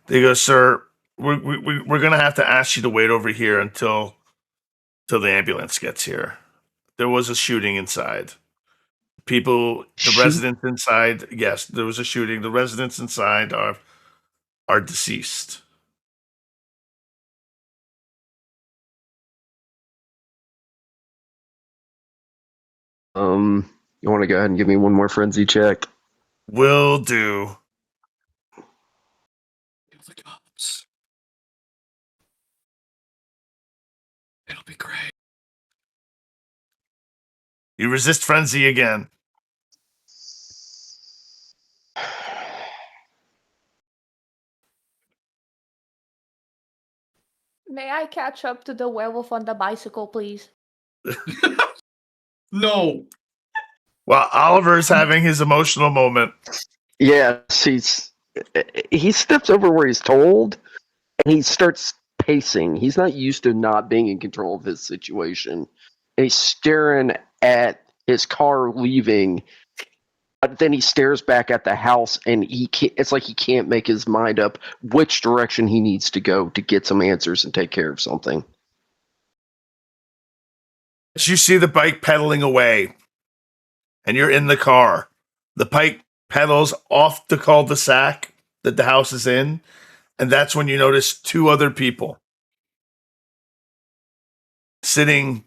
they go, sir, we're going to have to ask you to wait over here until the ambulance gets here. There was a shooting inside. The residents inside, yes, there was a shooting. The residents inside are deceased. You want to go ahead and give me one more frenzy check? Will do. The cops. It'll be great. You resist frenzy again. May I catch up to the werewolf on the bicycle, please? No. While Oliver's having his emotional moment, Yes, he steps over where he's told, and he starts pacing. He's not used to not being in control of his situation. And he's staring at his car leaving, But then he stares back at the house, and it's like he can't make his mind up which direction he needs to go to get some answers and take care of something. As you see the bike pedaling away, and you're in the car, the bike pedals off the cul-de-sac that the house is in, and that's when you notice two other people sitting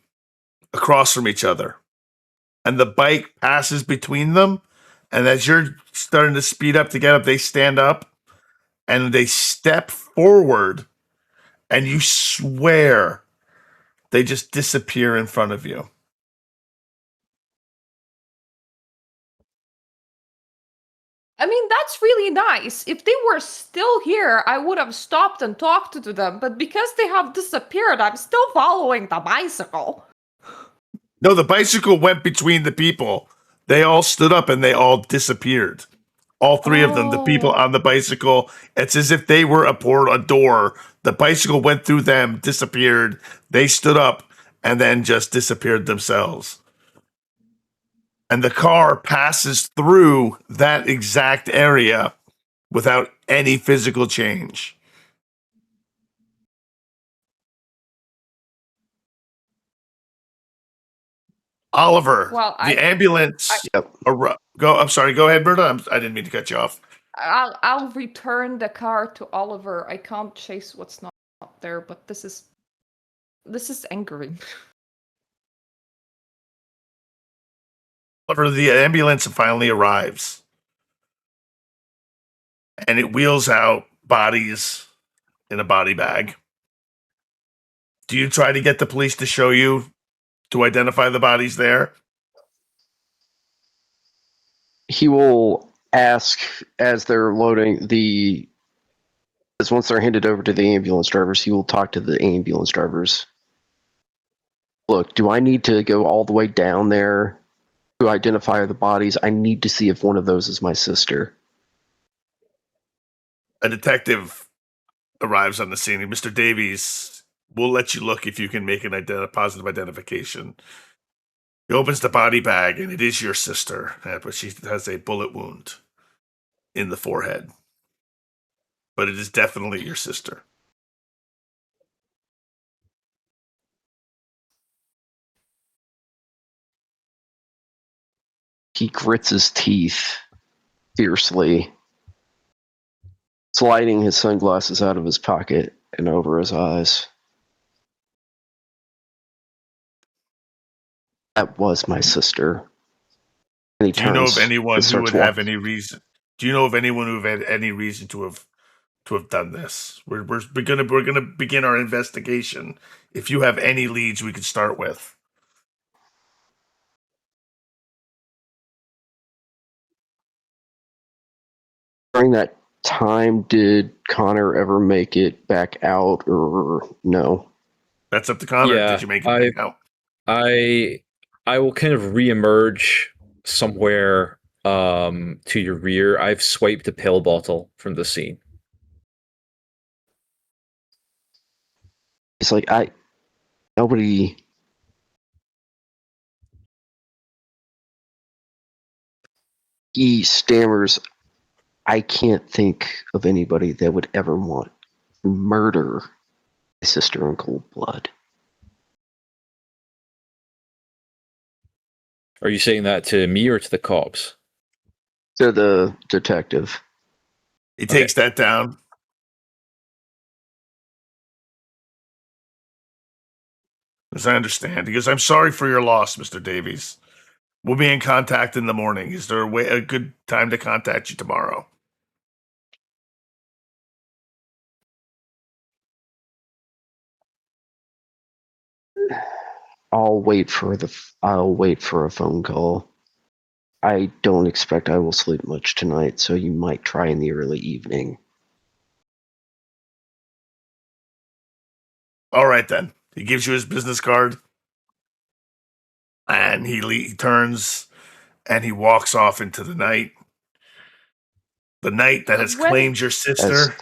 across from each other. And the bike passes between them, and as you're starting to speed up to get up, they stand up and they step forward, and you swear they just disappear in front of you. I mean, that's really nice. If they were still here, I would have stopped and talked to them, but because they have disappeared, I'm still following the bicycle. No, the bicycle went between the people. They all stood up and they all disappeared. All three of them, the people on the bicycle, it's as if they were aboard a door. The bicycle went through them, disappeared. They stood up and then just disappeared themselves. And the car passes through that exact area without any physical change. Oliver, Well, the ambulance. I'm sorry. Go ahead, Mirta. I didn't mean to cut you off. I'll return the car to Oliver. I can't chase what's not there, but this is angering. Oliver, the ambulance finally arrives, and it wheels out bodies in a body bag. Do you try to get the police to show you to identify the bodies there? He will ask as they're loading as once they're handed over to the ambulance drivers, he will talk to the ambulance drivers. Look, do I need to go all the way down there to identify the bodies? I need to see if one of those is my sister. A detective arrives on the scene. Mr. Davies, we'll let you look if you can make a positive identification. He opens the body bag, and it is your sister, but she has a bullet wound in the forehead. But it is definitely your sister. He grits his teeth fiercely, sliding his sunglasses out of his pocket and over his eyes. That was my sister. And he Do you know of turns anyone and who starts would have walking. any reason? Do you know of anyone who had any reason to have done this? We're gonna begin our investigation. If you have any leads, we could start with. During that time, did Connor ever make it back out, or no? That's up to Connor. Yeah, Did you make it back out? I will kind of reemerge somewhere to your rear. I've swiped a pill bottle from the scene. It's like nobody. He stammers, I can't think of anybody that would ever want to murder my sister in cold blood. Are you saying that to me or to the cops? To the detective. He takes that down. As I understand, he goes, I'm sorry for your loss, Mr. Davies. We'll be in contact in the morning. Is there a good time to contact you tomorrow? I'll wait for a phone call. I don't expect I will sleep much tonight, so you might try in the early evening. All right, then. He gives you his business card, and he turns, and he walks off into the night. The night that has claimed your sister.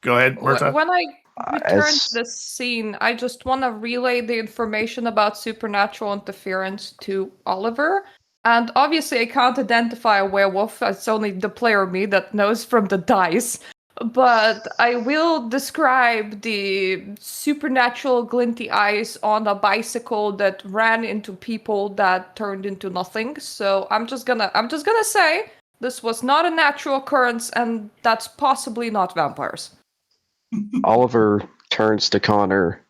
Go ahead, Mirta. When I return to this scene, I just want to relay the information about supernatural interference to Oliver. And obviously, I can't identify a werewolf. It's only the player me that knows from the dice. But I will describe the supernatural glinty eyes on a bicycle that ran into people that turned into nothing. So I'm just gonna say this was not a natural occurrence, and that's possibly not vampires. Oliver turns to Connor.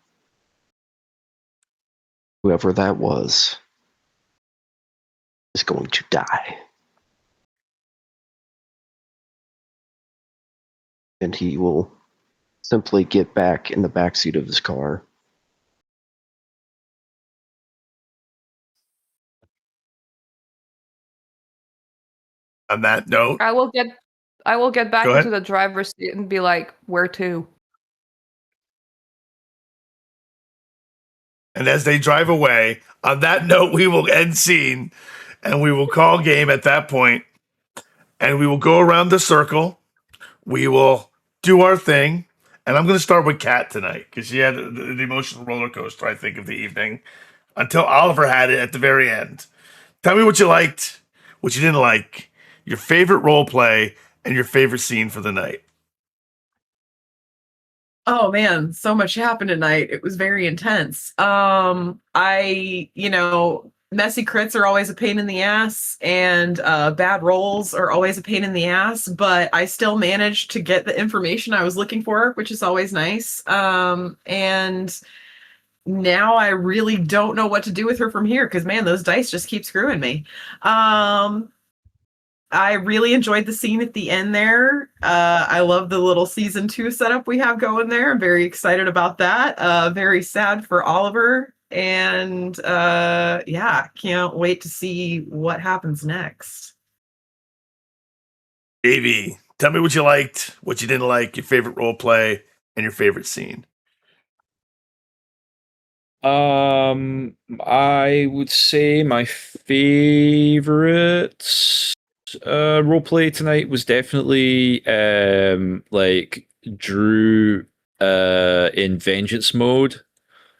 Whoever that was is going to die. And he will simply get back in the backseat of his car. On that note, I will get back Go into ahead. the driver's seat and be like, where to? and as they drive away, on that note, we will end scene and we will call game at that point, and we will go around the circle. We will do our thing. And I'm going to start with Kat tonight because she had the emotional roller coaster, I think, of the evening until Oliver had it at the very end. Tell me what you liked, what you didn't like, your favorite role play, and your favorite scene for the night. Oh man, so much happened tonight. It was very intense. Messy crits are always a pain in the ass, and bad rolls are always a pain in the ass, but I still managed to get the information I was looking for, which is always nice. And now I really don't know what to do with her from here, because man, those dice just keep screwing me. I really enjoyed the scene at the end there. I love the little season 2 setup we have going there. I'm very excited about that. Very sad for Oliver. And can't wait to see what happens next. Davey, tell me what you liked, what you didn't like, your favorite role play, and your favorite scene. I would say my favorite roleplay tonight was definitely like Drew in vengeance mode,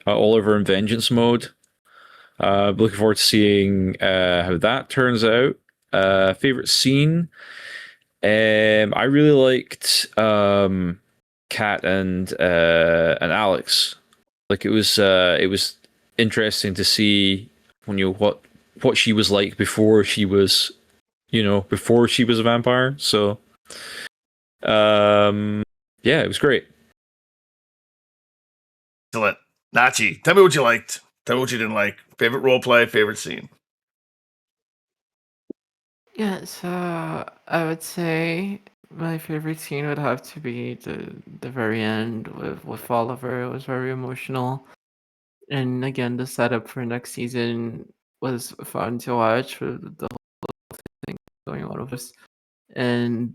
Oliver in vengeance mode. Looking forward to seeing how that turns out. Favorite scene, I really liked Kat and Alex. Like it was interesting to see what she was like before she was a vampire. So it was great. Excellent. Nachi, tell me what you liked. Tell me what you didn't like. Favorite role play, favorite scene. Yeah, so I would say my favorite scene would have to be the very end with Oliver. It was very emotional. And again, the setup for next season was fun to watch for the whole thing going on with us. And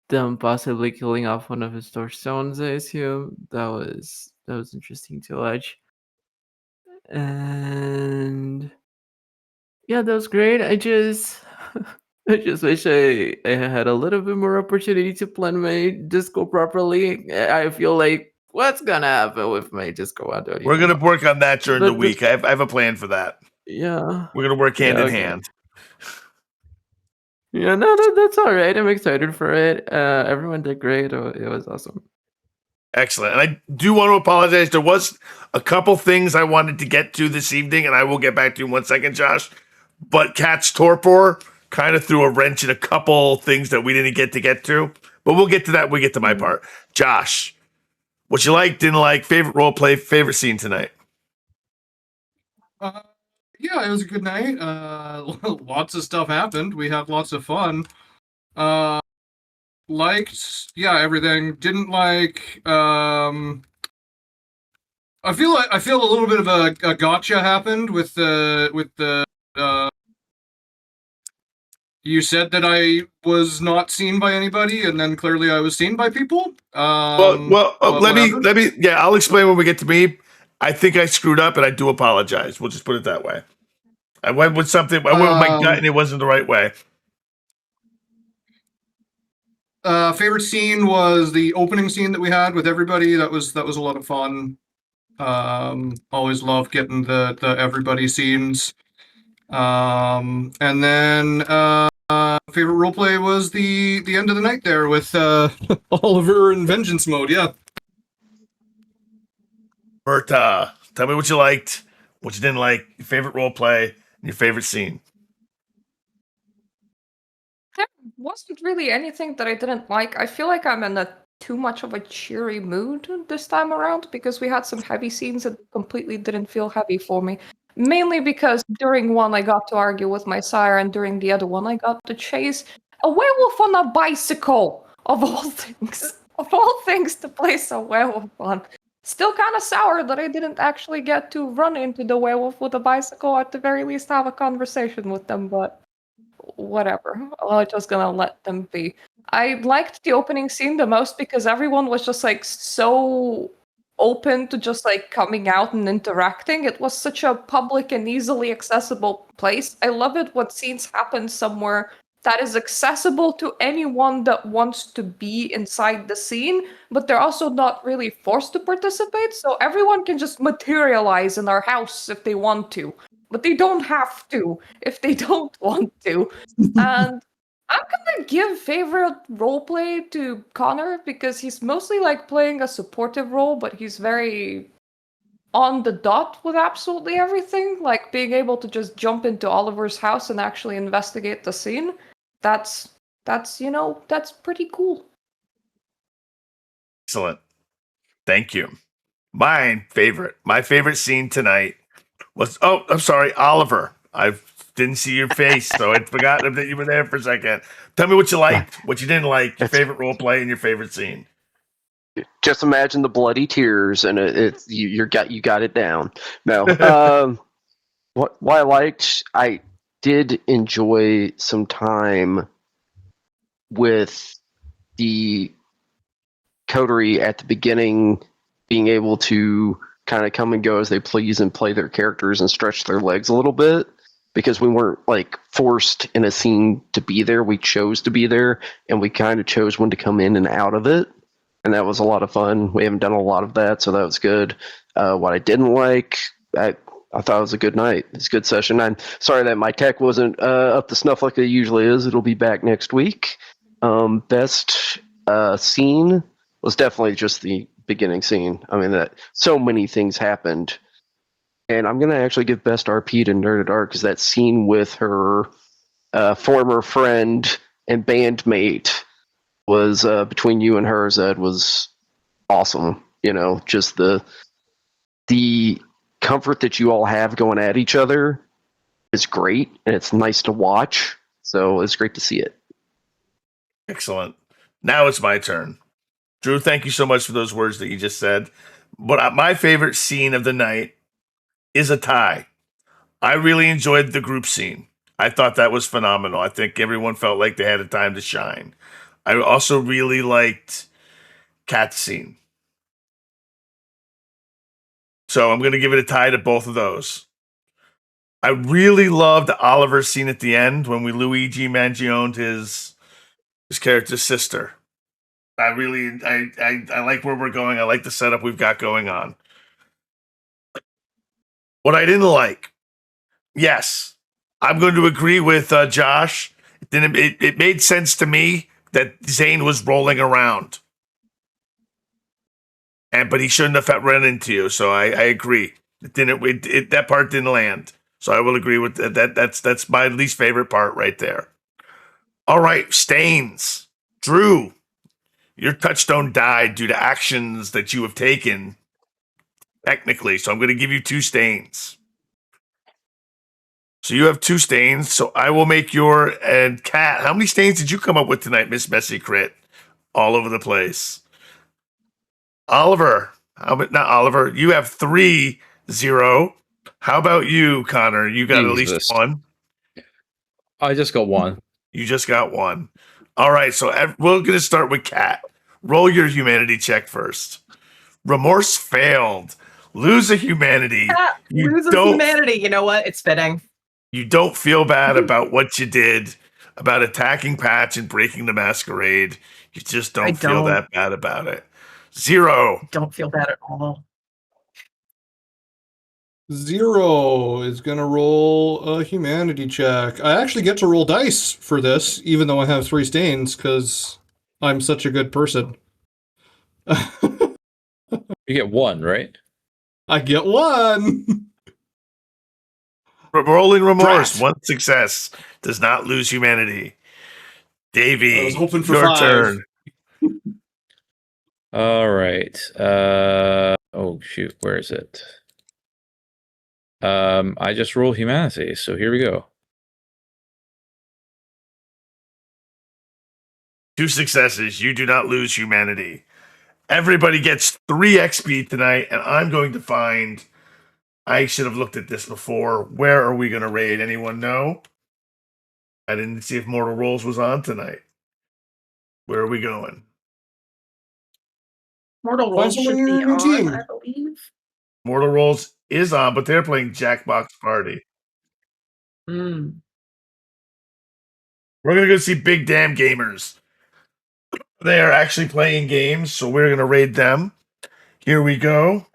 them possibly killing off one of his stones, I assume. That was interesting to watch. And yeah, that was great. I just wish I had a little bit more opportunity to plan my disco properly. I feel like what's gonna happen with my disco? I don't We're even going to know. work on that during the But week. I have a plan for that. yeah. We're going to work hand Yeah, in okay. hand. Yeah, no, that's all right. I'm excited for it. Everyone did great. It was awesome. Excellent. And I do want to apologize. There was a couple things I wanted to get to this evening, and I will get back to you in 1 second, Josh. But Cat's torpor kind of threw a wrench in a couple things that we didn't get to. But we'll get to that when we get to my part. Josh, what you like, didn't like, favorite role play, favorite scene tonight? Yeah, it was a good night. Lots of stuff happened. We had lots of fun. Liked, everything. Didn't like. I feel a little bit of a gotcha happened with the. You said that I was not seen by anybody, and then clearly I was seen by people. Let me. Yeah, I'll explain when we get to me. I think I screwed up, and I do apologize. We'll just put it that way. I went with something. I went with my gut, and it wasn't the right way. Favorite scene was the opening scene that we had with everybody. That was a lot of fun. Always love getting the everybody scenes. And then favorite roleplay was the end of the night there with Oliver in vengeance mode. Yeah. Mirta, tell me what you liked, what you didn't like, your favorite role play, and your favorite scene. There wasn't really anything that I didn't like. I feel like I'm in a too much of a cheery mood this time around because we had some heavy scenes that completely didn't feel heavy for me. Mainly because during one I got to argue with my sire, and during the other one I got to chase a werewolf on a bicycle, of all things. Of all things to place a werewolf on. Still kind of sour that I didn't actually get to run into the werewolf with a bicycle, at the very least have a conversation with them, but whatever. I'm just gonna let them be. I liked the opening scene the most because everyone was just like so open to just like coming out and interacting. It was such a public and easily accessible place. I love it when scenes happen somewhere that is accessible to anyone that wants to be inside the scene, but they're also not really forced to participate. So everyone can just materialize in our house if they want to, but they don't have to if they don't want to. And I'm gonna give favorite roleplay to Connor because he's mostly like playing a supportive role, but he's very on the dot with absolutely everything. Like being able to just jump into Oliver's house and actually investigate the scene. That's that's pretty cool. Excellent. Thank you. My favorite scene tonight was, oh, I'm sorry, Oliver. I didn't see your face, so I forgot that you were there for a second. Tell me what you liked, what you didn't like, your favorite role play, and your favorite scene. Just imagine the bloody tears, and you got it down. No, what I liked, I did enjoy some time with the coterie at the beginning, being able to kind of come and go as they please and play their characters and stretch their legs a little bit, because we weren't like forced in a scene to be there. We chose to be there, and we kind of chose when to come in and out of it, and that was a lot of fun. We haven't done a lot of that, so that was good. What I didn't like, I thought it was a good night. It's a good session. I'm sorry that my tech wasn't up to snuff like it usually is. It'll be back next week. Best scene was definitely just the beginning scene. I mean, that so many things happened. And I'm going to actually give best RP to Toreador, because that scene with her former friend and bandmate was between you and her, Zed, was awesome. You know, just the comfort that you all have going at each other is great, and it's nice to watch. So it's great to see it. Excellent. Now it's my turn. Drew, thank you so much for those words that you just said. But my favorite scene of the night is a tie. I really enjoyed the group scene. I thought that was phenomenal. I think everyone felt like they had a time to shine. I also really liked Kat's scene. So I'm going to give it a tie to both of those. I really loved Oliver's scene at the end when we Luigi Mangione his character's sister. I like where we're going. I like the setup we've got going on. What I didn't like, yes, I'm going to agree with Josh. It made sense to me that Zane was rolling around, but he shouldn't have run into you. So I agree. That part didn't land. So I will agree with that. That's my least favorite part right there. All right, stains. Drew, your touchstone died due to actions that you have taken, technically. So I'm going to give you 2 stains. So you have 2 stains. So I will make and Kat. How many stains did you come up with tonight, Miss Messy Crit? All over the place. Oliver, not Oliver. You have 3, 0. How about you, Connor? You got at least 1. I just got 1. You just got 1. All right. So we're going to start with Kat. Roll your humanity check first. Remorse failed. Lose a humanity. Loses humanity. You know what? It's fitting. You don't feel bad about what you did, about attacking Patch and breaking the Masquerade. You just don't feel that bad about it. 0. Don't feel bad at all. 0 is gonna roll a humanity check. I actually get to roll dice for this, even though I have 3 stains, because I'm such a good person. You get 1, right? I get 1! Rolling remorse. Drat. 1 success does not lose humanity. Davey, I was hoping for your 5. turn. All right. Oh shoot, where is it? I just roll humanity, so here we go. 2 successes. You do not lose humanity. Everybody gets 3 XP tonight, and I'm going to find. I should have looked at this before. Where are we going to raid? Anyone know? I didn't see if Mortal Rolls was on tonight. Where are we going? Mortal Find Rolls someone should in be your on, team. I believe. Mortal Rolls is on, but they're playing Jackbox Party. Mm. We're going to go see Big Damn Gamers. They are actually playing games, so we're going to raid them. Here we go.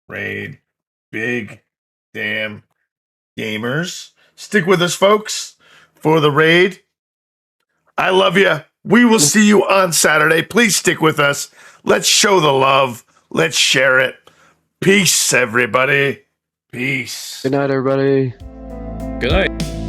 Raid Big Damn Gamers. Stick with us, folks, for the raid. I love you. We will see you on Saturday. Please stick with us. Let's show the love. Let's share it. Peace, everybody. Peace. Good night, everybody. Good night.